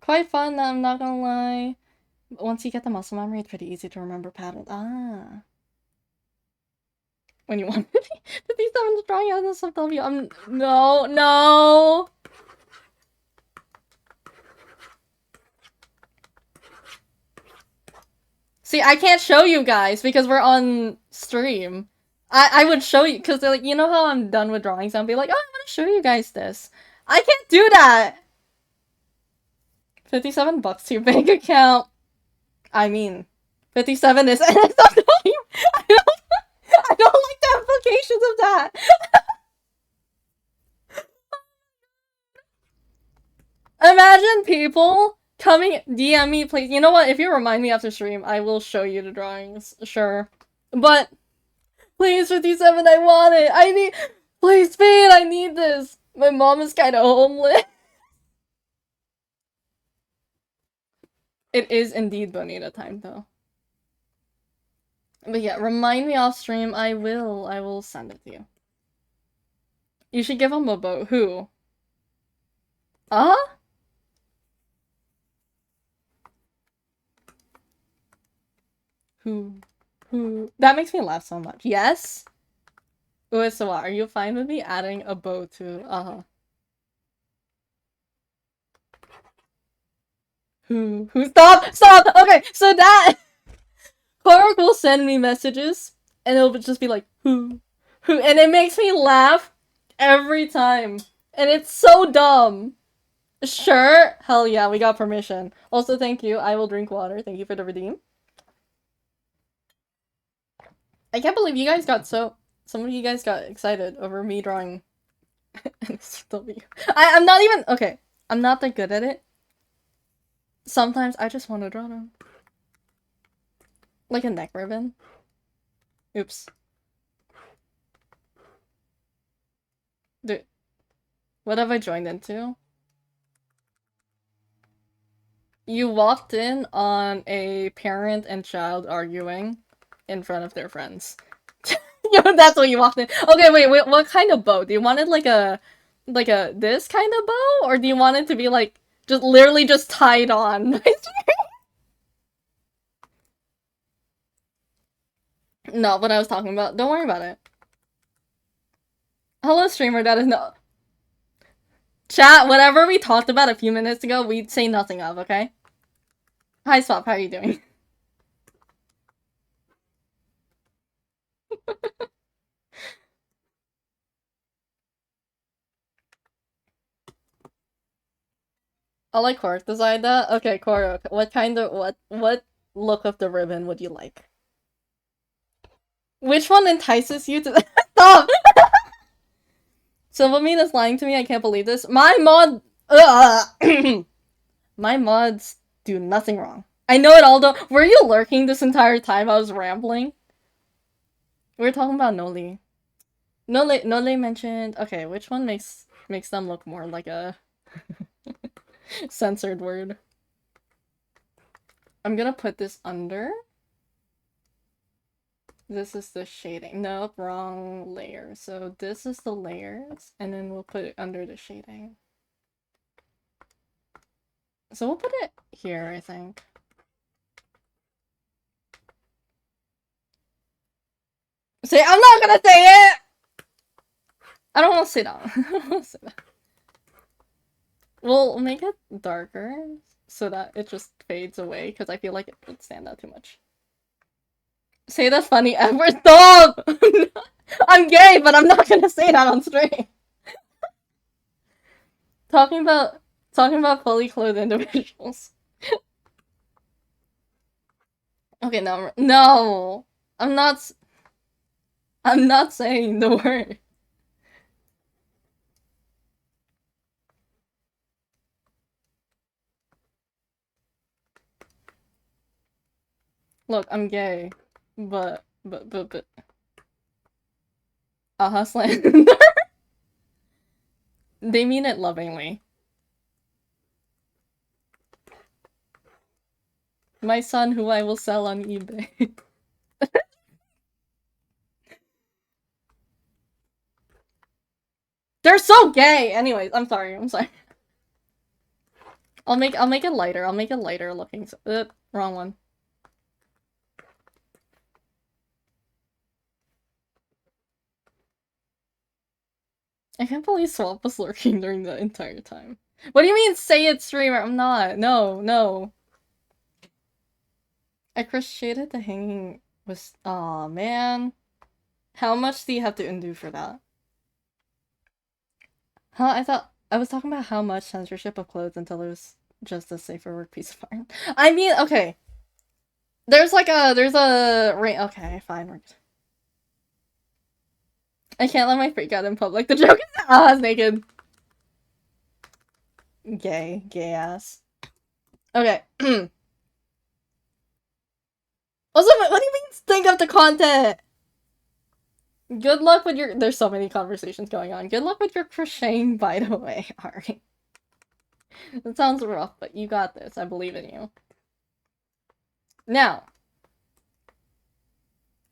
Quite fun, I'm not gonna lie. Once you get the muscle memory, it's pretty easy to remember patterns. Ah. When you want 57 drawing out of SFW, no. See, I can't show you guys because we're on stream. I would show you because like, you know how I'm done with drawings and I'll be like, oh, I'm gonna show you guys this. I can't do that. 57 bucks to your bank account. I mean, 57 is NSFW. I don't like the implications of that. Imagine people coming DM me, please. You know what? If you remind me after stream, I will show you the drawings. Sure. But please, 57, I want it. I need. Please, Fade, I need this. My mom is kind of homeless. It is indeed Bonita time, though. But yeah, remind me off stream. I will send it to you. You should give him a boat. Who? Who? That makes me laugh so much. Yes? Uesawa, are you fine with me adding a bow to, Who? Stop! Okay, so that Korok will send me messages, and it'll just be like, who? And it makes me laugh every time. And it's so dumb. Sure? Hell yeah, we got permission. Also, thank you. I will drink water. Thank you for the redeem. I can't believe you guys got some of you guys got excited over me drawing NSW. I'm not even, okay, I'm not that good at it. Sometimes I just want to draw them. Like a neck ribbon. Oops. Dude, what have I joined into? You walked in on a parent and child arguing in front of their friends. That's what you walked in. Okay, wait, what kind of bow? Do you want it like a this kind of bow? Or do you want it to be like just literally just tied on? Not what I was talking about. Don't worry about it. Hello, streamer. That is no. Chat, whatever we talked about a few minutes ago, we'd say nothing of, okay? Hi, Swap. How are you doing? I'll let Korok decide that. Okay, Korok. What look of the ribbon would you like? Which one entices you to stop? Silvermean is lying to me. I can't believe this. My mods do nothing wrong. I know it all though. Were you lurking this entire time I was rambling? We were talking about Noli. Noli mentioned. Okay, which one makes them look more like a censored word? I'm gonna put this under. This is the shading. Nope, wrong layer. So this is the layers, and then we'll put it under the shading. So we'll put it here, I think. Say, I'm not gonna say it! I don't want to say that. I don't want to say that. We'll make it darker so that it just fades away, because I feel like it would stand out too much. Say the funny F-word. Stop! I'm gay, but I'm not gonna say that on stream. Talking about fully clothed individuals. Okay, no. I'm not saying the word. Look, I'm gay, but slander. They mean it lovingly. My son, who I will sell on eBay. They're so gay. Anyways, I'm sorry. I'll make it lighter. I'll make it lighter looking. Wrong one. I can't believe Swamp was lurking during the entire time. What do you mean, say it, streamer? I'm not. No. I crocheted the hanging was. Aw, man. How much do you have to undo for that? Huh? I thought I was talking about how much censorship of clothes until it was just a safer work piece of art. I mean, okay. There's a ring. Okay, fine. I can't let my freak out in public. The joke is it's naked. Gay ass. Okay. Also, what do you mean think of the content? Good luck with your- There's so many conversations going on. Good luck with your crocheting, by the way, Ari. That sounds rough, but you got this. I believe in you. Now,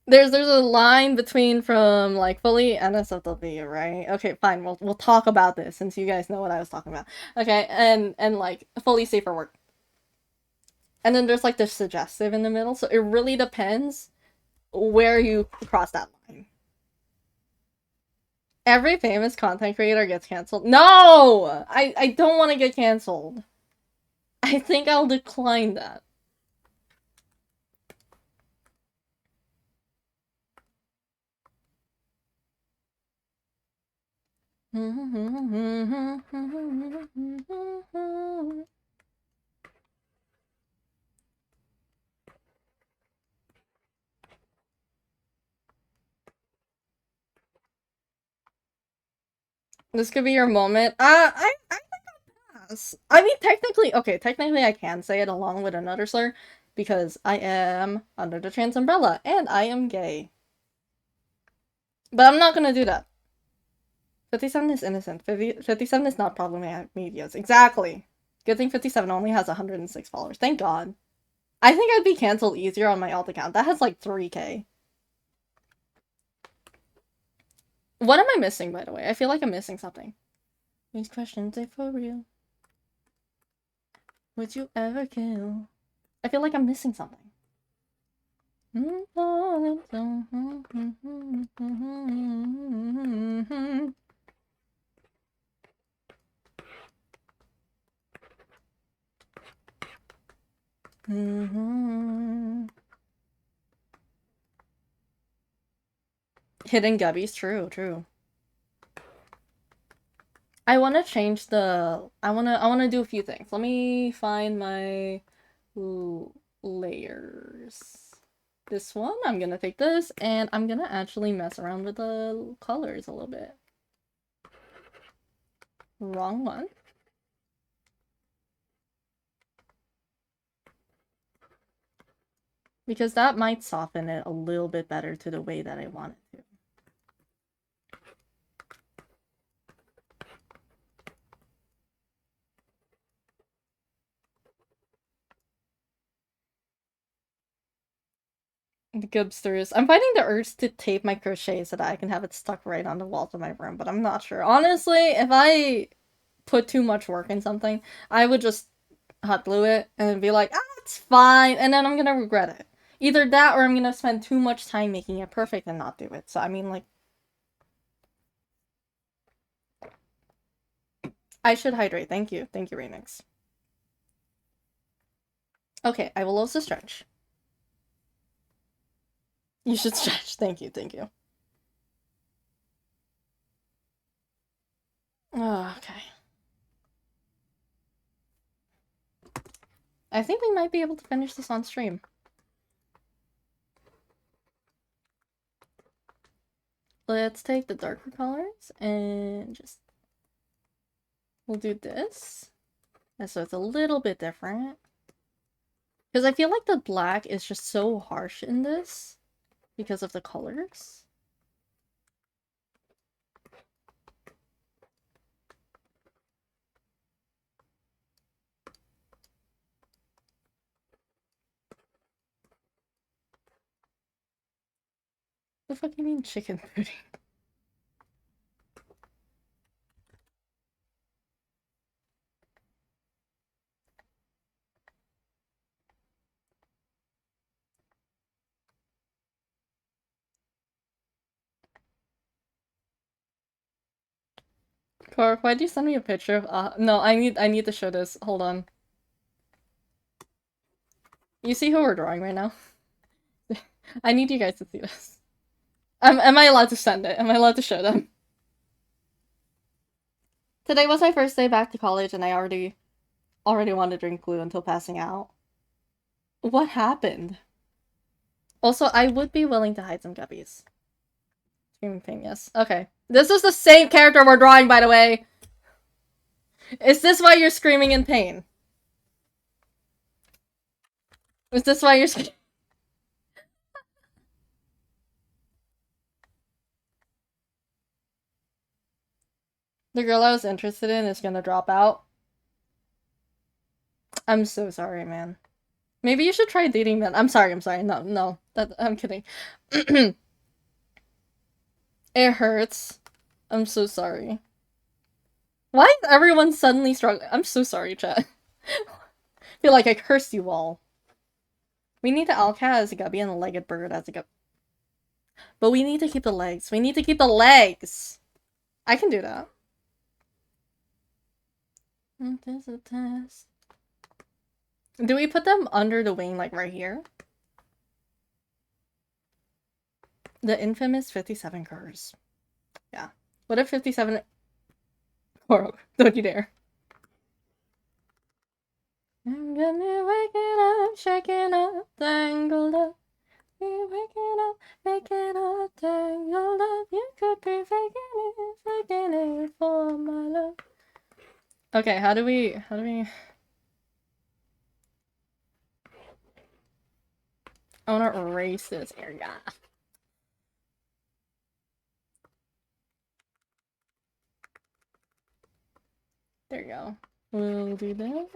there's a line between from like fully NSFW, right? Okay, fine. We'll talk about this since you guys know what I was talking about. Okay, and like fully safe for work. And then there's like the suggestive in the middle, so it really depends where you cross that line. Every famous content creator gets canceled. No! I don't want to get canceled. I think I'll decline that. This could be your moment. I pass. I mean, technically I can say it along with another slur, because I am under the trans umbrella, and I am gay. But I'm not gonna do that. 57 is innocent. 57 is not problematic medias. Exactly. Good thing 57 only has 106 followers. Thank God. I think I'd be cancelled easier on my alt account. That has like 3K. What am I missing, by the way? I feel like I'm missing something. These questions are for real. Would you ever kill? I feel like I'm missing something. Hidden gubbies, true. I want to change the. I want to do a few things. Let me find my layers. This one, I'm gonna take this, and I'm gonna actually mess around with the colors a little bit. Wrong one. Because that might soften it a little bit better to the way that I want it to. The Gibsters. I'm fighting the urge to tape my crochet so that I can have it stuck right on the walls of my room, but I'm not sure. Honestly, if I put too much work in something, I would just hot glue it and be like, it's fine, and then I'm gonna regret it. Either that or I'm gonna spend too much time making it perfect and not do it. So I mean, like, I should hydrate. Thank you. Thank you, Remix. Okay, I will also stretch. You should stretch. Thank you. Thank you. Oh, okay. I think we might be able to finish this on stream. Let's take the darker colors and just... We'll do this. And so it's a little bit different. Because I feel like the black is just so harsh in this because of the colors. The fuck you mean chicken pudding? Cork, why'd you send me a picture of no, I need to show this. Hold on. You see who we're drawing right now? I need you guys to see this. Am I allowed to send it? Am I allowed to show them? Today was my first day back to college and I already wanted to drink glue until passing out. What happened? Also, I would be willing to hide some guppies. Screaming pain, yes. Okay. This is the same character we're drawing, by the way. Is this why you're screaming in pain? Is this why you're screaming? The girl I was interested in is gonna drop out. I'm so sorry, man. Maybe you should try dating men. I'm sorry. No. I'm kidding. It hurts. I'm so sorry. Why is everyone suddenly struggling? I'm so sorry, chat. I feel like I cursed you all. We need the Alcat as a guppy and the legged bird as a guppy. But we need to keep the legs. We need to keep the legs. I can do that. There's a test. Do we put them under the wing, like right here? The infamous 57 curs. Yeah. What if 57... Horror. Don't you dare. I'm gonna waking up, shaking up, tangled up. Be waking up, making up, tangled up. You could be faking it for my love. Okay, how do we... I wanna erase this area. There you go. We'll do that.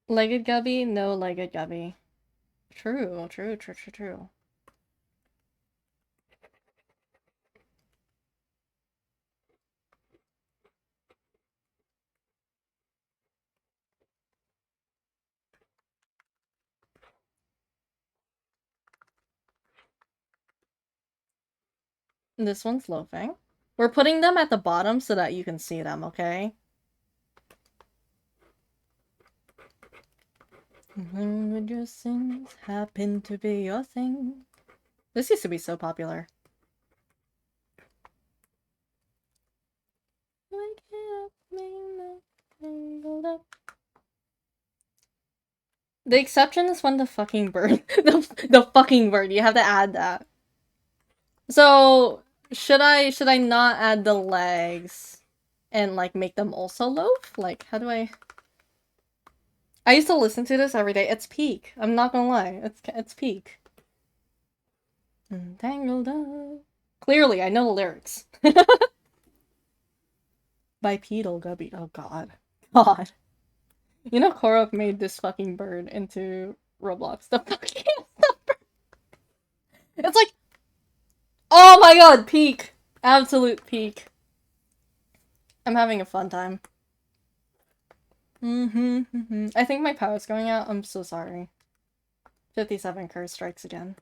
Legged gubby? No legged gubby. True. This one's loafing. We're putting them at the bottom so that you can see them, okay? When would your sins happen to be your thing? This used to be so popular. The exception is when the fucking bird. the fucking bird. You have to add that. So should I not add the legs and like make them also loaf? Like how do I used to listen to this every day. It's peak. I'm not gonna lie. It's peak. Tangled up. Clearly, I know the lyrics. Bipedal gubby. Oh god. God. You know Korok made this fucking bird into Roblox. The fucking It's like, oh my god, peak. Absolute peak. I'm having a fun time. I think my power's going out. I'm so sorry. 57 curse strikes again.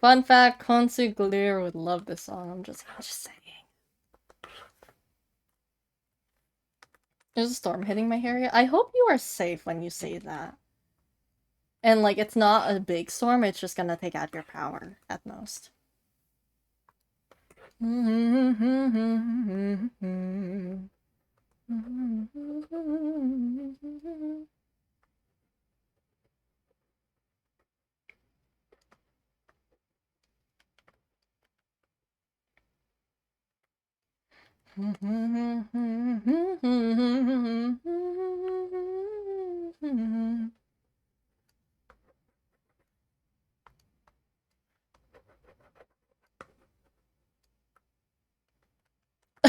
Fun fact, Konsu Glir would love this song. I'm just saying. There's a storm hitting my area. I hope you are safe when you say that. And like, it's not a big storm, it's just gonna take out your power at most.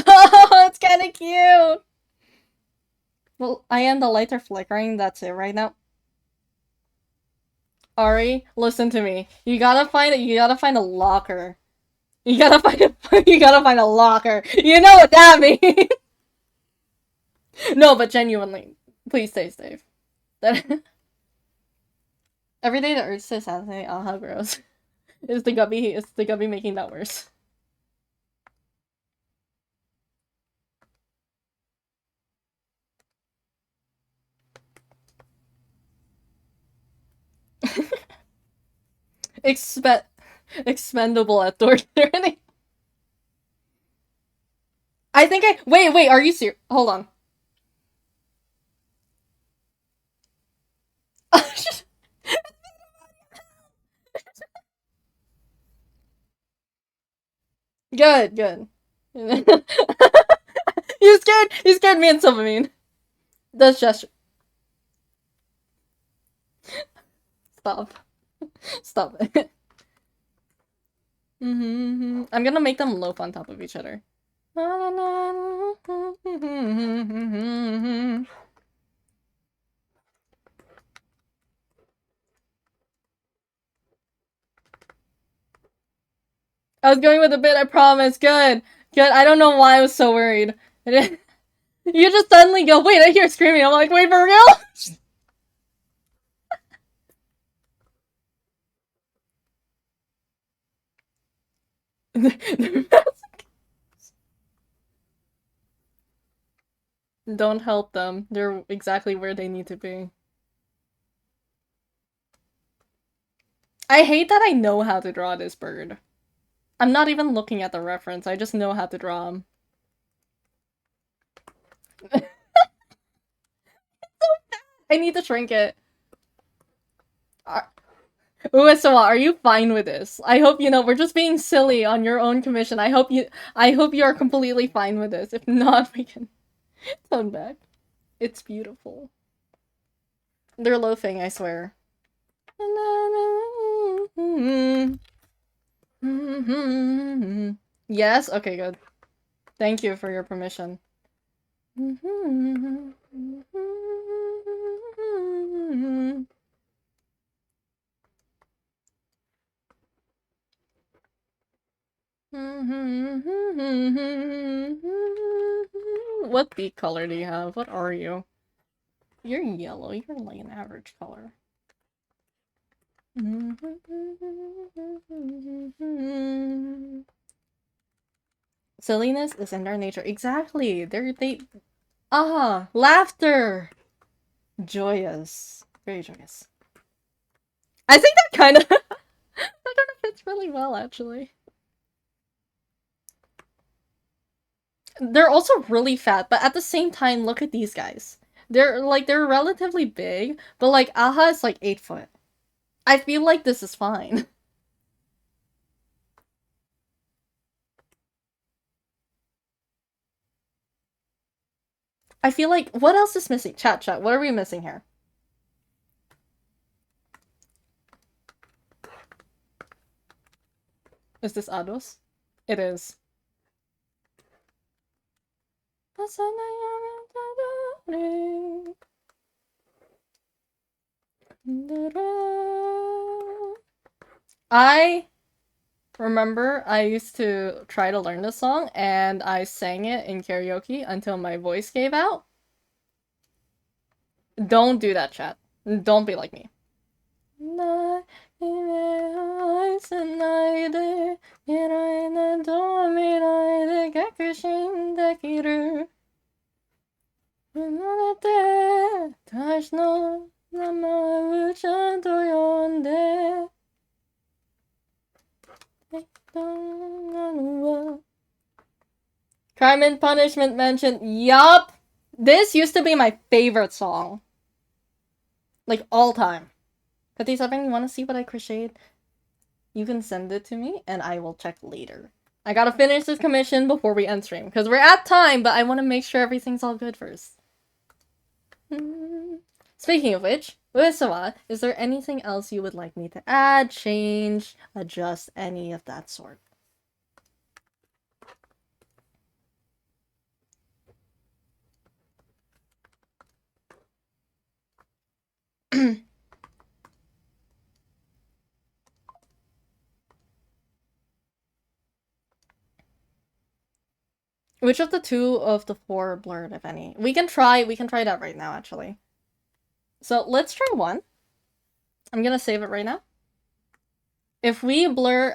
Oh, it's kind of cute. Well, I am the lights are flickering. That's it right now. Ari, listen to me. You gotta find it. You gotta find a locker. You gotta find a. You gotta find a locker. You know what that means. No, but genuinely, please stay safe. That every day the urge to assassinate Aha grows. Is the gubby? Is the gubby making that worse? Expendable at door turning. I think I wait. Are you serious? Hold on. Good. You scared me and Sylvamine. That's just stop. Stop it. I'm gonna make them loaf on top of each other. I was going with a bit, I promise. Good. I don't know why I was so worried. You just suddenly go, wait, I hear screaming. I'm like, wait, for real? Don't help them. They're exactly where they need to be. I hate that I know how to draw this bird. I'm not even looking at the reference. I just know how to draw him. I need to shrink it. Uesawa, are you fine with this? I hope you know we're just being silly on your own commission. I hope you are completely fine with this. If not, we can tone back. It's beautiful. They're loafing, I swear. Yes? Okay, good. Thank you for your permission. What beak color do you have? What are you? You're yellow. You're like an average color. Silliness is in their nature. Exactly. Laughter. Joyous. Very joyous. I think that kind of fits really well, actually. They're also really fat, but at the same time, look at these guys. They're relatively big, but like Aha is like 8 foot. I feel like this is fine. I feel like, what else is missing? Chat, what are we missing here? Is this Ados? It is. I remember I used to try to learn this song and I sang it in karaoke until my voice gave out. Don't do that, chat. Don't be like me. Crime and Punishment mentioned. Yup! This used to be my favorite song. Like, all time. 57, you want to see what I crocheted? You can send it to me, and I will check later. I gotta finish this commission before we end stream, because we're at time, but I want to make sure everything's all good first. Speaking of which, Uesawa, is there anything else you would like me to add, change, adjust, any of that sort? Which of the two of the four blurred, if any? We can try that right now, actually. So let's try one. I'm gonna save it right now. If we blur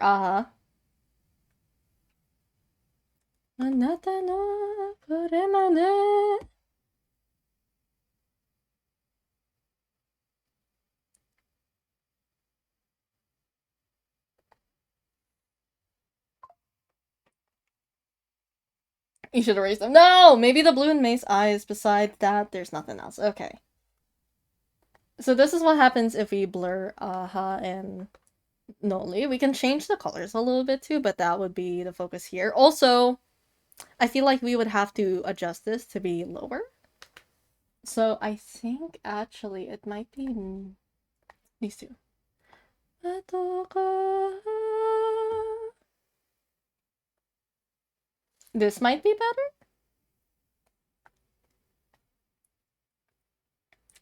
you should erase them. No! Maybe the blue and mace eyes. Besides that, there's nothing else. Okay. So this is what happens if we blur Aha and Noli. We can change the colors a little bit too, but that would be the focus here. Also, I feel like we would have to adjust this to be lower. So I think actually it might be these two. This might be better?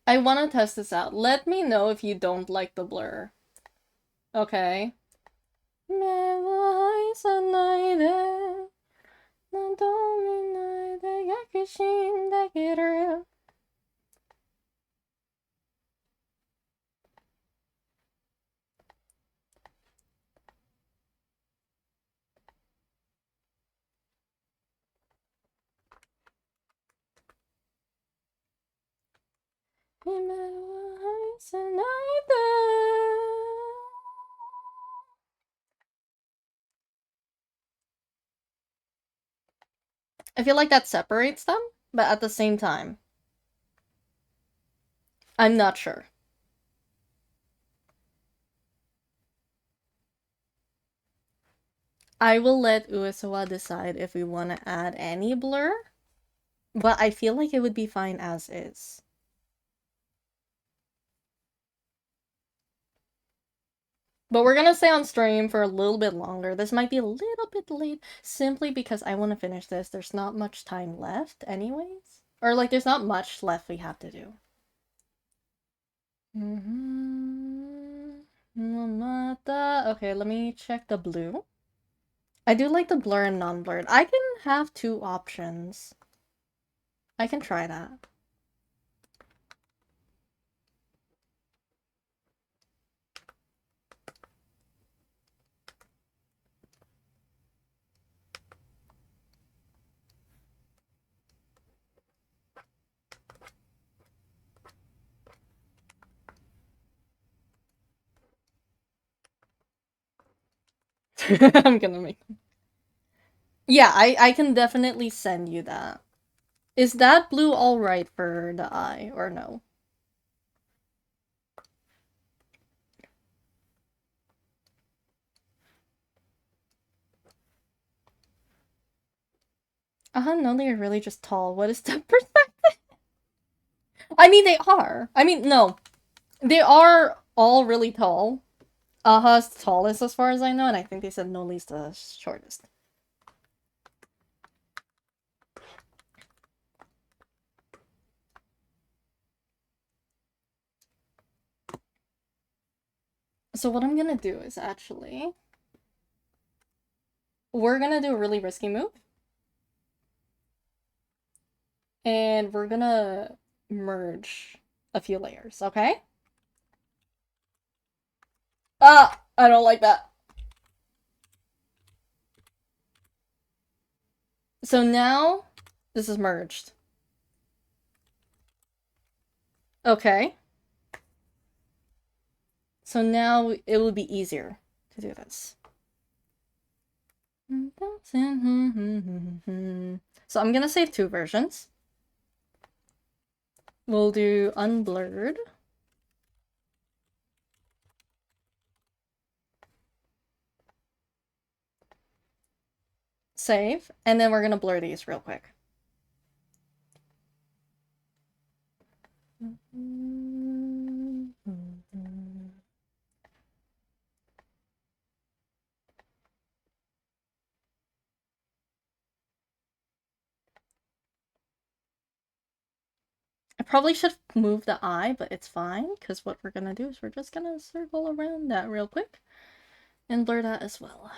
I want to test this out. Let me know if you don't like the blur. Okay. I feel like that separates them, but at the same time, I'm not sure. I will let Uesawa decide if we want to add any blur, but I feel like it would be fine as is. But we're gonna stay on stream for a little bit longer. This might be a little bit late, simply because I want to finish this. There's not much time left anyways. Or, like, there's not much left we have to do. Okay, let me check the blue. I do like the blur and non-blurred. I can have two options. I can try that. I'm gonna make them. Yeah, I can definitely send you that. Is that blue alright for the eye, or no? No, they're really just tall. What is the perspective? I mean, they are. I mean, no. They are all really tall. Aha's the tallest as far as I know, and I think they said Noli's the shortest. So what I'm gonna do is actually... We're gonna do a really risky move. And we're gonna merge a few layers, okay? Ah! I don't like that. So now, this is merged. Okay. So now it will be easier to do this. So I'm gonna save 2 versions. We'll do unblurred. Save, and then we're gonna blur these real quick. I probably should move the eye, but it's fine, because what we're gonna do is we're just gonna circle around that real quick and blur that as well.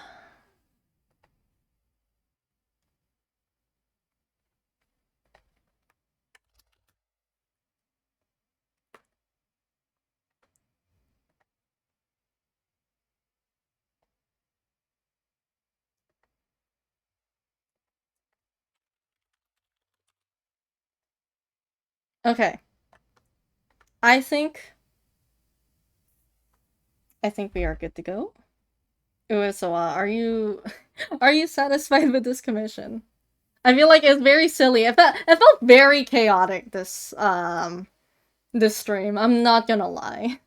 Okay. I think we are good to go. Uesawa, are you satisfied with this commission? I feel like it's very silly. It felt very chaotic this stream. I'm not gonna lie.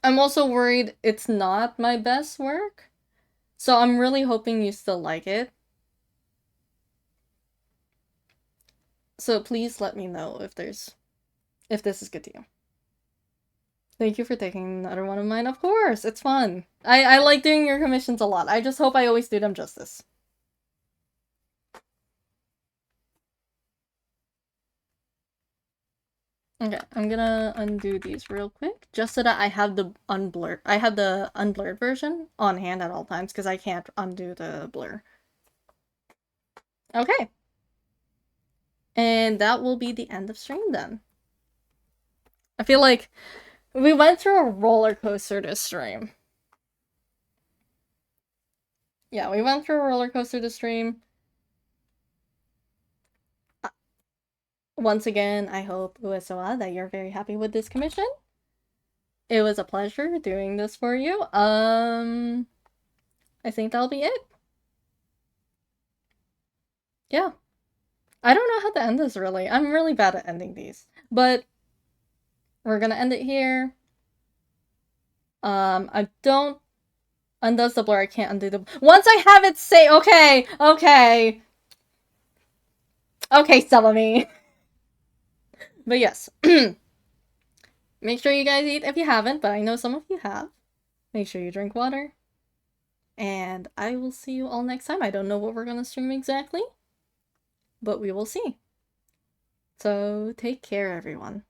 I'm also worried it's not my best work. So I'm really hoping you still like it. So please let me know if this is good to you. Thank you for taking another one of mine. Of course, it's fun. I like doing your commissions a lot. I just hope I always do them justice. Okay, I'm gonna undo these real quick, just so that I have the unblurred version on hand at all times, because I can't undo the blur. Okay. And that will be the end of stream then. I feel like we went through a roller coaster this stream. Yeah, we went through a roller coaster this stream. Once again, I hope, Uesawa, that you're very happy with this commission. It was a pleasure doing this for you. I think that'll be it. Yeah. I don't know how to end this, really. I'm really bad at ending these. But we're gonna end it here. I don't... Undoes the blur, I can't undo the... Once I have it say... Okay! Okay! Okay, Salami! But yes. Make sure you guys eat if you haven't, but I know some of you have. Make sure you drink water. And I will see you all next time. I don't know what we're gonna stream exactly, but we will see. So take care, everyone.